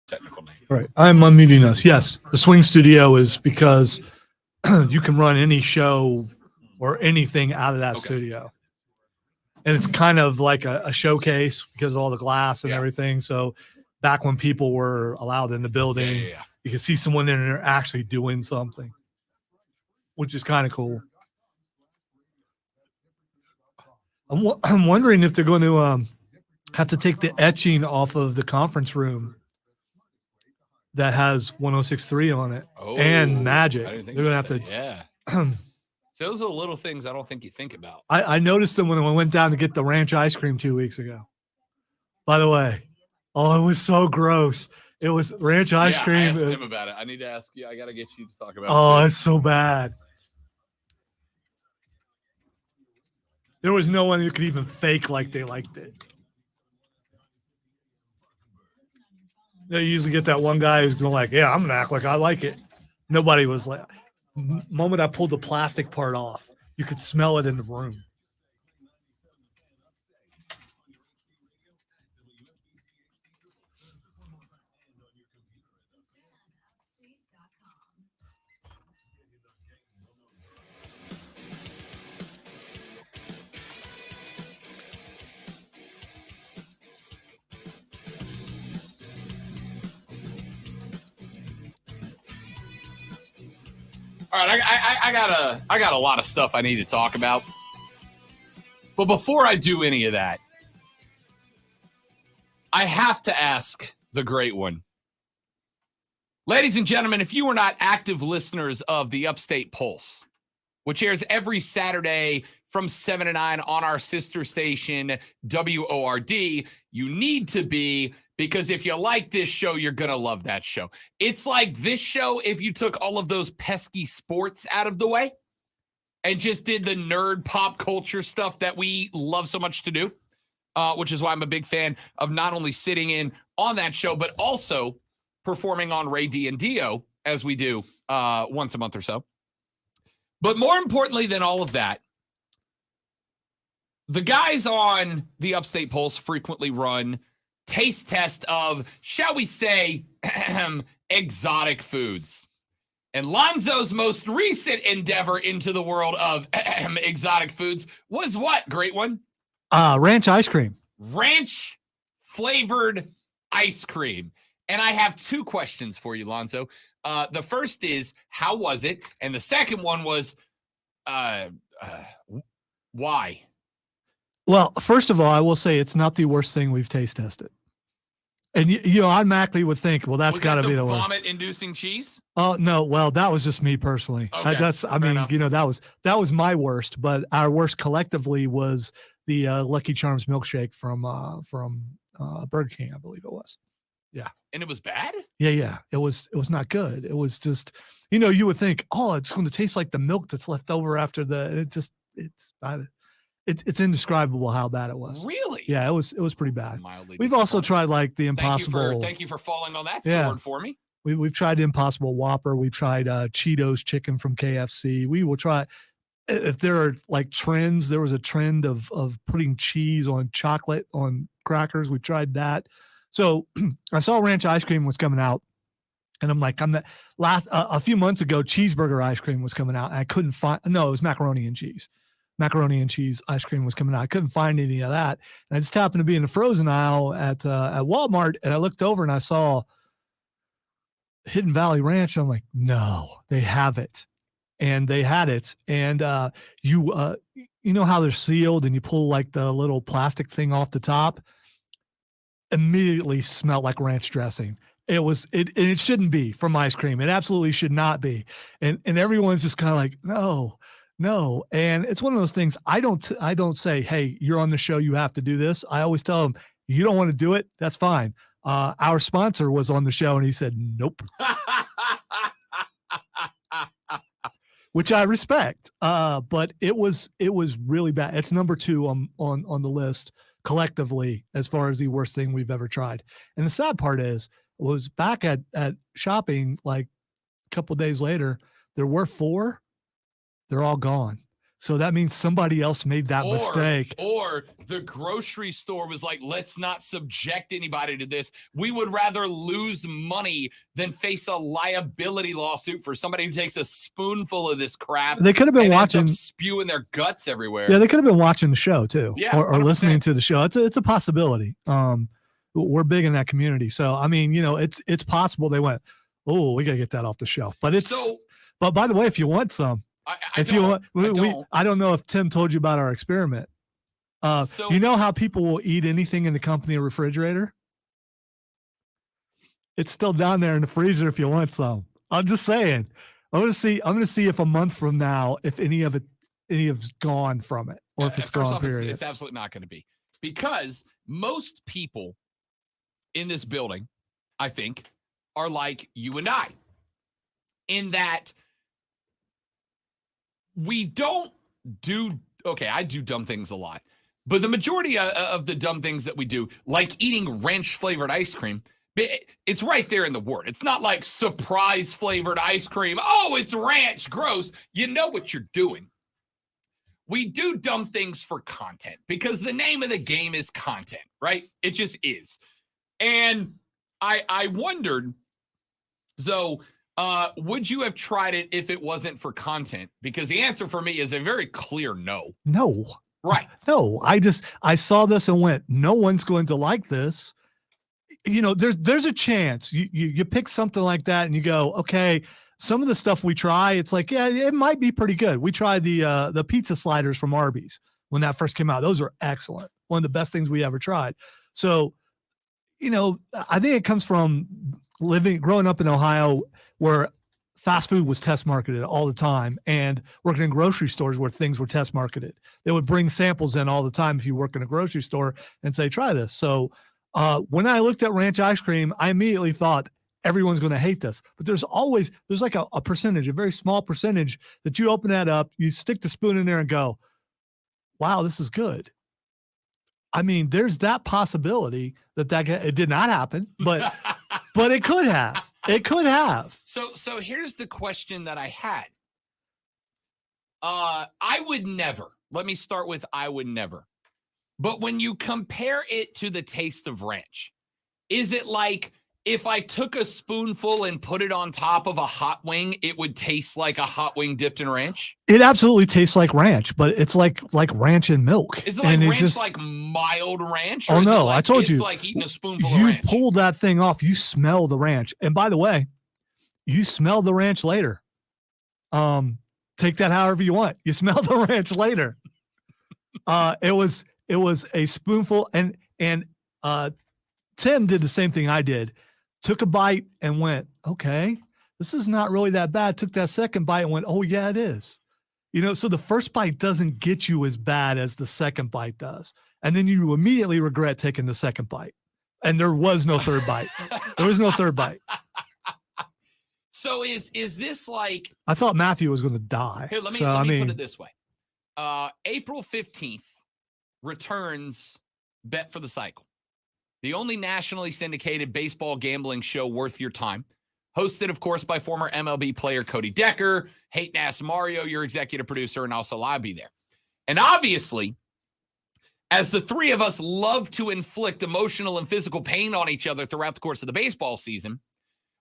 technical name. Right. I'm unmuting us. Yes. The Swing Studio is because you can run any show or anything out of that studio. And it's kind of like a showcase because of all the glass and everything. So back when people were allowed in the building, you can see someone in there actually doing something, which is kind of cool. I'm wondering if they're going to have to take the etching off of the conference room that has 106.3 on it and Magic. They're going to have to. Yeah. So those are the little things I don't think you think about. I noticed them when I went down to get the ranch ice cream 2 weeks ago. By the way, it was so gross. It was ranch ice cream. I asked him about it. I need to ask you. I got to get you to talk about it. Oh, it's so bad. There was no one who could even fake like they liked it. They usually get that one guy who's like, yeah, I'm going to act like I like it. Nobody was like, the moment I pulled the plastic part off, you could smell it in the room. All right, I got a lot of stuff I need to talk about. But before I do any of that, I have to ask the great one. Ladies and gentlemen, if you are not active listeners of the Upstate Pulse, which airs every Saturday from 7 to 9 on our sister station, WORD, you need to be, because if you like this show, you're going to love that show. It's like this show if you took all of those pesky sports out of the way and just did the nerd pop culture stuff that we love so much to do, which is why I'm a big fan of not only sitting in on that show, but also performing on Ray D and Dio, as we do once a month or so. But more importantly than all of that, the guys on the Upstate Pulse frequently run taste test of, shall we say, exotic foods. And Lonzo's most recent endeavor into the world of exotic foods was what, great one? Ranch ice cream. Ranch flavored ice cream. And I have two questions for you, Lonzo. The first is, how was it? And the second one was, why? Well, first of all, I will say it's not the worst thing we've taste tested. And you automatically would think, well, that's got to be the worst. Vomit-inducing cheese? Oh no, well, that was just me personally. Okay, that was my worst. But our worst collectively was the Lucky Charms milkshake from Burger King, I believe it was. Yeah. And it was bad? Yeah. It was not good. It was just, you would think, oh, it's going to taste like the milk that's left over after it's indescribable how bad it was. Really? Yeah, it was pretty bad. We've also tried like the Impossible. Thank you for falling on that sword for me. We've tried the Impossible Whopper. We tried Cheetos chicken from KFC. We will try, if there are like trends, there was a trend of putting cheese on chocolate on crackers. We tried that. So I saw ranch ice cream was coming out, and I'm like, a few months ago, cheeseburger ice cream was coming out, and I couldn't find. No, it was macaroni and cheese. Macaroni and cheese ice cream was coming out. I couldn't find any of that, and I just happened to be in the frozen aisle at Walmart, and I looked over and I saw Hidden Valley Ranch. I'm like, no, they have it, and they had it, and you know how they're sealed, and you pull like the little plastic thing off the top. Immediately smelled like ranch dressing. It shouldn't be from ice cream. It absolutely should not be. And everyone's just kind of like, no. And it's one of those things. I don't say, hey, you're on the show, you have to do this. I always tell them, you don't want to do it, that's fine. Our sponsor was on the show and he said, nope. Which I respect. But it was really bad. It's number 2 on the list collectively as far as the worst thing we've ever tried. And the sad part was back at shopping like a couple of days later, there were 4, they're all gone. So that means somebody else made that mistake. Or the grocery store was like, let's not subject anybody to this. We would rather lose money than face a liability lawsuit for somebody who takes a spoonful of this crap. They could have been watching, spewing their guts everywhere. Yeah, they could have been watching the show too, yeah, or listening to the show. It's a possibility. We're big in that community, so I mean, it's possible they went, oh, we gotta get that off the shelf. But but by the way, if you want some. I don't know if Tim told you about our experiment. You know how people will eat anything in the company refrigerator? It's still down there in the freezer if you want some. I'm just saying. I'm gonna see if a month from now, if any of it's gone from it, or if it's gone. Period. It's absolutely not going to be, because most people in this building, I think, are like you and I, in that we don't do, okay, I do dumb things a lot, but the majority of the dumb things that we do, like eating ranch flavored ice cream, it's right there in the word. It's not like surprise flavored ice cream. Oh, it's ranch, gross. You know what you're doing. We do dumb things for content because the name of the game is content, right? It just is. And I wondered, so would you have tried it if it wasn't for content? Because the answer for me is a very clear no. No. Right. No, I saw this and went, no one's going to like this. There's a chance you pick something like that and you go, okay, some of the stuff we try, it's like, yeah, it might be pretty good. We tried the pizza sliders from Arby's when that first came out. Those are excellent. One of the best things we ever tried. So, I think it comes from growing up in Ohio, where fast food was test marketed all the time, and working in grocery stores where things were test marketed. They would bring samples in all the time if you work in a grocery store and say, try this. So when I looked at ranch ice cream, I immediately thought everyone's going to hate this. But there's like a percentage, a very small percentage, that you open that up, you stick the spoon in there and go, wow, this is good. I mean, there's that possibility that it did not happen, but but it could have. It could have. So here's the question that I had. I would never. Let me start with I would never. But when you compare it to the taste of ranch, is it like if I took a spoonful and put it on top of a hot wing, it would taste like a hot wing dipped in ranch? It absolutely tastes like ranch, but it's like ranch and milk. Is it like ranch, like mild ranch? Or no, I told you. It's like eating a spoonful of ranch. You pull that thing off, you smell the ranch. And by the way, you smell the ranch later. Take that however you want. You smell the ranch later. It was a spoonful, and Tim did the same thing I did. Took a bite and went, okay, this is not really that bad. Took that second bite and went, oh yeah, it is. So the first bite doesn't get you as bad as the second bite does. And then you immediately regret taking the second bite. And there was no third bite. There was no third bite. So is this like, I thought Matthew was going to die. Here, let me put it this way. April 15th returns Bet for the Cycle, the only nationally syndicated baseball gambling show worth your time. Hosted, of course, by former MLB player Cody Decker, Hayden Ass Mario, your executive producer, and also I'll be there. And obviously, as the three of us love to inflict emotional and physical pain on each other throughout the course of the baseball season,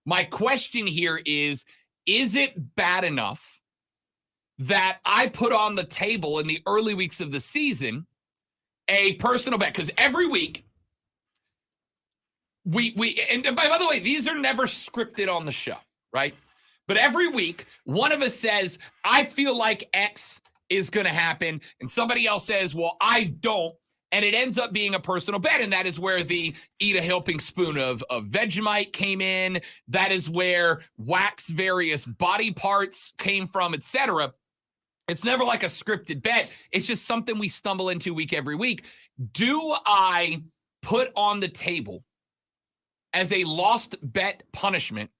my question here is it bad enough that I put on the table in the early weeks of the season a personal bet? Because every week, and by the way, these are never scripted on the show, right? But every week, one of us says, I feel like X is going to happen. And somebody else says, well, I don't. And it ends up being a personal bet. And that is where the eat a helping spoon of Vegemite came in. That is where wax various body parts came from, etc. It's never like a scripted bet. It's just something we stumble into every week. Do I put on the table as a lost bet punishment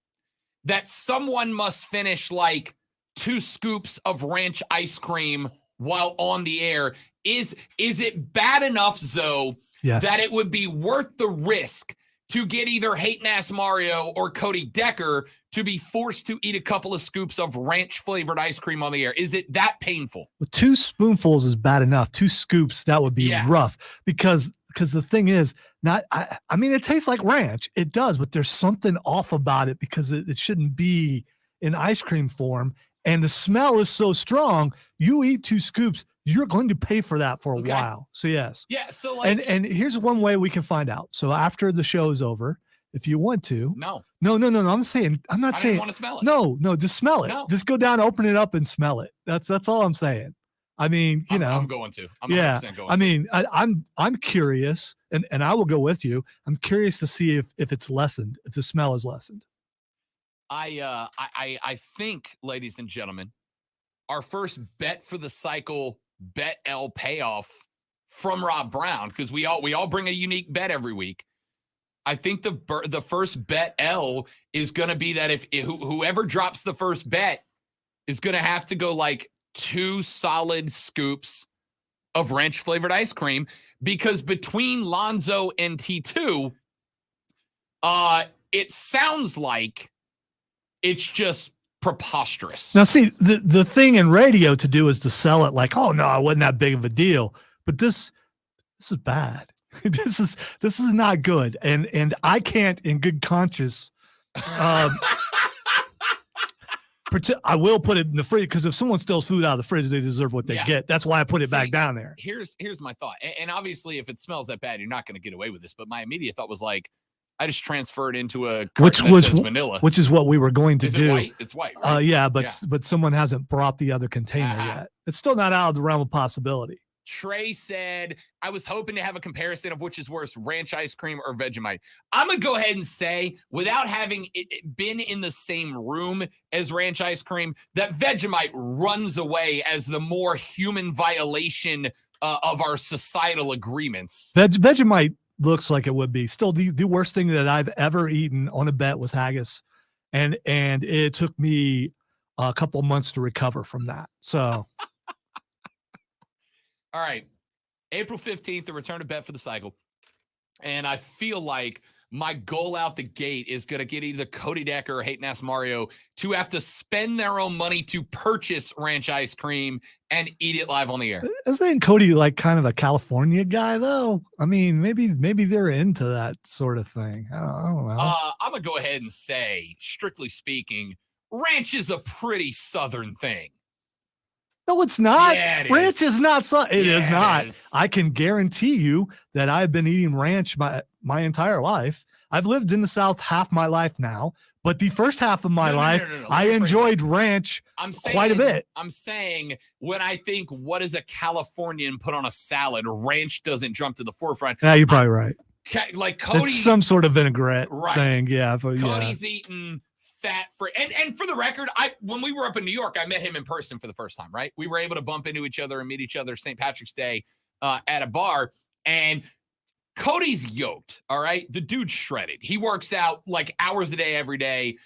that someone must finish like 2 scoops of ranch ice cream while on the air? Is it bad enough, Zoe, yes, that it would be worth the risk to get either Hating Ass Mario or Cody Decker to be forced to eat a couple of scoops of ranch flavored ice cream on the air? Is it that painful? Well, 2 spoonfuls is bad enough. 2 scoops, that would be rough because the thing is, I mean, it tastes like ranch. It does, but there's something off about it because it shouldn't be in ice cream form. And the smell is so strong. You eat 2 scoops, you're going to pay for that for a while. So yes. Yeah. So like, and here's one way we can find out. So after the show is over, if you want to, no. I'm not saying. I didn't want to smell it. No, just smell it. No. Just go down, open it up, and smell it. That's all I'm saying. I mean, I'm going to. I'm 100% going I mean, I'm curious, and I will go with you. I'm curious to see if it's lessened, if the smell is lessened. I think, ladies and gentlemen, our first bet for the cycle bet L payoff from Rob Brown, because we all bring a unique bet every week. I think the first bet L is going to be that if whoever drops the first bet is going to have to go like 2 solid scoops of ranch flavored ice cream, because between Lonzo and T2, it sounds like it's just preposterous. Now, see, the thing in radio to do is to sell it like, oh no, it wasn't that big of a deal. But this is bad. This is not good. And I can't in good conscience I will put it in the fridge, because if someone steals food out of the fridge, they deserve what they get. That's why I put it back down there. Here's my thought. And obviously, if it smells that bad, you're not going to get away with this. But my immediate thought was like, I just transfer it into a carton that says vanilla. Which is what we were going to do. It white? It's white, right? Yeah, but someone hasn't brought the other container yet. It's still not out of the realm of possibility. Trey said, I was hoping to have a comparison of which is worse, ranch ice cream or Vegemite. I'm going to go ahead and say, without having been in the same room as ranch ice cream, that Vegemite runs away as the more human violation of our societal agreements. Vegemite looks like it would be. Still, the worst thing that I've ever eaten on a bet was haggis. And it took me a couple months to recover from that. So... All right, April 15th, the return to bet for the cycle. And I feel like my goal out the gate is going to get either Cody Decker or Hating Ass Mario to have to spend their own money to purchase ranch ice cream and eat it live on the air. Isn't Cody like kind of a California guy, though? I mean, maybe they're into that sort of thing. I don't know. I'm going to go ahead and say, strictly speaking, ranch is a pretty Southern thing. No, it's not. Yeah, ranch is not. It is not. It is. I can guarantee you that I've been eating ranch my entire life. I've lived in the South half my life now, but the first half of my life, I enjoyed ranch quite a bit. I'm saying when I think, what does a Californian put on a salad? Ranch doesn't jump to the forefront. Yeah, you're probably right. Like Cody, it's some sort of vinaigrette thing. Yeah, Cody's eating fat free. And for the record, when we were up in New York, I met him in person for the first time, right? We were able to bump into each other and meet each other St. Patrick's Day at a bar. And Cody's yoked, all right? The dude's shredded. He works out like hours a day, every day.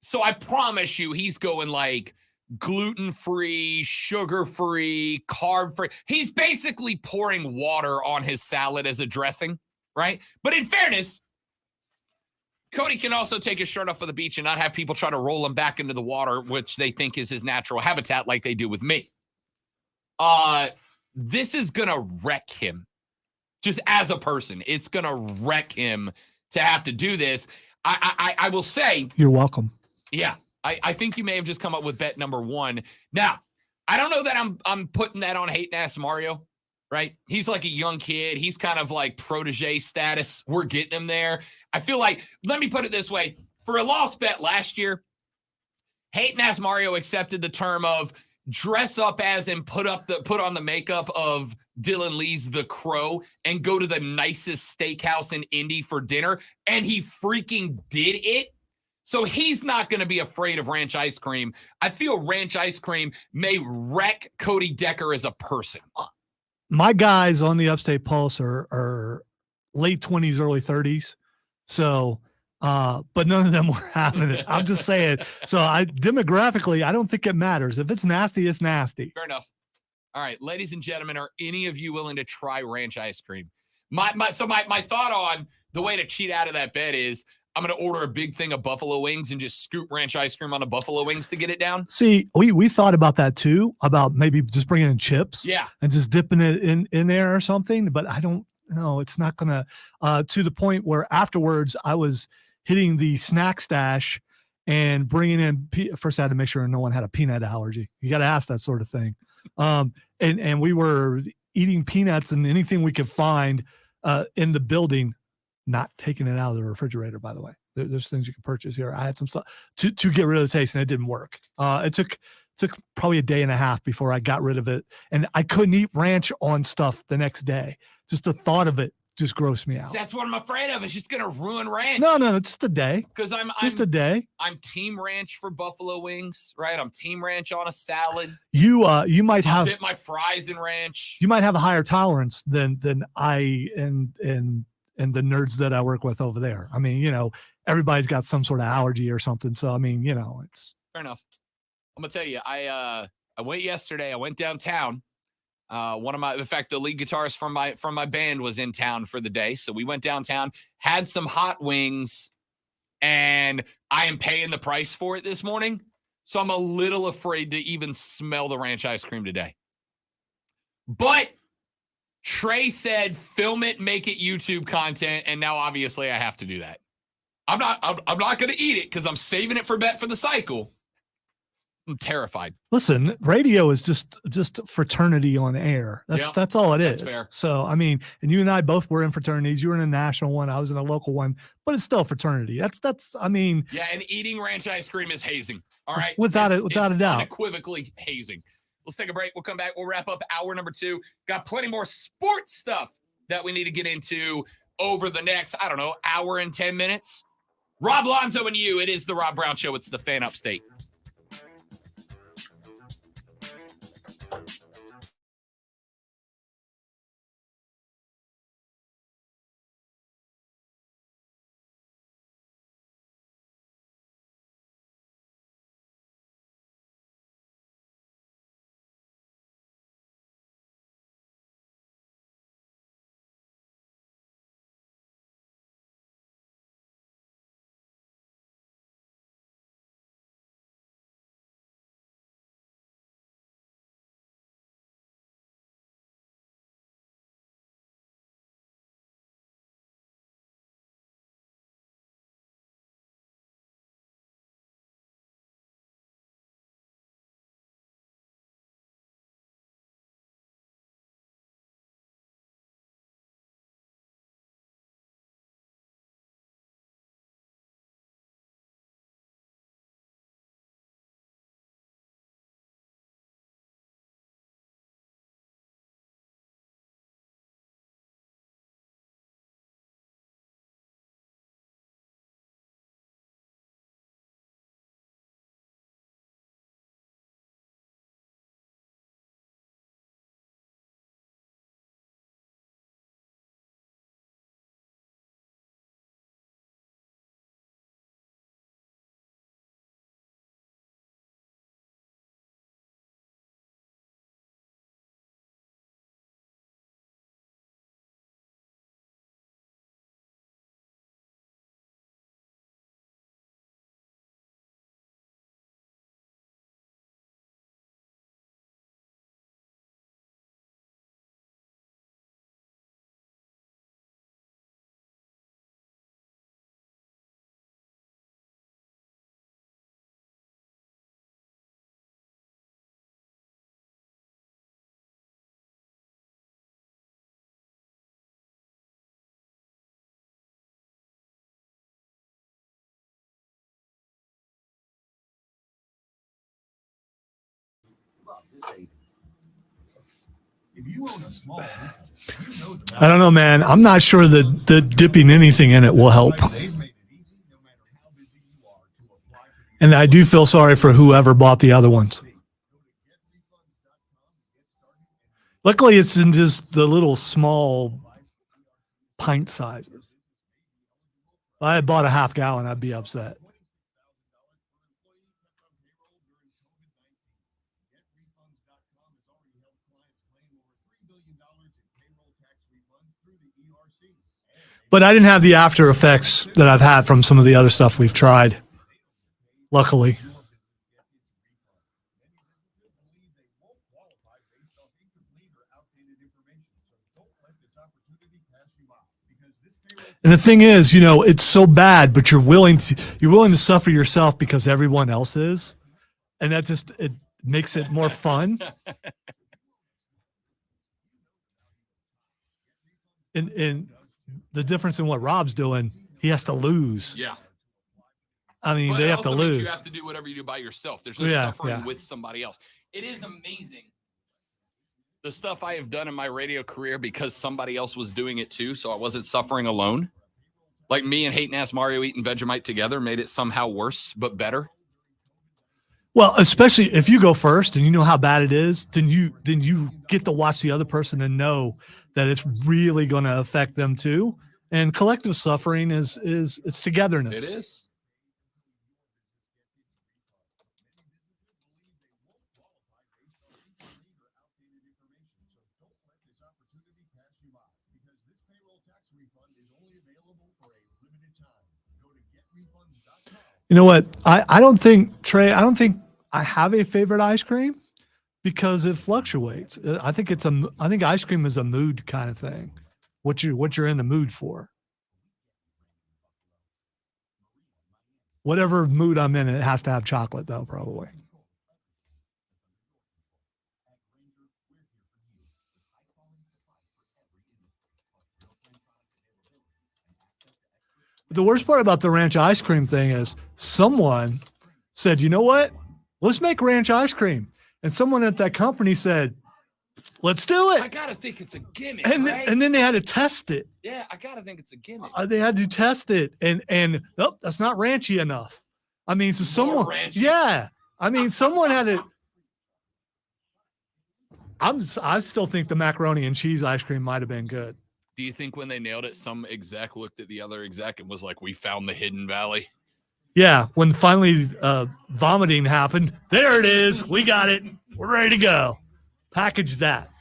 So I promise you, he's going like gluten-free, sugar-free, carb-free. He's basically pouring water on his salad as a dressing, right? But in fairness, Cody can also take his shirt off of the beach and not have people try to roll him back into the water, which they think is his natural habitat, like they do with me. This is going to wreck him. Just as a person, it's going to wreck him to have to do this. I will say... You're welcome. Yeah. I think you may have just come up with bet number 1. Now, I don't know that I'm putting that on Hating Ass Mario, right? He's like a young kid. He's kind of like protege status. We're getting him there. I feel like, let me put it this way. For a lost bet last year, Hating Ass Mario accepted the term of dress up as and put on the makeup of Dylan Lee's The Crow and go to the nicest steakhouse in Indy for dinner. And he freaking did it. So he's not going to be afraid of ranch ice cream. I feel ranch ice cream may wreck Cody Decker as a person. My guys on the Upstate Pulse are late 20s, early 30s. So, but none of them were having it. I'm just saying. So demographically, I don't think it matters. If it's nasty, it's nasty. Fair enough. All right, ladies and gentlemen, are any of you willing to try ranch ice cream? My thought on the way to cheat out of that bet is I'm going to order a big thing of buffalo wings and just scoop ranch ice cream on the buffalo wings to get it down. See, we thought about that too, about maybe just bringing in chips, Yeah, and just dipping it in there or something. But I don't know. It's not gonna to the point where afterwards I was hitting the snack stash and bringing in. First, I had to make sure no one had a peanut allergy. You got to ask that sort of thing. And we were eating peanuts and anything we could find in the building. Not taking it out of the refrigerator, by the way. There's things you can purchase here. I had some stuff to get rid of the taste, and it didn't work. It took probably a day and a half before I got rid of it, and I couldn't eat ranch on stuff the next day. Just the thought of it just grossed me out. That's what I'm afraid of. It's just going to ruin ranch. No, just a day. Because I'm a day. I'm team ranch for buffalo wings, right? I'm team ranch on a salad. You might I'll have dip my fries in ranch. You might have a higher tolerance than I and the nerds that I work with over there. I mean, everybody's got some sort of allergy or something. So, I mean, it's fair enough. I'm going to tell you, I went yesterday. I went downtown. In fact, the lead guitarist from my band was in town for the day. So we went downtown, had some hot wings, and I am paying the price for it this morning. So I'm a little afraid to even smell the ranch ice cream today. But Trey said, film it, make it YouTube content, and now obviously I have to do that. I'm not going to eat it because I'm saving it for bet for the cycle. I'm terrified. Listen, radio is just fraternity on air. That's all it is. That's fair. So, I mean, and you and I both were in fraternities. You were in a national one. I was in a local one, but it's still fraternity. I mean. Yeah, and eating ranch ice cream is hazing. All right. Without a doubt. Unequivocally hazing. Let's take a break. We'll come back. We'll wrap up hour number 2. Got plenty more sports stuff that we need to get into over the next, hour and 10 minutes. Rob Lonzo and you. It is the Rob Brown Show. It's the Fan Upstate. I don't know, man. I'm not sure that the dipping anything in it will help. And I do feel sorry for whoever bought the other ones. Luckily, it's in just the little small pint sizes. If I had bought a half gallon, I'd be upset. But I didn't have the after effects that I've had from some of the other stuff we've tried. Luckily. And the thing is, you know, it's so bad, but you're willing to suffer yourself because everyone else is. And that just, it makes it more fun. And the difference in what Rob's doing, he has to lose. Yeah. I mean, But they it have to also means lose. you have to do whatever you do by yourself. There's no Yeah, suffering yeah. with somebody else. It is amazing the stuff I have done in my radio career because somebody else was doing it too, so I wasn't suffering alone. Like me and Hating Ass Mario eating Vegemite together made it somehow worse, but better. Well, especially if you go first and you know how bad it is, then you get to watch the other person and know that it's really going to affect them too. And collective suffering is it's togetherness. It is. You know what? I don't think, Trey, I don't think I have a favorite ice cream because it fluctuates. I think ice cream is a mood kind of thing. What you're in the mood for. Whatever mood I'm in, it has to have chocolate though, probably. The worst part about the ranch ice cream thing is someone said, you know what? Let's make ranch ice cream. And someone at that company said, let's do it. I got to think it's a gimmick, And, right? and then they had to test it. Yeah, I got to think it's a gimmick. They had to test it. And nope, that's not ranchy enough. I mean, so someone, ranchy. yeah. I mean, someone had to. I still think the macaroni and cheese ice cream might have been good. Do you think when they nailed it, some exec looked at the other exec and was like, we found the hidden valley? Yeah, when finally vomiting happened, there it is. We got it. We're ready to go. Package that.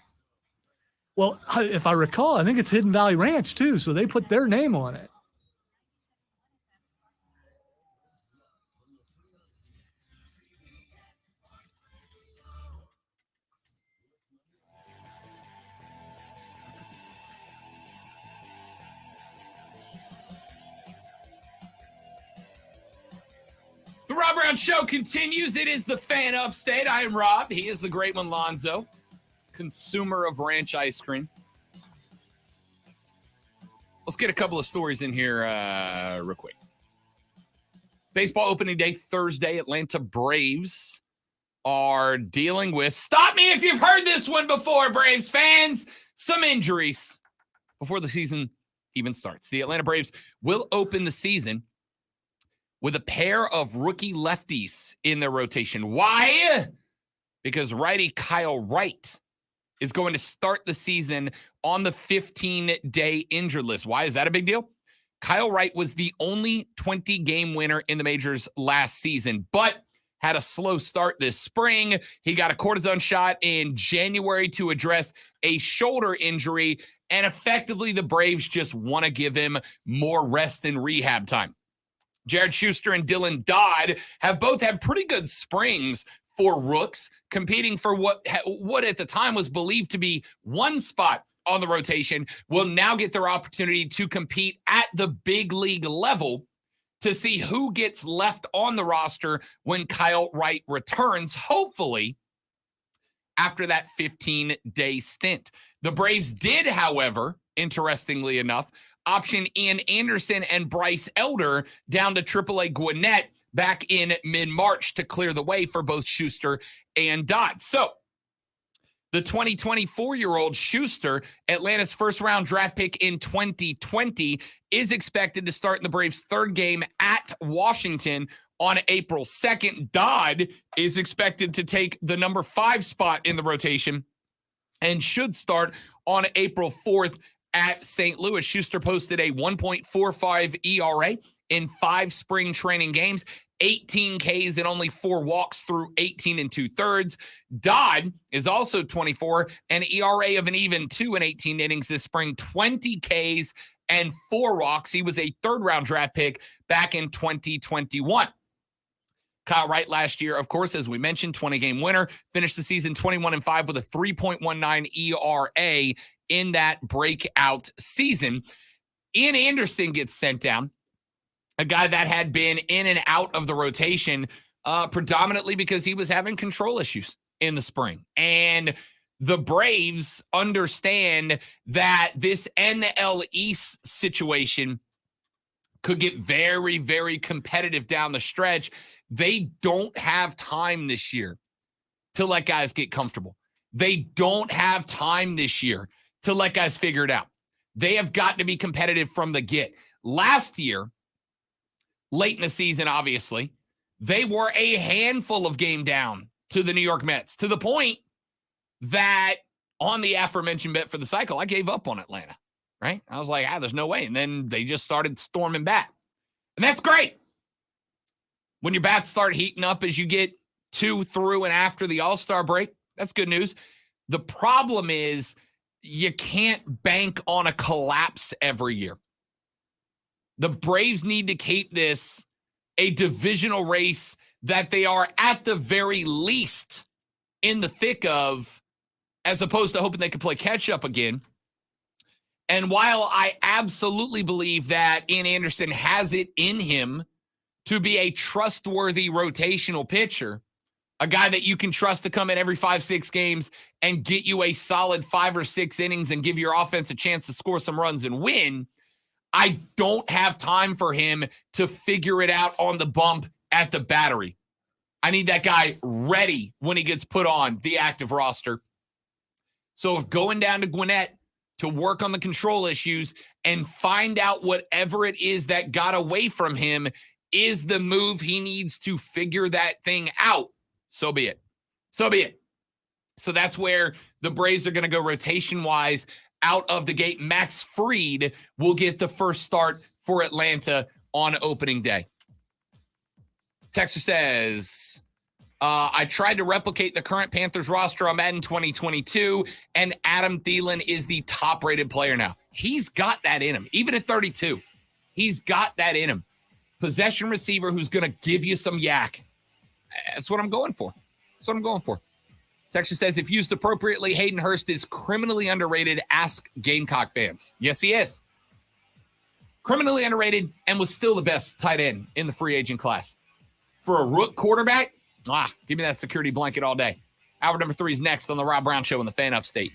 Well, if I recall, I think it's Hidden Valley Ranch too, so they put their name on it. The Rob Brown Show continues. It is the Fan Upstate. I am Rob. He is the great one, Lonzo, consumer of ranch ice cream. Let's get a couple of stories in here real quick. Baseball opening day Thursday. Atlanta Braves are dealing with, stop me if you've heard this one before, Braves fans, some injuries before the season even starts. The Atlanta Braves will open the season with a pair of rookie lefties in their rotation. Why? Because righty Kyle Wright is going to start the season on the 15-day injured list. Why is that a big deal? Kyle Wright was the only 20-game winner in the majors last season, but had a slow start this spring. He got a cortisone shot in January to address a shoulder injury, and effectively the Braves just want to give him more rest and rehab time. Jared Schuster and Dylan Dodd have both had pretty good springs for rooks, competing for what at the time was believed to be one spot on the rotation, will now get their opportunity to compete at the big league level to see who gets left on the roster when Kyle Wright returns, hopefully after that 15-day stint. The Braves did, however, interestingly enough, option Ian Anderson and Bryce Elder down to AAA Gwinnett back in mid-March to clear the way for both Schuster and Dodd. So the 24-year-old Schuster, Atlanta's first-round draft pick in 2020, is expected to start in the Braves' third game at Washington on April 2nd. Dodd is expected to take the number 5 spot in the rotation and should start on April 4th at St. Louis. Schuster posted a 1.45 ERA in 5 spring training games 18 Ks and only 4 walks through 18 2/3. Dodd is also 24, an ERA of an even 2 in 18 innings this spring, 20 Ks and 4 walks. He was a third-round draft pick back in 2021. Kyle Wright last year, of course, as we mentioned, 20-game winner, finished the season 21-5 with a 3.19 ERA in that breakout season. Ian Anderson gets sent down, a guy that had been in and out of the rotation predominantly because he was having control issues in the spring. And the Braves understand that this NL East situation could get very, very competitive down the stretch. They don't have time this year to let guys get comfortable. They don't have time this year to let guys figure it out. They have got to be competitive from the get. Last year, late in the season, obviously, they were a handful of game down to the New York Mets, to the point that on the aforementioned bet for the cycle, I gave up on Atlanta, right? I was like, there's no way. And then they just started storming back. And that's great. When your bats start heating up as you get to, through, and after the All-Star break, that's good news. The problem is you can't bank on a collapse every year. The Braves need to keep this a divisional race that they are at the very least in the thick of, as opposed to hoping they can play catch up again. And while I absolutely believe that Ian Anderson has it in him to be a trustworthy rotational pitcher, a guy that you can trust to come in every 5-6 games and get you a solid 5 or 6 innings and give your offense a chance to score some runs and win, I don't have time for him to figure it out on the bump at the Battery. I need that guy ready when he gets put on the active roster. So if going down to Gwinnett to work on the control issues and find out whatever it is that got away from him is the move he needs to figure that thing out, so be it. So be it. So that's where the Braves are going to go rotation-wise out of the gate. Max Fried will get the first start for Atlanta on opening day. Texter says, I tried to replicate the current Panthers roster on Madden 2022, and Adam Thielen is the top-rated player now. He's got that in him. Even at 32, he's got that in him. Possession receiver who's going to give you some yak. That's what I'm going for. That's what I'm going for. Texas says, if used appropriately, Hayden Hurst is criminally underrated. Ask Gamecock fans. Yes, he is. Criminally underrated and was still the best tight end in the free agent class. For a rook quarterback, give me that security blanket all day. Hour number 3 is next on the Rob Brown Show in the Fan Upstate.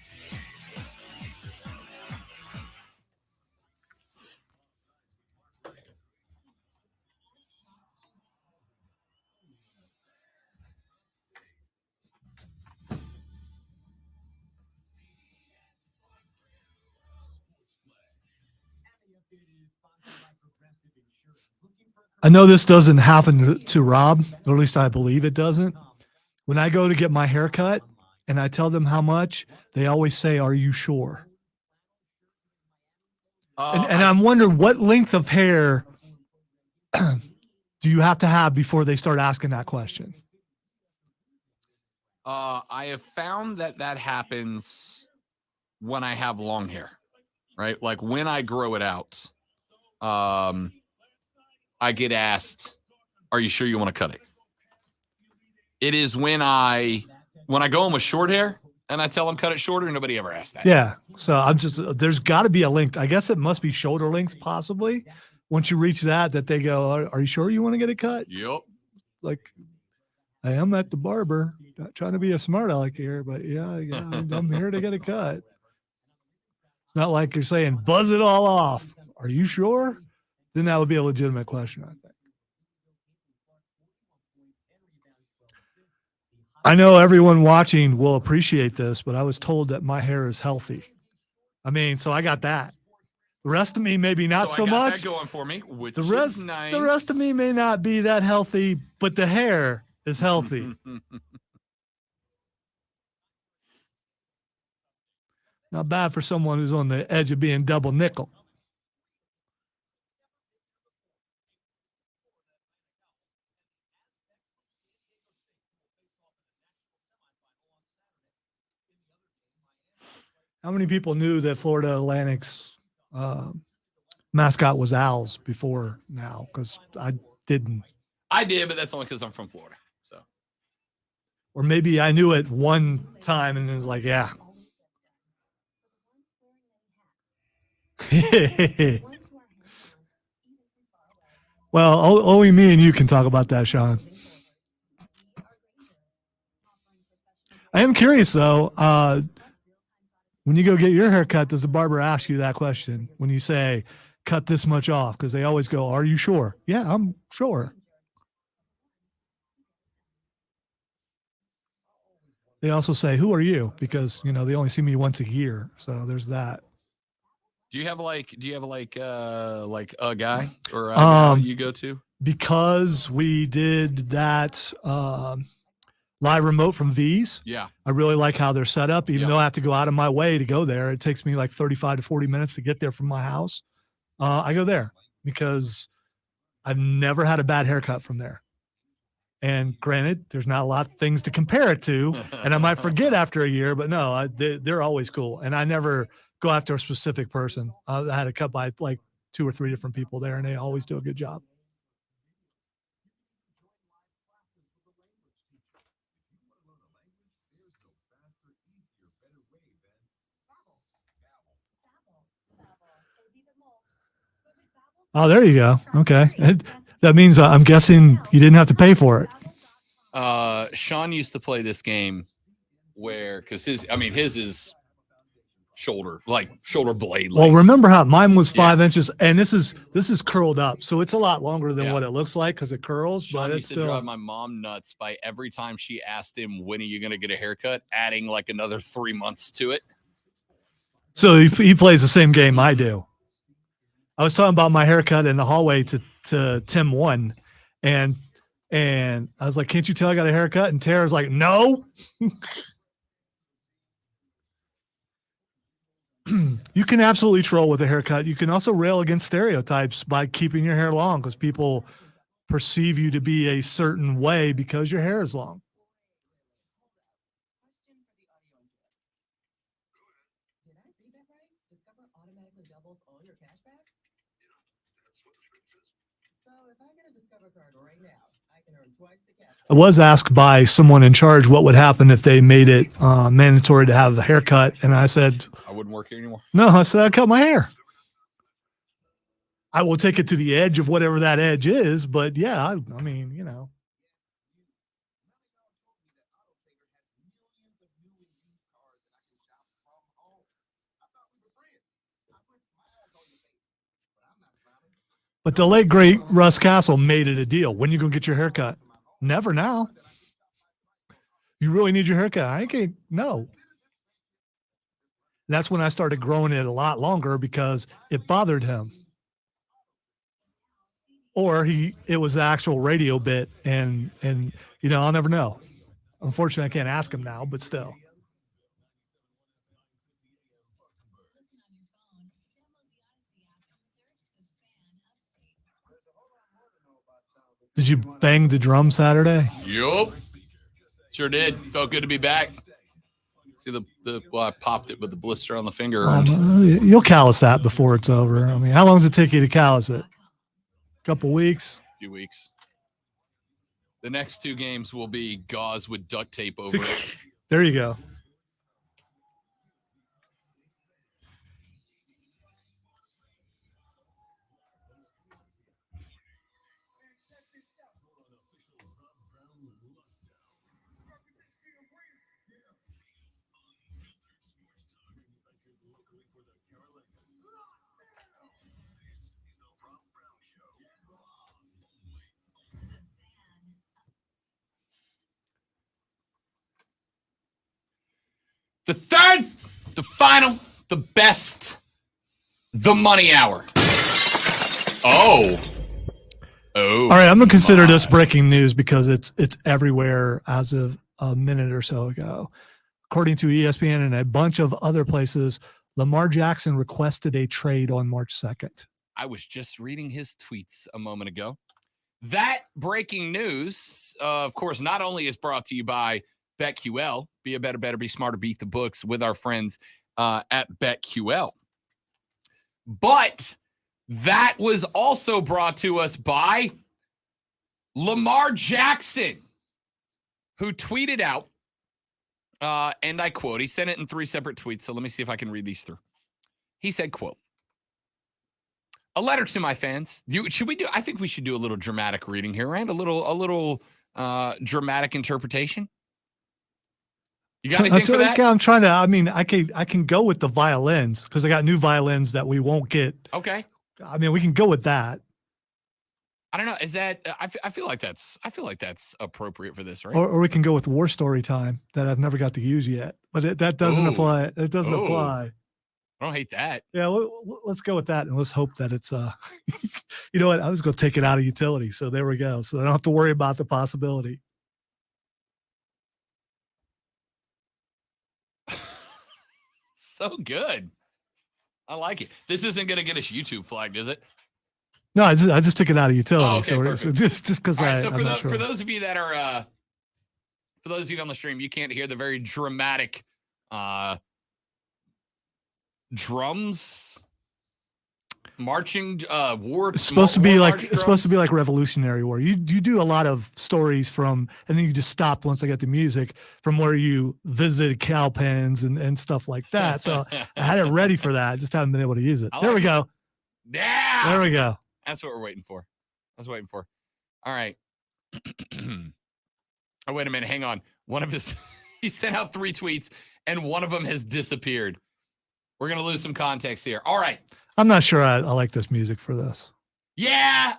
I know this doesn't happen to Rob, or at least I believe it doesn't. When I go to get my hair cut and I tell them how much, they always say, "Are you sure?" And I'm wondering what length of hair do you have to have before they start asking that question? I have found that happens when I have long hair, right? Like when I grow it out, I get asked, "Are you sure you want to cut it?" It is when I go in with short hair and I tell them cut it shorter, nobody ever asks that. Yeah. So I'm just, there's got to be a length. I guess it must be shoulder length, possibly. Once you reach that they go, "Are you sure you want to get it cut?" Yep. Like, I am at the barber, not trying to be a smart aleck here, but yeah, I'm here to get a cut. It's not like you're saying, "Buzz it all off. Are you sure?" Then that would be a legitimate question, I think. I know everyone watching will appreciate this, but I was told that my hair is healthy. I mean, so I got that. The rest of me, maybe not so I got much. that going for me, which The rest, is nice. the rest of me may not be that healthy, but the hair is healthy. Not bad for someone who's on the edge of being double nickel. How many people knew that Florida Atlantic's mascot was owls before now? Because I didn't. I did, but that's only because I'm from Florida. So, or maybe I knew it one time and it was like, yeah. Well, only me and you can talk about that, Sean. I am curious though. When you go get your haircut, does the barber ask you that question when you say, cut this much off? Because they always go, are you sure? Yeah, I'm sure. They also say, who are you? Because, they only see me once a year. So there's that. do you have like a guy or a gal you go to? Because we did that live remote from V's. Yeah. I really like how they're set up, even though I have to go out of my way to go there. It takes me like 35 to 40 minutes to get there from my house. I go there because I've never had a bad haircut from there. And granted, there's not a lot of things to compare it to, and I might forget after a year, but no, they're always cool. And I never go after a specific person. I had it cut by like 2 or 3 different people there, and they always do a good job. Oh, there you go. Okay. That means I'm guessing you didn't have to pay for it. Sean used to play this game where, because his is shoulder blade. Well, remember how mine was 5 inches, and this is curled up, so it's a lot longer than what it looks like because it curls. Sean but used it's to drive my mom nuts by every time she asked him, when are you going to get a haircut, adding like another 3 months to it. So he plays the same game I do. I was talking about my haircut in the hallway to Tim 1, and I was like, can't you tell I got a haircut? And Tara's like, no. You can absolutely troll with a haircut. You can also rail against stereotypes by keeping your hair long because people perceive you to be a certain way because your hair is long. I was asked by someone in charge what would happen if they made it mandatory to have a haircut, and I said, I wouldn't work here anymore. No, I said I cut my hair. I will take it to the edge of whatever that edge is, but yeah, I mean, But the late great Russ Castle made it a deal. When you gonna get your haircut? Never now. You really need your haircut? I can't. No. That's when I started growing it a lot longer because it bothered him. Or it was the actual radio bit, and I'll never know. Unfortunately, I can't ask him now, but still. Did you bang the drum Saturday? Yup. Sure did. Felt good to be back. See I popped it with the blister on the finger. You'll callus that before it's over. I mean, how long does it take you to callus it? A couple weeks? A few weeks. The next 2 games will be gauze with duct tape over it. There you go. The third, the final, the best, the money hour. Oh. All right, I'm gonna consider this breaking news because it's everywhere as of a minute or so ago. According to ESPN and a bunch of other places, Lamar Jackson requested a trade on March 2nd. I was just reading his tweets a moment ago. That breaking news, of course, not only is brought to you by BetQL, be a better, be smarter, beat the books with our friends at BetQL. But that was also brought to us by Lamar Jackson, who tweeted out, and I quote, he sent it in 3 separate tweets, so let me see if I can read these through. He said, quote, "A letter to my fans." I think we should do a little dramatic reading here, right? A little dramatic interpretation. You got anything for that? I'm trying to. I mean, I can go with the violins because I got new violins that we won't get. Okay. I mean, we can go with that. I don't know. Is that? I feel like that's appropriate for this, right? Or we can go with War Story Time that I've never got to use yet, but that doesn't apply. It doesn't apply. I don't hate that. Yeah, let's go with that, and let's hope that it's you know what? I was going to take it out of utility, so there we go. So I don't have to worry about the possibility. So good. I like it. This isn't going to get us YouTube flagged, is it? No, I just took it out of utility. Oh, okay, so just because right, so for those of you that are for those of you on the stream, you can't hear the very dramatic drums marching war. It's supposed to be like Revolutionary War. You do a lot of stories from, and then you just stopped once I got the music from where you visited cow pens and stuff like that. So I had it ready for that. I just haven't been able to use it. There we go. Yeah. There we go. That's what we're waiting for. I was waiting for. All right. Oh, wait a minute. Hang on. One of his, he sent out 3 tweets and one of them has disappeared. We're going to lose some context here. All right. I'm not sure I like this music for this. Yeah.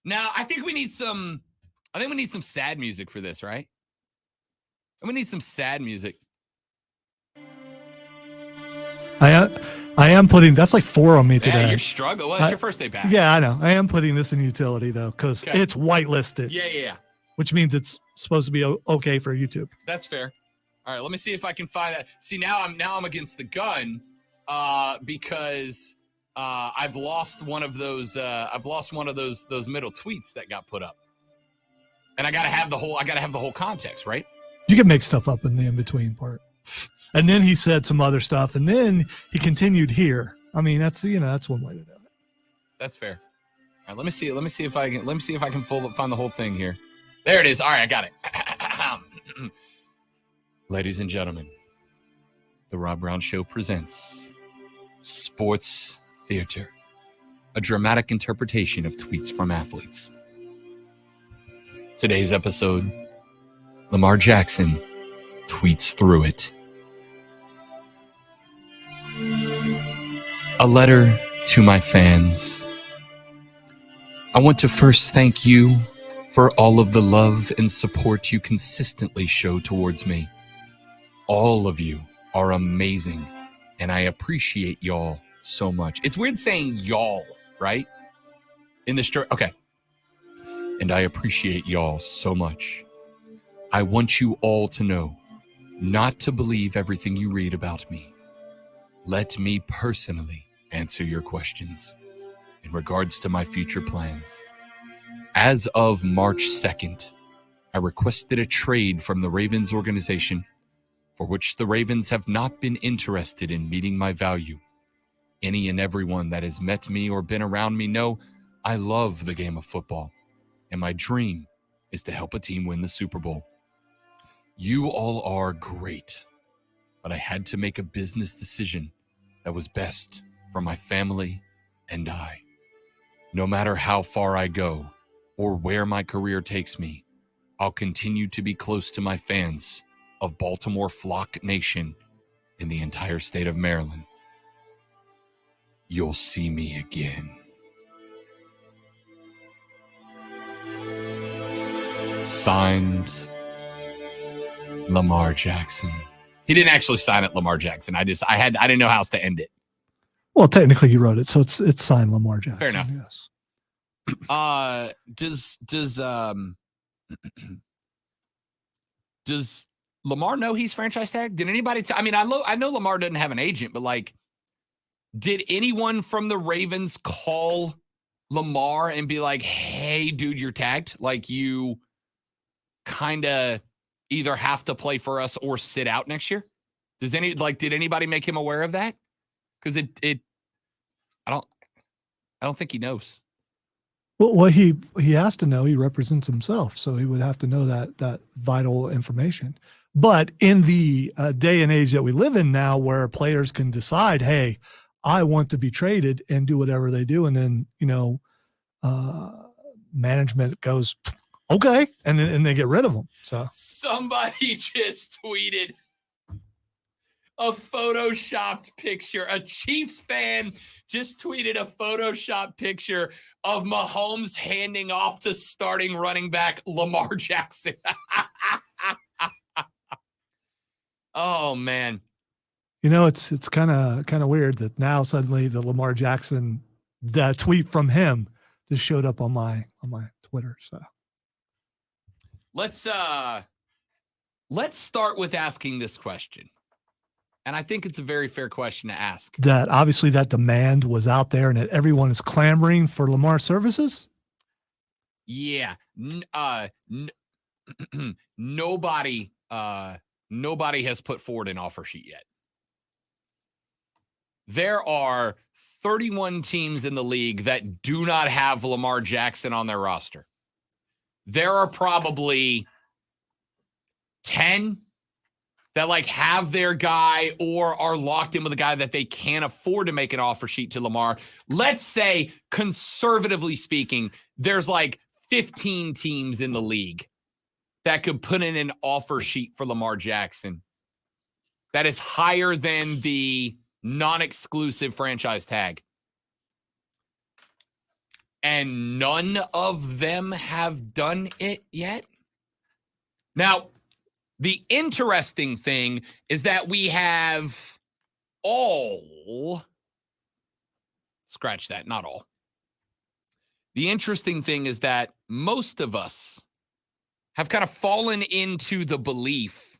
Now I think we need some sad music for this, right? And we need some sad music. I am putting, that's like 4 on me today. Yeah, you're struggling. Well, it's your first day back. Yeah, I know. I am putting this in utility though, because it's whitelisted. Yeah. Which means it's supposed to be okay for YouTube. That's fair. All right, let me see if I can find that. See, now I'm against the gun because I've lost one of those those middle tweets that got put up. And I gotta have the whole context, right? You can make stuff up in the in-between part. And then he said some other stuff, and then he continued here. I mean, that's one way to do it. That's fair. All right, let me see if I can find the whole thing here. There it is. All right, I got it. Ladies and gentlemen, the Rob Brown Show presents Sports Theater, a dramatic interpretation of tweets from athletes. Today's episode, Lamar Jackson tweets through it. A letter to my fans. I want to first thank you for all of the love and support you consistently show towards me. All of you are amazing, and I appreciate y'all so much. It's weird saying y'all, right? In the story. Okay. And I appreciate y'all so much. I want you all to know not to believe everything you read about me. Let me personally answer your questions in regards to my future plans. As of March 2nd, I requested a trade from the Ravens organization, for which the Ravens have not been interested in meeting my value. Any and everyone that has met me or been around me know I love the game of football, and my dream is to help a team win the Super Bowl. You all are great, but I had to make a business decision that was best for my family and I. No matter how far I go or where my career takes me, I'll continue to be close to my fans of Baltimore Flock Nation in the entire state of Maryland. You'll see me again. Signed, Lamar Jackson. He didn't actually sign it, Lamar Jackson. I didn't know how else to end it. Well, technically, he wrote it, so it's signed Lamar Jackson. Fair enough. Yes. Does Lamar know he's franchise tag? Did anybody? I know Lamar doesn't have an agent, but like, did anyone from the Ravens call Lamar and be like, "Hey, dude, you're tagged. Like, you kind of either have to play for us or sit out next year"? Did anybody make him aware of that? Because I don't think he knows. Well, he has to know. He represents himself, so he would have to know that vital information. But in the day and age that we live in now, where players can decide, hey, I want to be traded and do whatever they do, and then management goes, okay, and they get rid of them. So somebody just tweeted a photoshopped picture. A Chiefs fan just tweeted a photoshopped picture of Mahomes handing off to starting running back Lamar Jackson. Oh man. It's kind of weird that now suddenly the Lamar Jackson, the tweet from him just showed up on my Twitter. So let's start with asking this question. And I think it's a very fair question to ask. That obviously that demand was out there and that everyone is clamoring for Lamar's services? Yeah. Nobody has put forward an offer sheet yet. There are 31 teams in the league that do not have Lamar Jackson on their roster. There are probably 10 that have their guy or are locked in with a guy that they can't afford to make an offer sheet to Lamar. Let's say, conservatively speaking, there's 15 teams in the league that could put in an offer sheet for Lamar Jackson that is higher than the non-exclusive franchise tag. And none of them have done it yet. Now, the interesting thing is that we have scratch that, not all. The interesting thing is that most of us have kind of fallen into the belief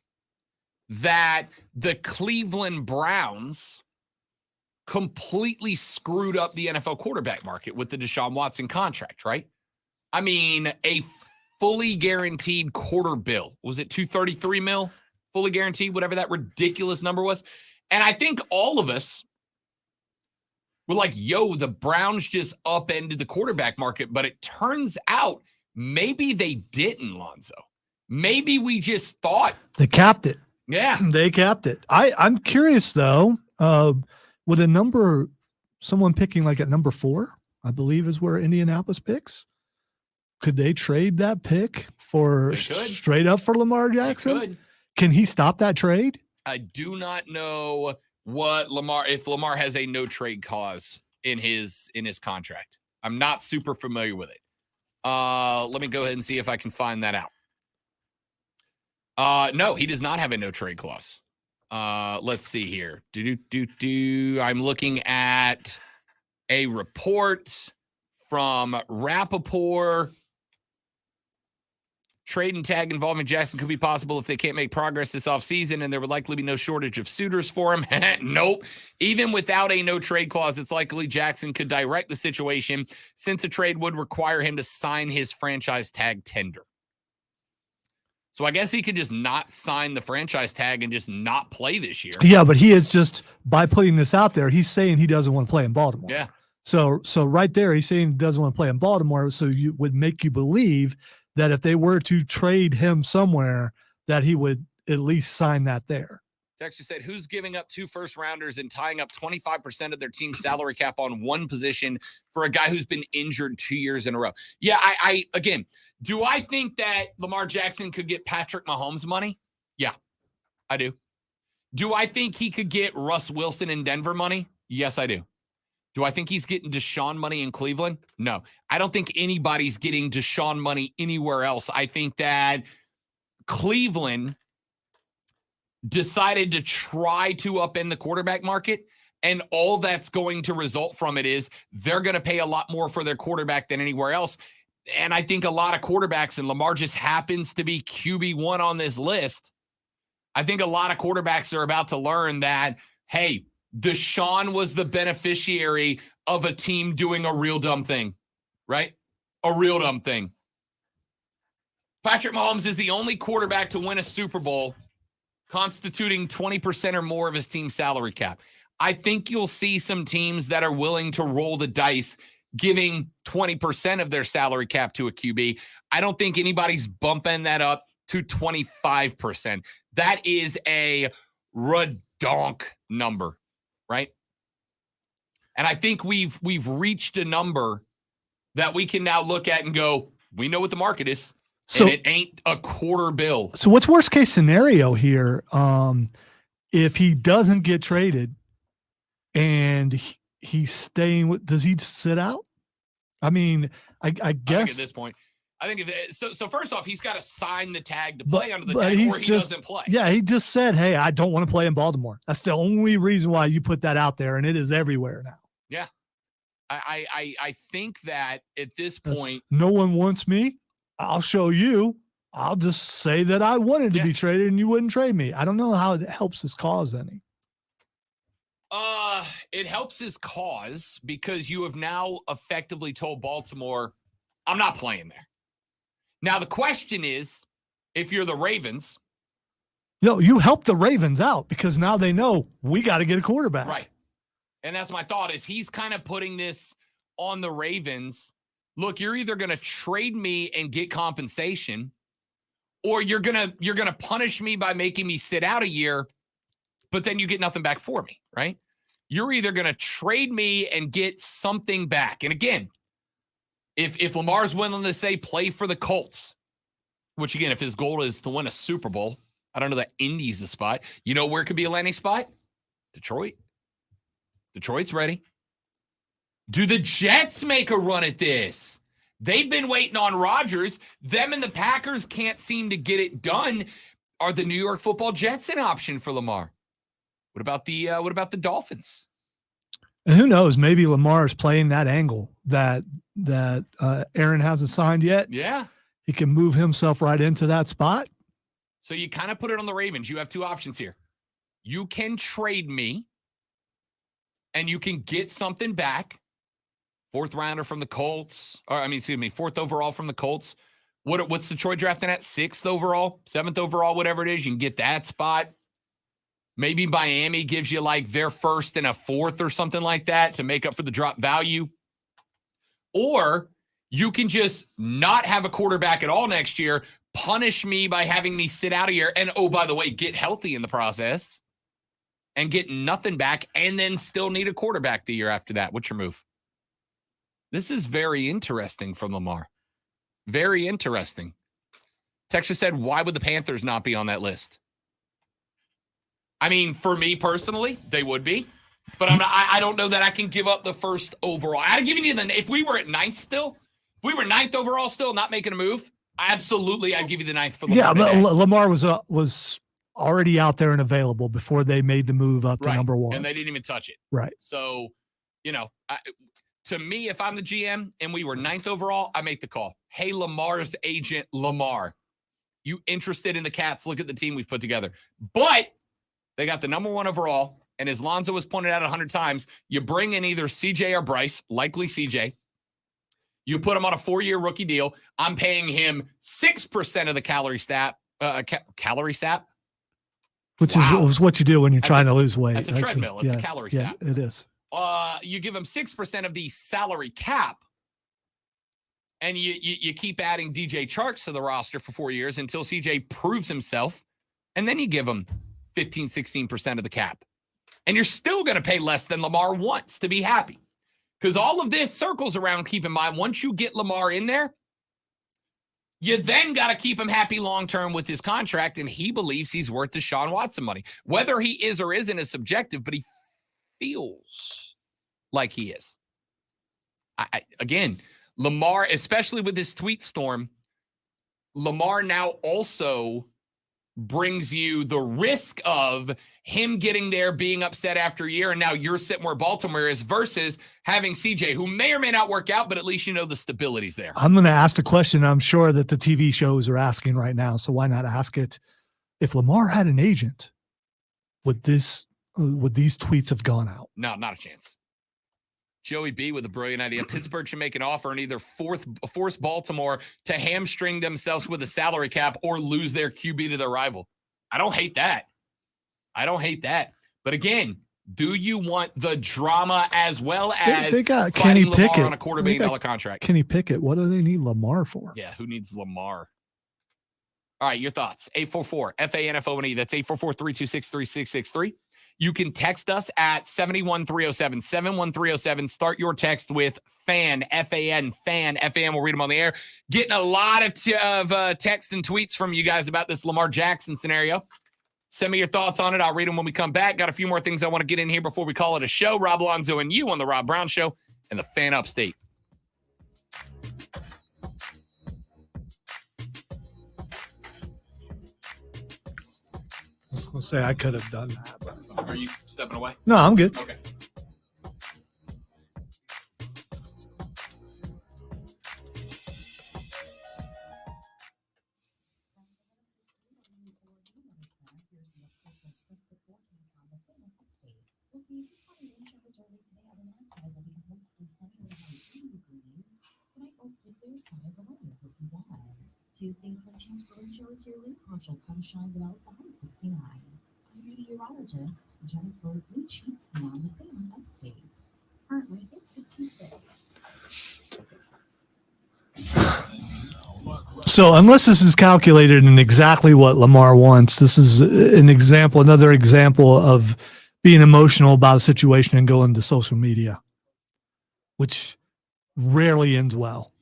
that the Cleveland Browns completely screwed up the NFL quarterback market with the Deshaun Watson contract, right? I mean, a fully guaranteed quarter bill. Was it $233 million? Fully guaranteed, whatever that ridiculous number was. And I think all of us were like, yo, the Browns just upended the quarterback market. But it turns out maybe they didn't, Lonzo. Maybe we just thought. They capped it. Yeah. They capped it. I'm curious, though, with a number, someone picking at number 4, I believe is where Indianapolis picks. Could they trade that pick for straight up for Lamar Jackson? Can he stop that trade? I do not know if Lamar has a no trade clause in his contract. I'm not super familiar with it. Let me go ahead and see if I can find that out. No, he does not have a no trade clause. Let's see here. I'm looking at a report from Rappaport. Trade and tag involving Jackson could be possible if they can't make progress this offseason, and there would likely be no shortage of suitors for him. Nope. Even without a no trade clause, it's likely Jackson could direct the situation since a trade would require him to sign his franchise tag tender. So I guess he could just not sign the franchise tag and just not play this year. Yeah, but he is just, by putting this out there, he's saying he doesn't want to play in Baltimore. Yeah. So right there, he's saying he doesn't want to play in Baltimore, so you would make you believe that if they were to trade him somewhere, that he would at least sign that there. Texture said, who's giving up 2 first-rounders and tying up 25% of their team's salary cap on one position for a guy who's been injured 2 years in a row? Yeah, I again, do I think that Lamar Jackson could get Patrick Mahomes money? Yeah, I do. Do I think he could get Russ Wilson in Denver money? Yes, I do. Do I think he's getting Deshaun money in Cleveland? No. I don't think anybody's getting Deshaun money anywhere else. I think that Cleveland decided to try to upend the quarterback market, and all that's going to result from it is they're going to pay a lot more for their quarterback than anywhere else. And I think a lot of quarterbacks, and Lamar just happens to be QB1 on this list, I think a lot of quarterbacks are about to learn that, hey, Deshaun was the beneficiary of a team doing a real dumb thing, right? A real dumb thing. Patrick Mahomes is the only quarterback to win a Super Bowl constituting 20% or more of his team's salary cap. I think you'll see some teams that are willing to roll the dice, giving 20% of their salary cap to a QB. I don't think anybody's bumping that up to 25%. That is a redonk number, right? And I think we've reached a number that we can now look at and go, we know what the market is, So and it ain't a quarter bill. So what's worst case scenario here? If he doesn't get traded and he's staying with, does he sit out? I mean, I guess I think at this point, I think so first off, he's got to sign the tag to play under the tag, or he doesn't play. Yeah, he just said, "Hey, I don't want to play in Baltimore." That's the only reason why you put that out there, and it is everywhere now. Yeah, I think that at this point, no one wants me. I'll show you. I'll just say that I wanted to be traded, and you wouldn't trade me. I don't know how it helps his cause any. It helps his cause because you have now effectively told Baltimore, "I'm not playing there." Now, the question is, if you're the Ravens. No, you help the Ravens out because now they know we got to get a quarterback. Right. And that's my thought is he's kind of putting this on the Ravens. Look, you're either going to trade me and get compensation, or you're going to punish me by making me sit out a year, but then you get nothing back for me, right? You're either going to trade me and get something back. And again, if Lamar's willing to say play for the Colts, which again, if his goal is to win a Super Bowl, I don't know that Indy's the spot. You know where it could be a landing spot? Detroit. Detroit's ready. Do the Jets make a run at this? They've been waiting on Rodgers. Them and the Packers can't seem to get it done. Are the New York Football Jets an option for Lamar? What about the Dolphins? And who knows? Maybe Lamar is playing that angle that Aaron hasn't signed yet. Yeah, he can move himself right into that spot. So you kind of put it on the Ravens. You have two options here. You can trade me, and you can get something back. Fourth rounder from the Colts, fourth overall from the Colts. What's Detroit drafting at? 6th overall, 7th overall, whatever it is. You can get that spot. Maybe Miami gives you like their 1st and a 4th or something like that to make up for the drop value. Or you can just not have a quarterback at all next year, punish me by having me sit out a year, and oh, by the way, get healthy in the process and get nothing back, and then still need a quarterback the year after that. What's your move? This is very interesting from Lamar. Very interesting. Texture said, why would the Panthers not be on that list? I mean, for me personally, they would be. But I don't know that I can give up the 1st overall. I'd give you if we were at 9th still, if we were 9th overall still, not making a move, absolutely, I'd give you the 9th for Lamar. Yeah, but Lamar was already out there and available before they made the move up to number 1. And they didn't even touch it. Right. So, to me, if I'm the GM and we were 9th overall, I make the call. Hey, Lamar's agent, Lamar, you interested in the Cats? Look at the team we've put together. But they got the number 1 overall. And as Lonzo has pointed out 100 times, you bring in either CJ or Bryce, likely CJ. You put him on a 4-year rookie deal. I'm paying him 6% of the calorie sap. Which is what you do when you're trying to lose weight. That's a treadmill. It's a calorie sap. It is. You give him 6% of the salary cap, and you keep adding DJ Charks to the roster for 4 years until CJ proves himself, and then you give him 15, 16% of the cap. And you're still going to pay less than Lamar wants to be happy. Because all of this circles around, keep in mind, once you get Lamar in there, you then got to keep him happy long-term with his contract, and he believes he's worth Deshaun Watson money. Whether he is or isn't is subjective, but he feels like he is. Again, Lamar, especially with this tweet storm, Lamar now also brings you the risk of him getting there, being upset after a year, and now you're sitting where Baltimore is versus having CJ, who may or may not work out, but at least you know the stability's there. I'm going to ask the question I'm sure that the TV shows are asking right now, so why not ask it? If Lamar had an agent, would these tweets have gone out? No, not a chance. Joey B with a brilliant idea. Pittsburgh should make an offer and either force Baltimore to hamstring themselves with a salary cap or lose their QB to their rival. I don't hate that. I don't hate that. But again, do you want the drama as well as they got fighting Kenny Lamar Pickett on a $250 million contract? Kenny Pickett. What do they need Lamar for? Yeah, who needs Lamar? All right, your thoughts. 844-FANFONE. That's 844-326-3663. You can text us at 71307. 71307. Start your text with FAN, F-A-N, FAN, F-A-N. We'll read them on the air. Getting a lot of text and tweets from you guys about this Lamar Jackson scenario. Send me your thoughts on it. I'll read them when we come back. Got a few more things I want to get in here before we call it a show. Rob Alonzo and you on the Rob Brown Show and the Fan Upstate. I was going to say I could have done that. But... Are you stepping away? No, I'm good. Okay. Tuesday, sunshine spring shows here late partial sunshine with outside 69. I'm meteorologist Jennifer Luchitsky on the Fan Upstate. Currently it's 66. So unless this is calculated in exactly what Lamar wants, this is another example of being emotional about a situation and going to social media, which rarely ends well.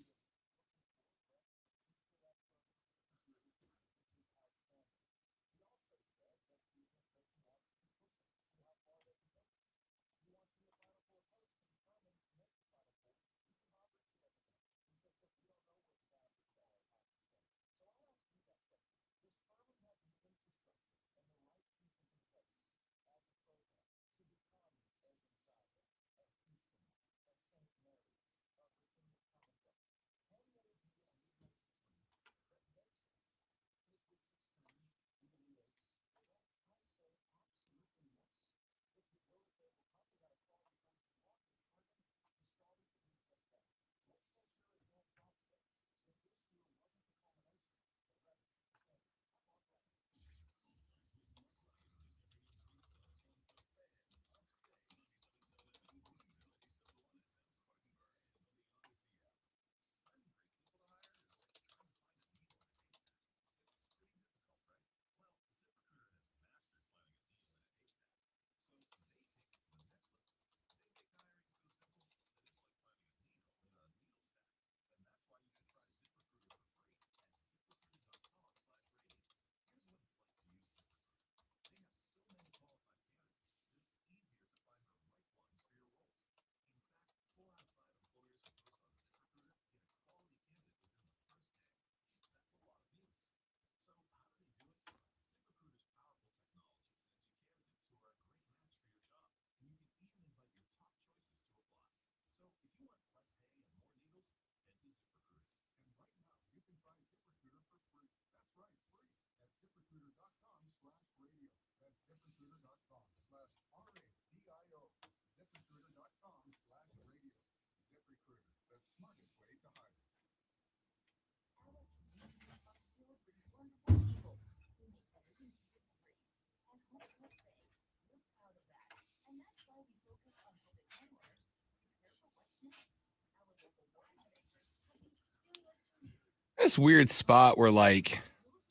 This weird spot where, like,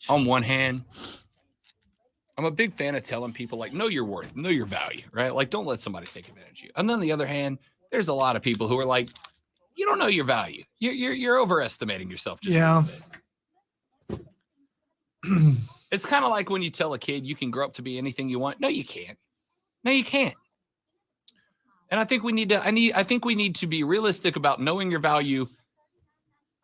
on one hand, I'm a big fan of telling people, like, know your worth, know your value, right? Like, don't let somebody take advantage of you. And then on the other hand, there's a lot of people who are like, you don't know your value. You're overestimating yourself just a little bit. It's kind of like when you tell a kid you can grow up to be anything you want. No, you can't. No, you can't. And I think we need to be realistic about knowing your value,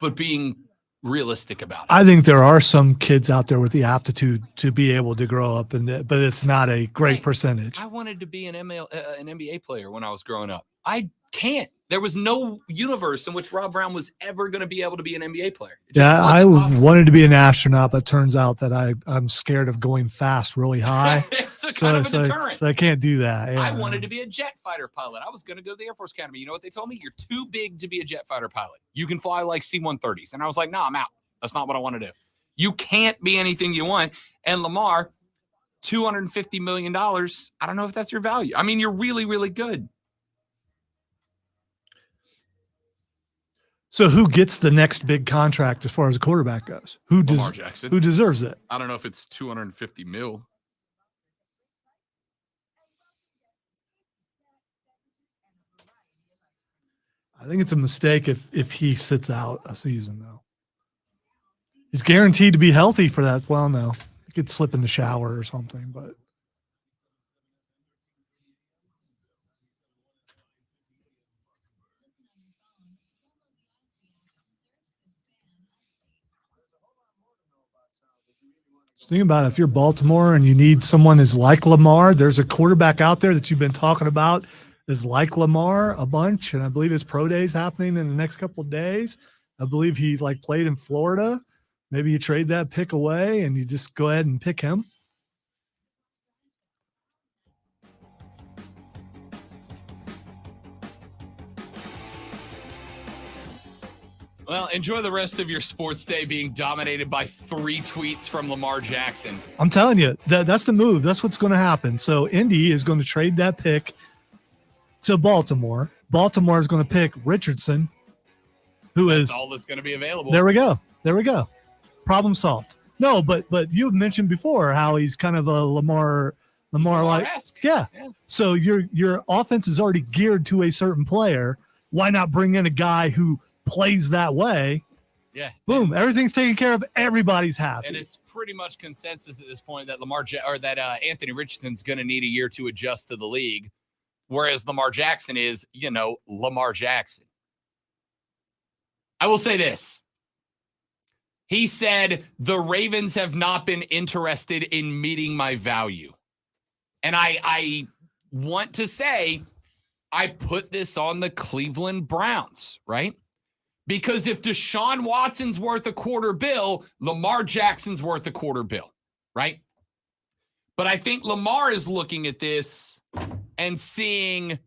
but being realistic about it. I think there are some kids out there with the aptitude to be able to grow up, but it's not a great percentage. I wanted to be an NBA player when I was growing up. I can't. There was no universe in which Rob Brown was ever going to be able to be an NBA player. Yeah, I wanted to be an astronaut, but it turns out that I'm scared of going fast really high. It's a kind of a deterrent. So I can't do that. Yeah. I wanted to be a jet fighter pilot. I was going to go to the Air Force Academy. You know what they told me? You're too big to be a jet fighter pilot. You can fly like C-130s. And I was like, no, I'm out. That's not what I want to do. You can't be anything you want. And Lamar, $250 million, I don't know if that's your value. I mean, you're really, really good. So who gets the next big contract as far as a quarterback goes? Lamar Jackson. Who deserves it? I don't know if it's 250 mil. I think it's a mistake if he sits out a season, though. He's guaranteed to be healthy for that. Well, no. He could slip in the shower or something, but. Just think about it. If you're Baltimore and you need someone who's like Lamar, there's a quarterback out there that you've been talking about is like Lamar a bunch, and I believe his pro day is happening in the next couple of days. I believe he played in Florida. Maybe you trade that pick away and you just go ahead and pick him. Well, enjoy the rest of your sports day being dominated by 3 tweets from Lamar Jackson. I'm telling you, that's the move. That's what's going to happen. So Indy is going to trade that pick to Baltimore. Baltimore is going to pick Richardson, That's all that's going to be available. There we go. Problem solved. No, but you've mentioned before how he's kind of a Lamar like. Yeah. So your offense is already geared to a certain player. Why not bring in a guy who plays that way? Yeah. Boom. Everything's taken care of. Everybody's happy. And it's pretty much consensus at this point that Anthony Richardson's going to need a year to adjust to the league, whereas Lamar Jackson is, Lamar Jackson. I will say this. He said, the Ravens have not been interested in meeting my value. And I want to say, I put this on the Cleveland Browns, right? Because if Deshaun Watson's worth $250 million, Lamar Jackson's worth $250 million, right? But I think Lamar is looking at this and seeing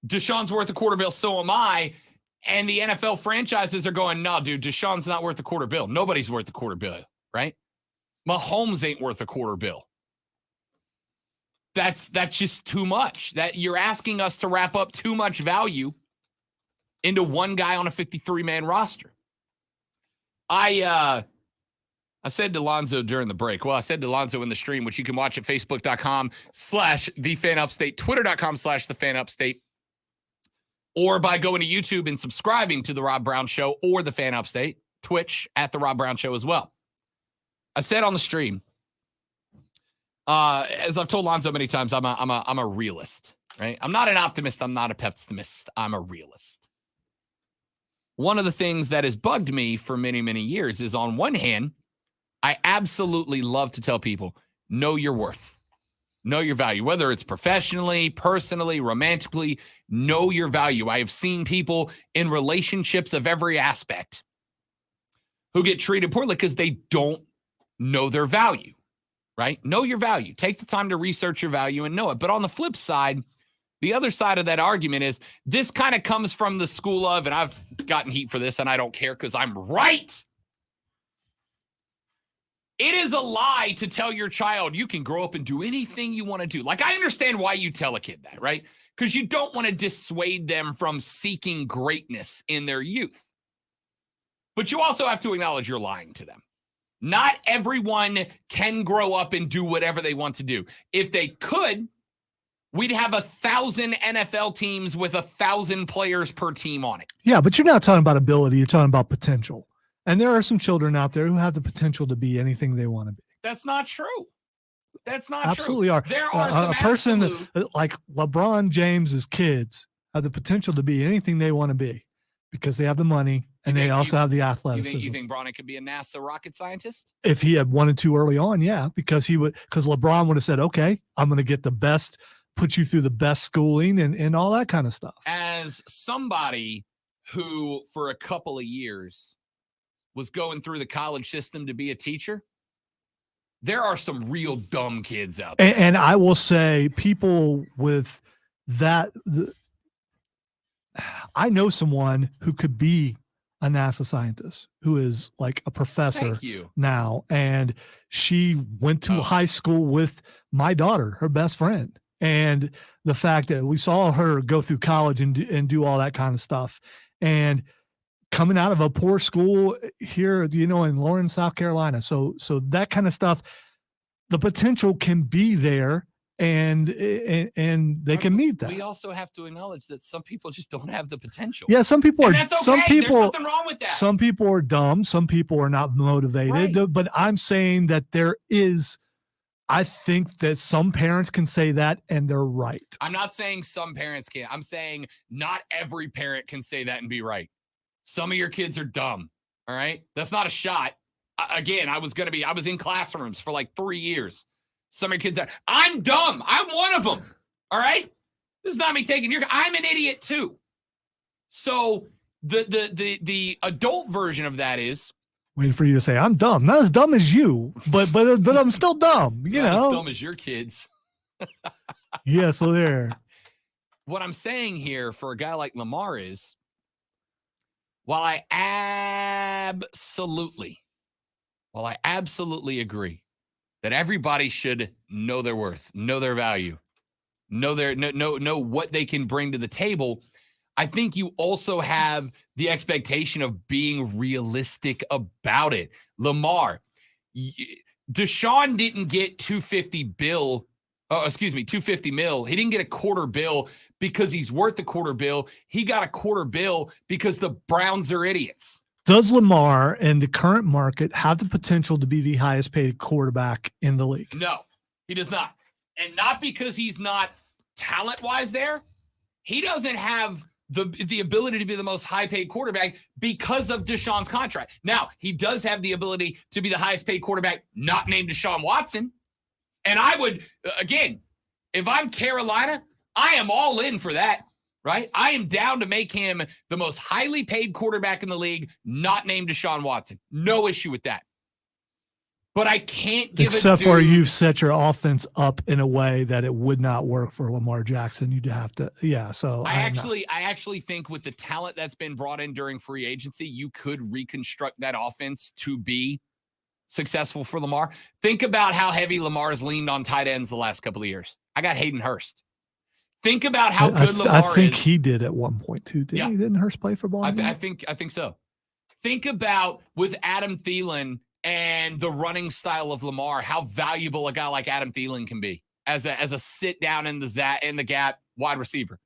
Deshaun's worth $250 million, so am I. And the NFL franchises are going, no, dude, Deshaun's not worth $250 million. Nobody's worth $250 million, right? Mahomes ain't worth $250 million. That's just too much. That you're asking us to wrap up too much value into one guy on a 53-man roster. I said to Lonzo during the break. Well, I said to Lonzo in the stream, which you can watch at facebook.com/thefanupstate, twitter.com/thefanupstate, or by going to YouTube and subscribing to The Rob Brown Show or The Fan Upstate, Twitch at The Rob Brown Show as well. I said on the stream, as I've told Lonzo many times, I'm a realist, right? I'm not an optimist. I'm not a pessimist. I'm a realist. One of the things that has bugged me for many, many years is, on one hand, I absolutely love to tell people, know your worth. Know your value, whether it's professionally, personally, romantically, know your value. I have seen people in relationships of every aspect who get treated poorly because they don't know their value, right? Know your value. Take the time to research your value and know it. But on the flip side, the other side of that argument is this kind of comes from the school of, and I've gotten heat for this and I don't care because I'm right. It is a lie to tell your child you can grow up and do anything you want to do. Like, I understand why you tell a kid that, right? Because you don't want to dissuade them from seeking greatness in their youth. But you also have to acknowledge you're lying to them. Not everyone can grow up and do whatever they want to do. If they could, we'd have 1,000 NFL teams with 1,000 players per team on it. Yeah, but you're not talking about ability. You're talking about potential. And there are some children out there who have the potential to be anything they want to be. That's not true. That's not Absolutely true. Are. There are some a person absolute... like LeBron James's kids have the potential to be anything they want to be because they have the money and they also have the athleticism. You think Bronny could be a NASA rocket scientist? If he had wanted to early on, yeah, because LeBron would have said, okay, I'm going to get the best, put you through the best schooling and all that kind of stuff. As somebody who for a couple of years was going through the college system to be a teacher, there are some real dumb kids out there. And I will say, people with that, I know someone who could be a NASA scientist who is like a professor Thank you. now. And she went to high school with my daughter, her best friend. And the fact that we saw her go through college and do all that kind of stuff. And coming out of a poor school here, in Lawrence, South Carolina. So that kind of stuff, the potential can be there. And they can meet that. We also have to acknowledge that some people just don't have the potential. Yeah, some people are. That's okay. Some people, there's nothing wrong with that. Some people are dumb. Some people are not motivated. Right. But I'm saying that there is. I think that some parents can say that, and they're right. I'm not saying some parents can't. I'm saying not every parent can say that and be right. Some of your kids are dumb. All right, that's not a shot. Again, I was in classrooms for like 3 years. Some of your kids are, I'm dumb. I'm one of them. All right. This is not me taking I'm an idiot too. So the adult version of that is waiting for you to say, I'm dumb. Not as dumb as you, but I'm still dumb. You not know, as dumb as your kids. Yeah. So there. What I'm saying here for a guy like Lamar is, while I absolutely agree that everybody should know their worth, know their value, know what they can bring to the table, I think you also have the expectation of being realistic about it. Lamar, Deshaun didn't get 250 mil. He didn't get a quarter bill because he's worth a quarter bill. He got a quarter bill because the Browns are idiots. Does Lamar in the current market have the potential to be the highest paid quarterback in the league? No, he does not. And not because he's not talent-wise there. He doesn't have the ability to be the most high-paid quarterback because of Deshaun's contract. Now, he does have the ability to be the highest-paid quarterback not named Deshaun Watson. And I would, again, if I'm Carolina, I am all in for that. Right? I am down to make him the most highly paid quarterback in the league, not named Deshaun Watson. No issue with that. But I can't give except for you've set your offense up in a way that it would not work for Lamar Jackson. You'd have to, yeah. So I actually think with the talent that's been brought in during free agency, you could reconstruct that offense to be successful for Lamar. Think about how heavy Lamar's leaned on tight ends the last couple of years. I got Hayden Hurst. Think about how good Lamar is. I think he did at one point too. Didn't Hurst play for Baltimore? I think so. Think about with Adam Thielen and the running style of Lamar, how valuable a guy like Adam Thielen can be as a sit down in the gap wide receiver.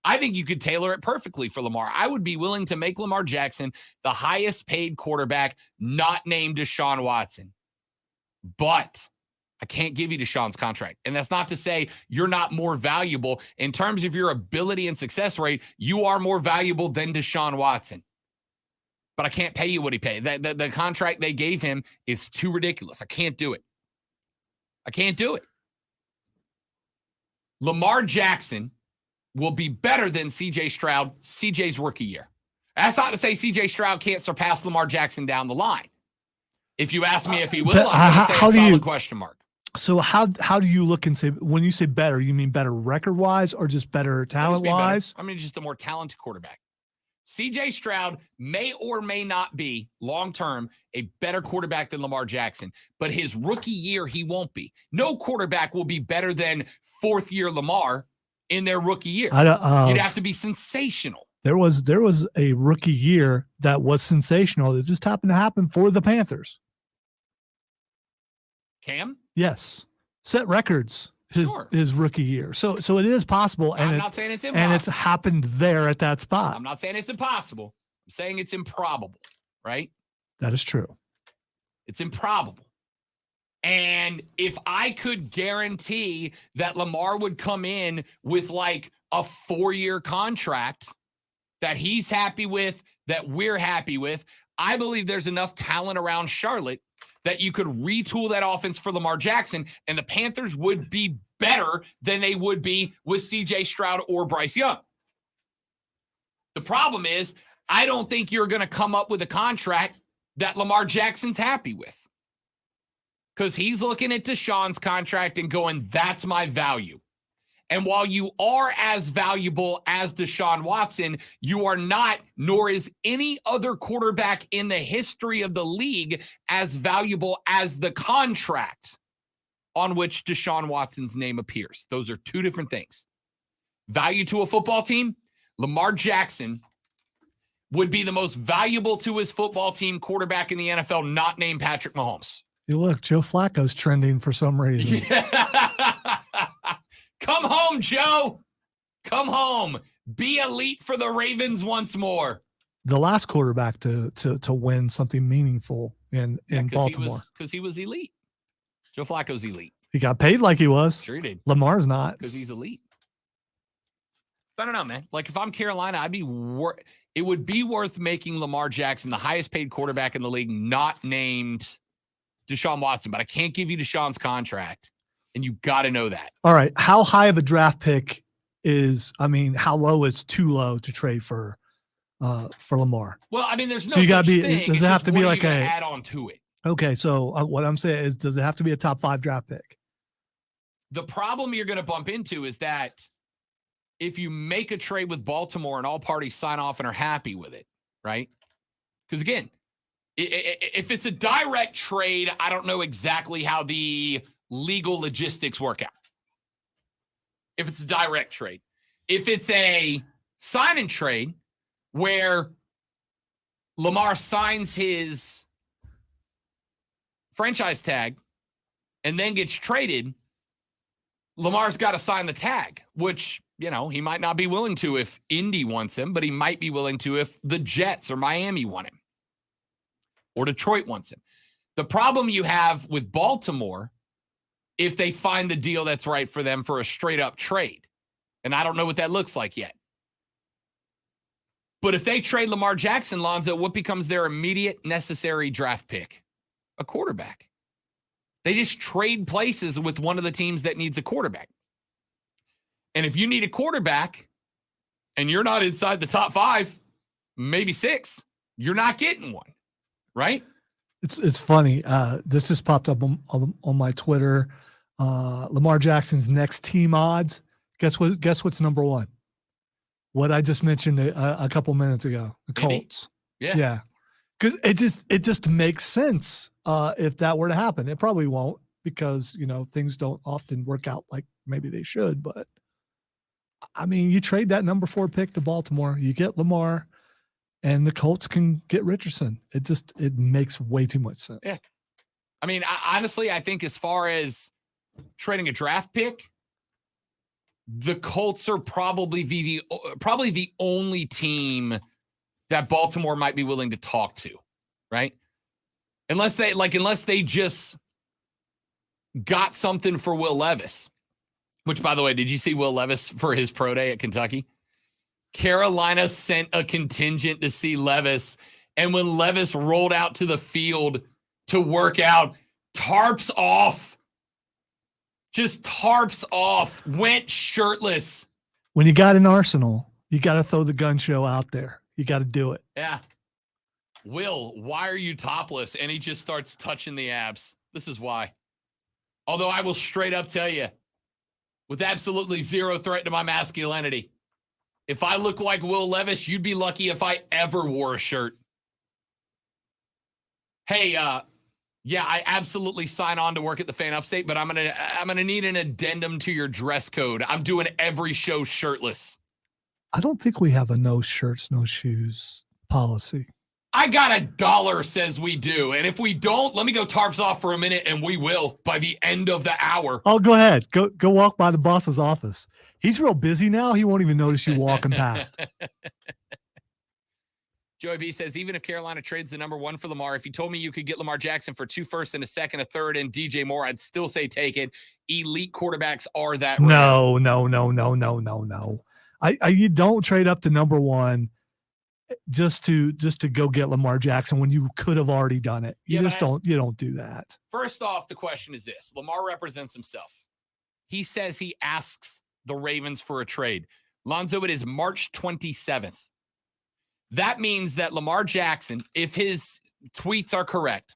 I think you could tailor it perfectly for Lamar. I would be willing to make Lamar Jackson the highest paid quarterback not named Deshaun Watson. But I can't give you Deshaun's contract. And that's not to say you're not more valuable. In terms of your ability and success rate, you are more valuable than Deshaun Watson. But I can't pay you what he paid. The contract they gave him is too ridiculous. I can't do it. Lamar Jackson will be better than C.J. Stroud, CJ's rookie year. That's not to say C.J. Stroud can't surpass Lamar Jackson down the line. If you ask me if he will, I'm going to say a solid question mark. So how do you look and say, when you say better, you mean better record-wise or just better talent-wise? I mean, just a more talented quarterback. C.J. Stroud may or may not be, long-term, a better quarterback than Lamar Jackson. But his rookie year, he won't be. No quarterback will be better than fourth-year Lamar in their rookie year. You'd have to be sensational. There was a rookie year that was sensational that just happened to happen for the Panthers. Cam? Yes. Set records his rookie year. So it is possible. And I'm not saying it's impossible. And it's happened there at that spot. I'm not saying it's impossible. I'm saying it's improbable, right? That is true. It's improbable. And if I could guarantee that Lamar would come in with like a 4-year contract that he's happy with, that we're happy with, I believe there's enough talent around Charlotte that you could retool that offense for Lamar Jackson, and the Panthers would be better than they would be with C.J. Stroud or Bryce Young. The problem is, I don't think you're going to come up with a contract that Lamar Jackson's happy with. Because he's looking at Deshaun's contract and going, that's my value. And while you are as valuable as Deshaun Watson, you are not, nor is any other quarterback in the history of the league as valuable as the contract on which Deshaun Watson's name appears. Those are two different things. Value to a football team, Lamar Jackson would be the most valuable to his football team quarterback in the NFL, not named Patrick Mahomes. You look, Joe Flacco's trending for some reason. Yeah. Come home, Joe. Come home. Be elite for the Ravens once more. The last quarterback to win something meaningful in Baltimore. Because he was elite. Joe Flacco's elite. He got paid like he was. Sure he did. Lamar's not. Because he's elite. I don't know, man. Like, if I'm Carolina, it would be worth making Lamar Jackson the highest paid quarterback in the league, not named Deshaun Watson. But I can't give you Deshaun's contract. And you got to know that. All right. How high of a draft pick how low is too low to trade for Lamar? Well, I mean, there's no so you such be, thing. Does it have to be like a add on to it? Okay. So what I'm saying is, does it have to be a top 5 draft pick? The problem you're going to bump into is that if you make a trade with Baltimore and all parties sign off and are happy with it, right? Because again, if it's a direct trade, I don't know exactly how the legal logistics work out. If it's a direct trade. If it's a sign and trade where Lamar signs his franchise tag and then gets traded, Lamar's got to sign the tag, which, he might not be willing to if Indy wants him, but he might be willing to if the Jets or Miami want him or Detroit wants him. The problem you have with Baltimore, if they find the deal that's right for them for a straight up trade, and I don't know what that looks like yet. But if they trade Lamar Jackson, Lonzo, what becomes their immediate necessary draft pick? A quarterback. They just trade places with one of the teams that needs a quarterback. And if you need a quarterback and you're not inside the top 5, maybe 6, you're not getting one, right? It's funny. This just popped up on my Twitter. Lamar Jackson's next team odds. Guess what's number 1? What I just mentioned a couple minutes ago. The Colts. Yeah. Because it just makes sense if that were to happen. It probably won't because things don't often work out like maybe they should. But I mean, you trade that number 4 pick to Baltimore, you get Lamar, and the Colts can get Richardson. It makes way too much sense. Yeah. I mean, honestly, I think as far as trading a draft pick, the Colts are probably the only team that Baltimore might be willing to talk to, right? Unless they just got something for Will Levis, which, by the way, did you see Will Levis for his pro day at Kentucky? Carolina sent a contingent to see Levis, and when Levis rolled out to the field to work out, tarps off. Just tarps off, went shirtless. When you got an arsenal, you got to throw the gun show out there. You got to do it. Yeah. Will, why are you topless? And he just starts touching the abs. This is why. Although I will straight up tell you, with absolutely zero threat to my masculinity, if I look like Will Levis, you'd be lucky if I ever wore a shirt. Hey, yeah, I absolutely sign on to work at the Fan Upstate, but I'm gonna need an addendum to your dress code. I'm doing every show shirtless. I don't think we have a no shirts, no shoes policy. I got $1 says we do, and if we don't, let me go tarps off for a minute, and we will by the end of the hour. Oh, go ahead. Go walk by the boss's office. He's real busy now. He won't even notice you walking past. Joey B says, even if Carolina trades the number 1 for Lamar, if you told me you could get Lamar Jackson for 2 firsts and a second, a third, and DJ Moore, I'd still say take it. Elite quarterbacks are that rare. No. You don't trade up to number 1 just to go get Lamar Jackson when you could have already done it. You don't do that. First off, the question is this. Lamar represents himself. He says he asks the Ravens for a trade. Lonzo, it is March 27th. That means that Lamar Jackson, if his tweets are correct,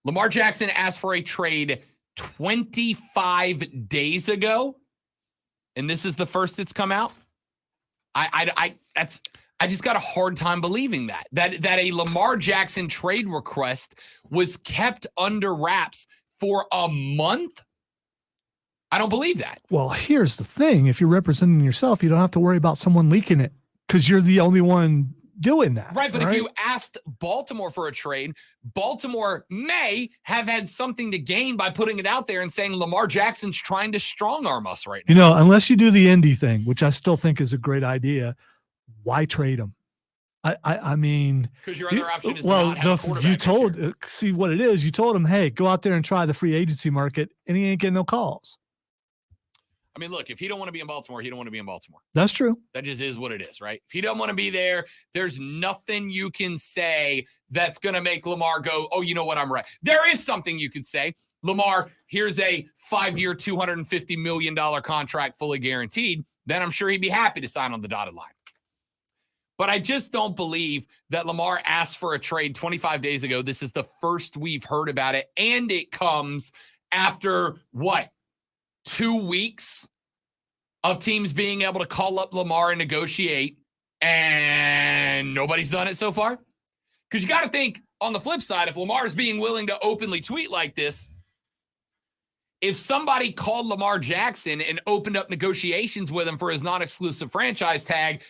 Lamar Jackson asked for a trade 25 days ago and this is the first that's come out. I just got a hard time believing that a Lamar Jackson trade request was kept under wraps for a month. I don't believe that. Well, here's the thing. If you're representing yourself, you don't have to worry about someone leaking it because you're the only one doing that. Right, but if you asked Baltimore for a trade, Baltimore may have had something to gain by putting it out there and saying Lamar Jackson's trying to strong-arm us right now. You know, unless you do the Indy thing, which I still think is a great idea, why trade him? I mean, because your other option is not have a quarterback you told see what it is. You told him, hey, go out there and try the free agency market, and he ain't getting no calls. I mean, look, if he don't want to be in Baltimore, he don't want to be in Baltimore. That's true. That just is what it is, right? If he don't want to be there, there's nothing you can say that's going to make Lamar go, oh, you know what, I'm right. There is something you could say. Lamar, here's a 5-year, $250 million contract fully guaranteed. Then I'm sure he'd be happy to sign on the dotted line. But I just don't believe that Lamar asked for a trade 25 days ago. This is the first we've heard about it. And it comes after what? 2 weeks of teams being able to call up Lamar and negotiate, and nobody's done it so far? Because you got to think, on the flip side, if Lamar is being willing to openly tweet like this, if somebody called Lamar Jackson and opened up negotiations with him for his non-exclusive franchise tag,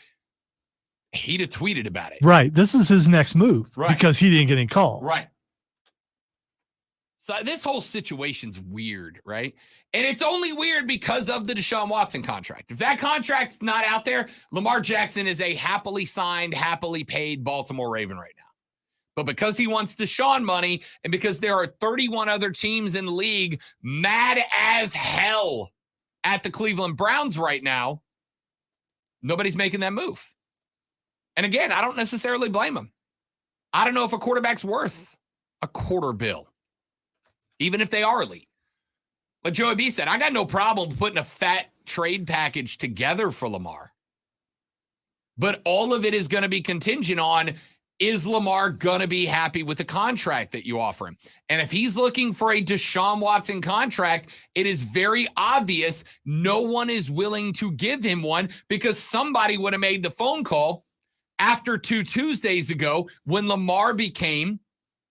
he'd have tweeted about it. Right. This is his next move because he didn't get any calls. Right. So this whole situation's weird, right? And it's only weird because of the Deshaun Watson contract. If that contract's not out there, Lamar Jackson is a happily signed, happily paid Baltimore Raven right now. But because he wants Deshaun money and because there are 31 other teams in the league mad as hell at the Cleveland Browns right now, nobody's making that move. And again, I don't necessarily blame him. I don't know if a quarterback's worth a quarter bill, even if they are elite. Like Joey B said, I got no problem putting a fat trade package together for Lamar. But all of it is going to be contingent on, is Lamar going to be happy with the contract that you offer him? And if he's looking for a Deshaun Watson contract, it is very obvious no one is willing to give him one because somebody would have made the phone call after 2 Tuesdays ago when Lamar became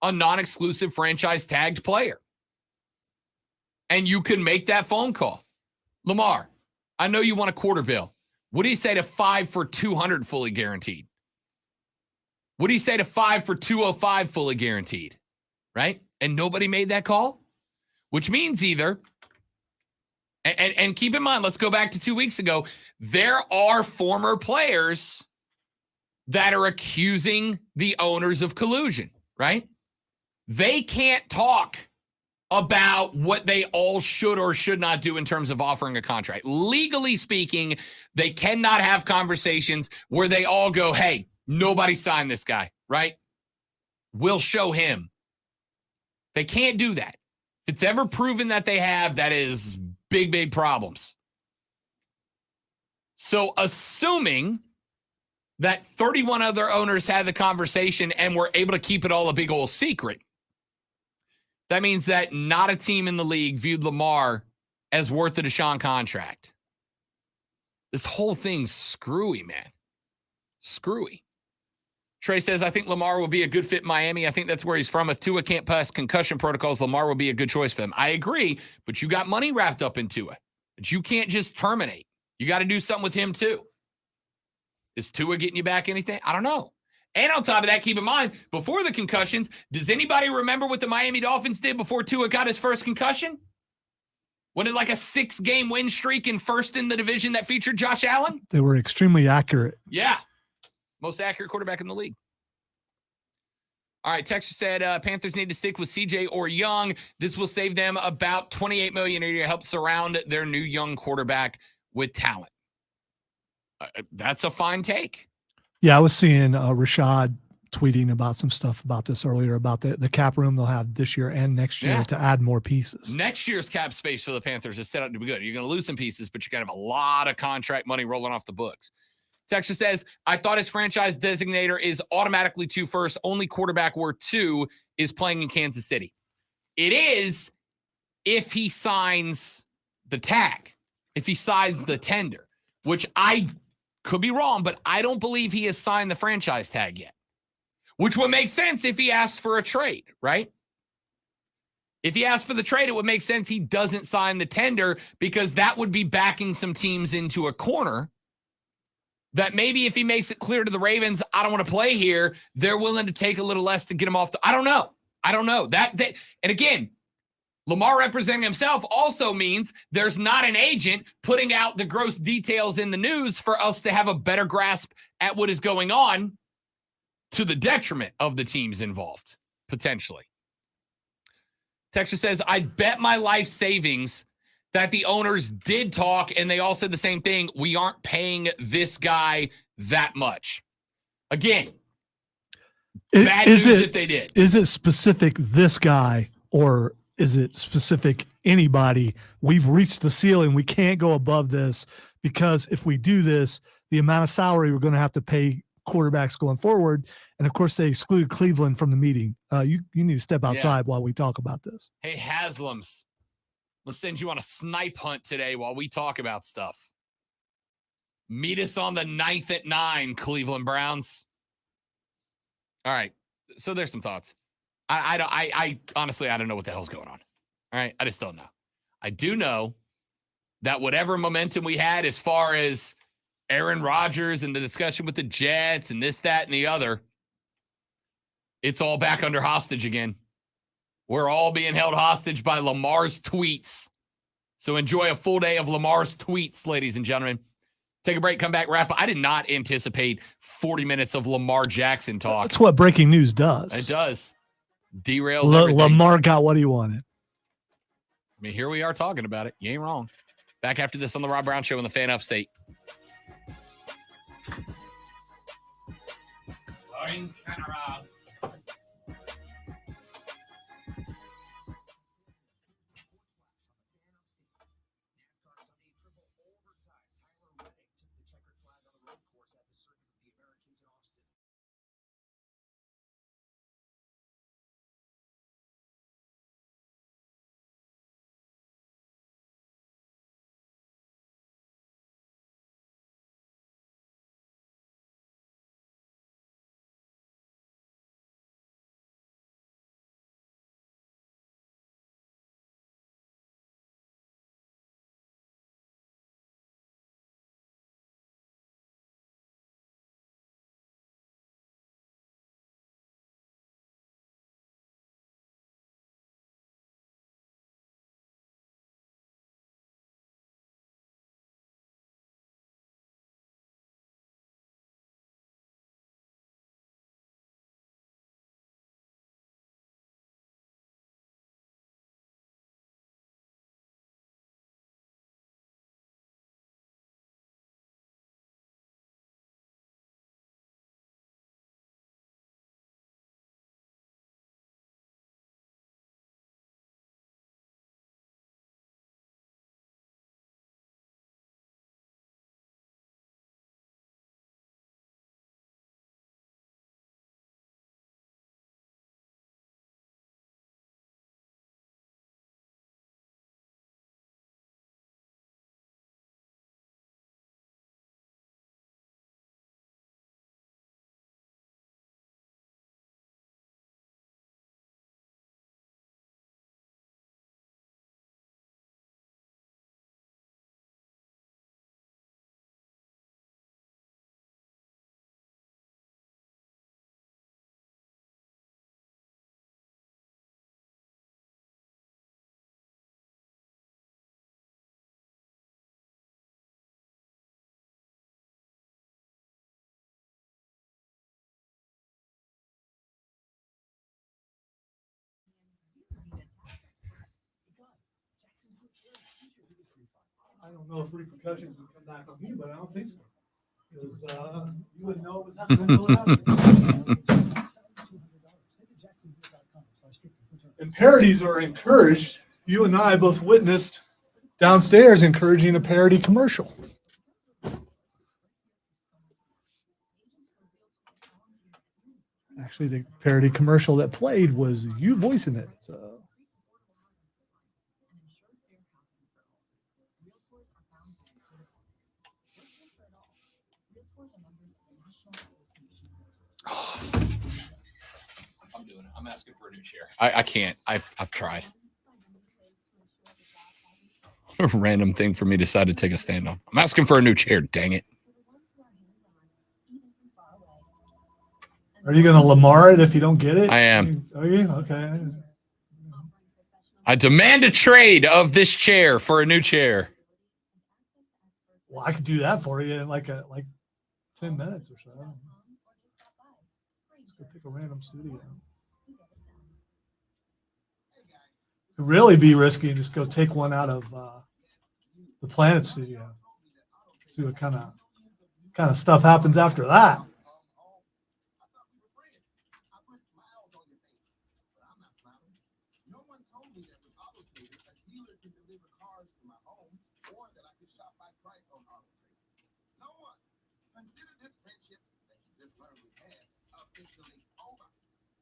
a non-exclusive franchise tagged player. And you can make that phone call. Lamar, I know you want a quarter bill. What do you say to 5 for $200 fully guaranteed? What do you say to 5 for $205 fully guaranteed? Right? And nobody made that call? Which means either, and keep in mind, let's go back to 2 weeks ago, there are former players that are accusing the owners of collusion, right? They can't talk about what they all should or should not do in terms of offering a contract. Legally speaking, they cannot have conversations where they all go, hey, nobody signed this guy, right? We'll show him. They can't do that. If it's ever proven that they have, that is big, big problems. So assuming that 31 other owners had the conversation and were able to keep it all a big old secret, that means that not a team in the league viewed Lamar as worth the Deshaun contract. This whole thing's screwy, man. Screwy. Trey says, I think Lamar will be a good fit in Miami. I think that's where he's from. If Tua can't pass concussion protocols, Lamar will be a good choice for him. I agree, but you got money wrapped up into it that you can't just terminate. You got to do something with him too. Is Tua getting you back anything? I don't know. And on top of that, keep in mind, before the concussions, does anybody remember what the Miami Dolphins did before Tua got his first concussion? Wasn't it like a 6-game win streak and first in the division that featured Josh Allen? They were extremely accurate. Yeah. Most accurate quarterback in the league. All right, Texas said Panthers need to stick with CJ or Young. This will save them about $28 million a year to help surround their new young quarterback with talent. That's a fine take. Yeah, I was seeing Rashad tweeting about some stuff about this earlier, about the cap room they'll have this year and next year to add more pieces. Next year's cap space for the Panthers is set up to be good. You're going to lose some pieces, but you're going to have a lot of contract money rolling off the books. Texas says, I thought his franchise designator is automatically 2 first. Only quarterback worth 2 is playing in Kansas City. It is if he signs the tag. if he signs the tender, which I could be wrong, but I don't believe he has signed the franchise tag yet, which would make sense if he asked for a trade, right? If he asked for the trade, it would make sense he doesn't sign the tender because that would be backing some teams into a corner that maybe if he makes it clear to the Ravens, I don't want to play here, they're willing to take a little less to get him off I don't know. And again, Lamar representing himself also means there's not an agent putting out the gross details in the news for us to have a better grasp at what is going on to the detriment of the teams involved, potentially. Texas says, I bet my life savings that the owners did talk and they all said the same thing. We aren't paying this guy that much. Again, bad news if they did. Is it specific this guy or is it specific anybody? We've reached the ceiling. We can't go above this because if we do this, the amount of salary we're going to have to pay quarterbacks going forward. And of course, they excluded Cleveland from the meeting. You need to step outside while we talk about this. Hey, Haslams, let's send you on a snipe hunt today while we talk about stuff. Meet us on the 9th at 9, Cleveland Browns. All right. So there's some thoughts. I honestly, I don't know what the hell's going on. All right. I just don't know. I do know that whatever momentum we had as far as Aaron Rodgers and the discussion with the Jets and this, that, and the other, it's all back under hostage again. We're all being held hostage by Lamar's tweets. So enjoy a full day of Lamar's tweets, ladies and gentlemen. Take a break, come back, wrap up. I did not anticipate 40 minutes of Lamar Jackson talk. That's what breaking news does. It does. Derails everything. Lamar got what he wanted. I mean, here we are talking about it. You ain't wrong. Back after this on the Rob Brown Show in the Fan Upstate. I don't know if repercussions would come back on me, but I don't think so. Because you wouldn't know what was happening. And parodies are encouraged. You and I both witnessed downstairs encouraging a parody commercial. Actually, the parody commercial that played was you voicing it. So Realtors are bound by code of ethics. We're here for it all. Realtors are members of the National Association of Realtors. I'm doing it. I'm asking for a new chair. I can't. I've tried. A random thing for me to decide to take a stand on. I'm asking for a new chair. Dang it. Are you going to Lamar it if you don't get it? I am. Are you? Okay. I demand a trade of this chair for a new chair. Well, I could do that for you in like 10 minutes or so. Let's go pick a random studio. Could really be risky and just go take one out of the Planet Studio. See what kind of stuff happens after that. Consider this friendship that you just learned we had officially over.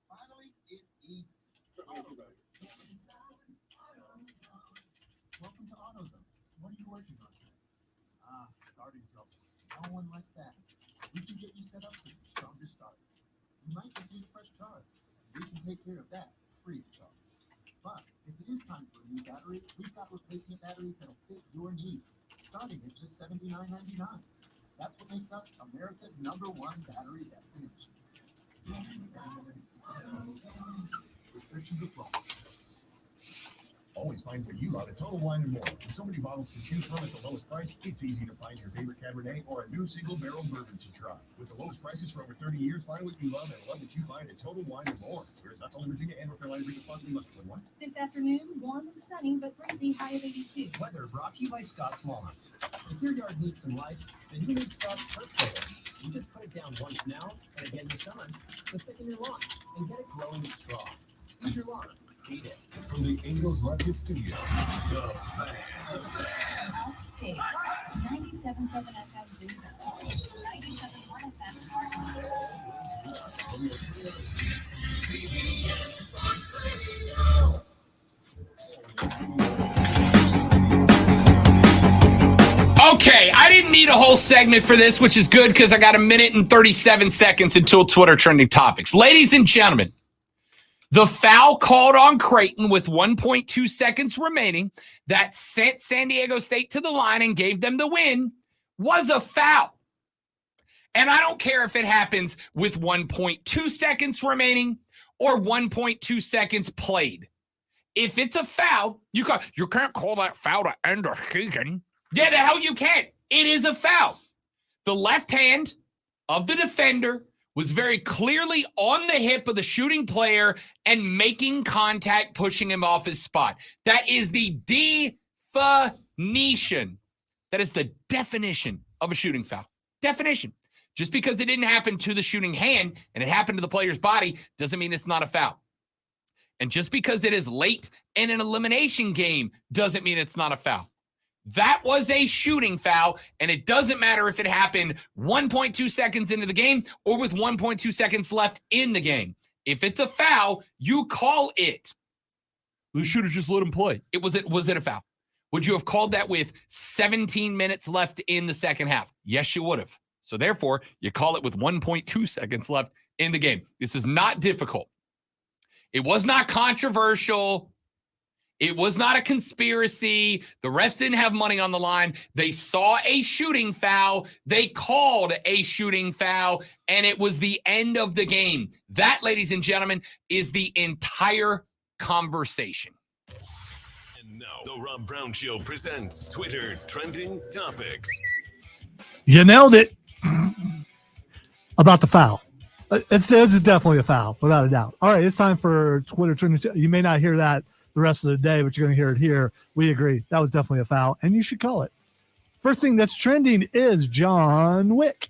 Finally, it is AutoZone. Welcome to AutoZone. What are you working on today? Starting trouble. No one likes that. We can get you set up for some stronger starters. You might just need a fresh charge. We can take care of that free of charge. But if it is time for a new battery, we've got replacement batteries that'll fit your needs, starting at just $79.99. That's what makes us America's #1 battery destination. Restrictions apply. Always find what you love at Total Wine & More. With so many bottles to choose from at the lowest price, it's easy to find your favorite Cabernet or a new single barrel bourbon to try. With the lowest prices for over 30 years, find what you love and love what you find at Total Wine & More. Whereas not only Virginia and North Carolina, drink responsibly, must be 21. This afternoon, warm and sunny, but breezy, high of 82. Weather brought to you by Scott's Lawns. If your yard needs some life, then you need Scott's Turf Killer. You just put it down once now and again this summer to thicken your lawn and get it growing strong. Feed your lawn. Feed it. From the Angels Market Studio, Upstate, 97.7 FM Booza, 97.1 FM Okay, I didn't need a whole segment for this, which is good because I got 1 minute and 37 seconds until Twitter trending topics. Ladies and gentlemen, the foul called on Creighton with 1.2 seconds remaining that sent San Diego State to the line and gave them the win was a foul. And I don't care if it happens with 1.2 seconds remaining or 1.2 seconds played. If it's a foul, you can't call that foul to end a season. Yeah, the hell you can't. It is a foul. The left hand of the defender was very clearly on the hip of the shooting player and making contact, pushing him off his spot. That is the definition. That is the definition of a shooting foul. Definition. Just because it didn't happen to the shooting hand and it happened to the player's body doesn't mean it's not a foul. And just because it is late in an elimination game doesn't mean it's not a foul. That was a shooting foul, and it doesn't matter if it happened 1.2 seconds into the game or with 1.2 seconds left in the game. If it's a foul, you call it. We should have just let him play. Was it a foul? Would you have called that with 17 minutes left in the second half? Yes, you would have. So therefore, you call it with 1.2 seconds left in the game. This is not difficult. It was not controversial. It was not a conspiracy. The refs didn't have money on the line. They saw a shooting foul. They called a shooting foul, and it was the end of the game. That, ladies and gentlemen, is the entire conversation. And now, the Rob Brown Show presents Twitter Trending Topics. You nailed it about the foul. It's definitely a foul, without a doubt. All right, it's time for Twitter Trending. You may not hear that the rest of the day, but you're going to hear it here. We agree. That was definitely a foul, and you should call it. First thing that's trending is John Wick.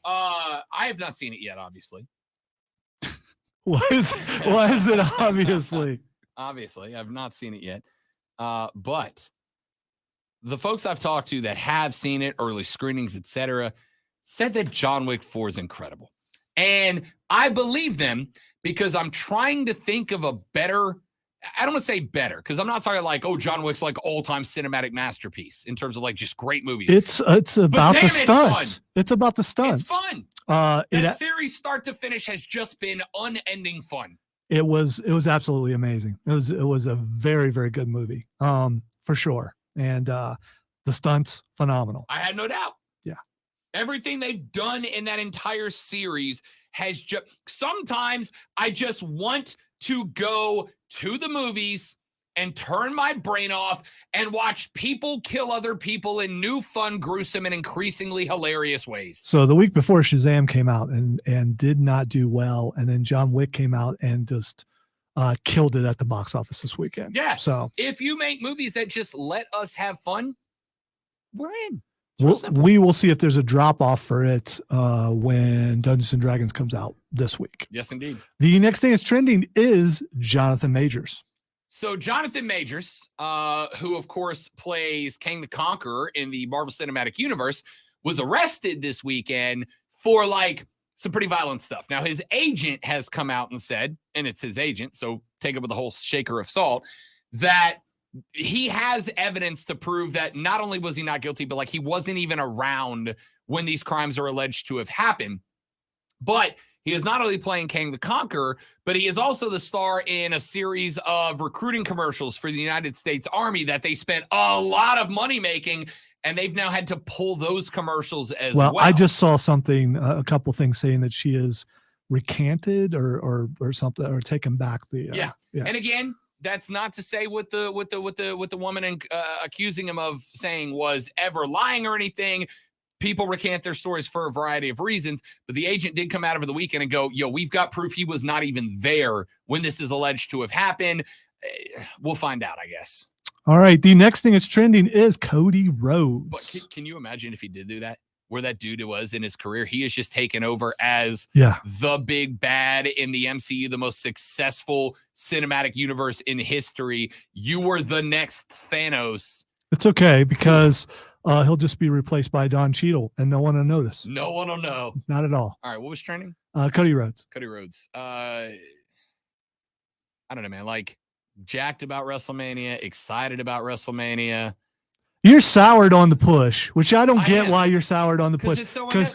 I have not seen it yet, obviously. Why is it obviously? Obviously, I've not seen it yet. But the folks I've talked to that have seen it, early screenings, etc., said that John Wick 4 is incredible. And I believe them because I'm trying to think of a better I don't want to say better because I'm not talking like, oh, John Wick's like all-time cinematic masterpiece in terms of like just great movies. It's about the stunts. It's about the stunts. It's fun. That series start to finish has just been unending fun. It was absolutely amazing. It was a very, very good movie, for sure. And the stunts, phenomenal. I had no doubt. Yeah. Everything they've done in that entire series has just. Sometimes I just want to go to the movies and turn my brain off and watch people kill other people in new, fun, gruesome, and increasingly hilarious ways. So the week before Shazam came out and did not do well, and then John Wick came out and just killed it at the box office this weekend. Yeah. So if you make movies that just let us have fun, we're in. we will see if there's a drop off for it when Dungeons and Dragons comes out this week. Yes, indeed. The next thing that's trending is Jonathan Majors. So Jonathan Majors, who of course plays Kang the Conqueror in the Marvel Cinematic Universe, was arrested this weekend for like some pretty violent stuff. Now his agent has come out and said, and it's his agent, so take it with a whole shaker of salt, that he has evidence to prove that not only was he not guilty, but like he wasn't even around when these crimes are alleged to have happened. But he is not only playing Kang the Conqueror, but he is also the star in a series of recruiting commercials for the United States Army that they spent a lot of money making, and they've now had to pull those commercials as well. I just saw something, a couple things saying that she is recanted or something, or taken back the. Yeah. And again, that's not to say what the woman accusing him of saying was ever lying or anything. People recant their stories for a variety of reasons, but the agent did come out over the weekend and go, yo, we've got proof he was not even there when this is alleged to have happened. We'll find out, I guess. All right. The next thing that's trending is Cody Rhodes. But can you imagine if he did do that? Where that dude was in his career, he has just taken over as the big bad in the MCU, the most successful cinematic universe in history. You were the next Thanos. It's okay because he'll just be replaced by Don Cheadle and no one will notice. No one will know. Not at all. All right. What was trending? Cody Rhodes. Cody Rhodes. I don't know, man. Like jacked about WrestleMania, excited about WrestleMania. You're soured on the push, which I don't get why you're soured on the push. Because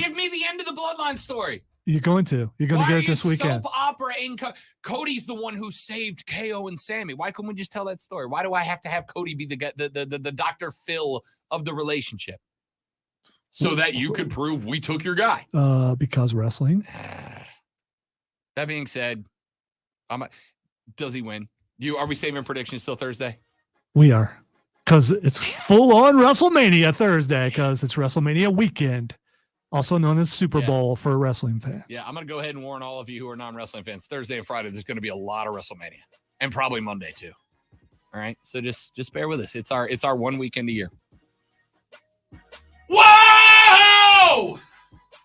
give me the end of the Bloodline story. You're going to get it this weekend. Soap opera in Cody's the one who saved KO and Sammy. Why couldn't we just tell that story? Why do I have to have Cody be the Dr. Phil of the relationship so that you could prove we took your guy? Because wrestling. That being said, does he win? Are we saving predictions till Thursday? We are. Because it's full-on WrestleMania Thursday, because it's WrestleMania weekend, also known as Super Bowl for wrestling fans. Yeah, I'm going to go ahead and warn all of you who are non-wrestling fans. Thursday and Friday, there's going to be a lot of WrestleMania, and probably Monday too. All right, so just bear with us. It's our one weekend a year. Whoa!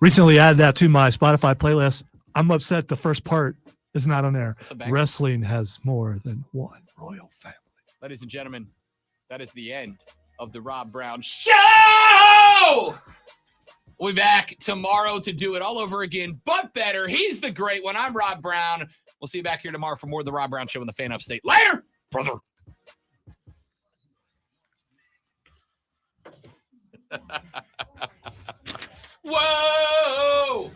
Recently added that to my Spotify playlist. I'm upset the first part is not on there. Wrestling has more than one royal family. Ladies and gentlemen, that is the end of the Rob Brown Show. We'll be back tomorrow to do it all over again, but better. He's the great one. I'm Rob Brown. We'll see you back here tomorrow for more of the Rob Brown Show in the Fan Upstate. Later, brother. Whoa.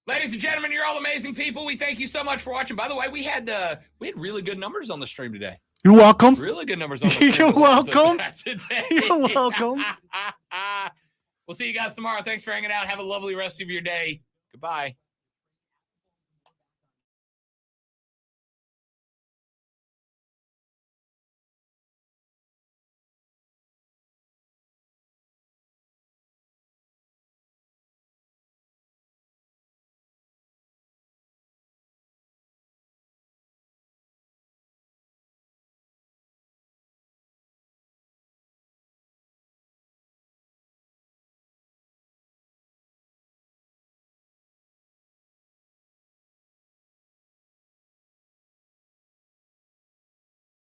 Ladies and gentlemen, you're all amazing people. We thank you so much for watching. By the way, we had really good numbers on the stream today. You're welcome. Really good numbers on the stream. You're welcome. Today. You're welcome. We'll see you guys tomorrow. Thanks for hanging out. Have a lovely rest of your day. Goodbye.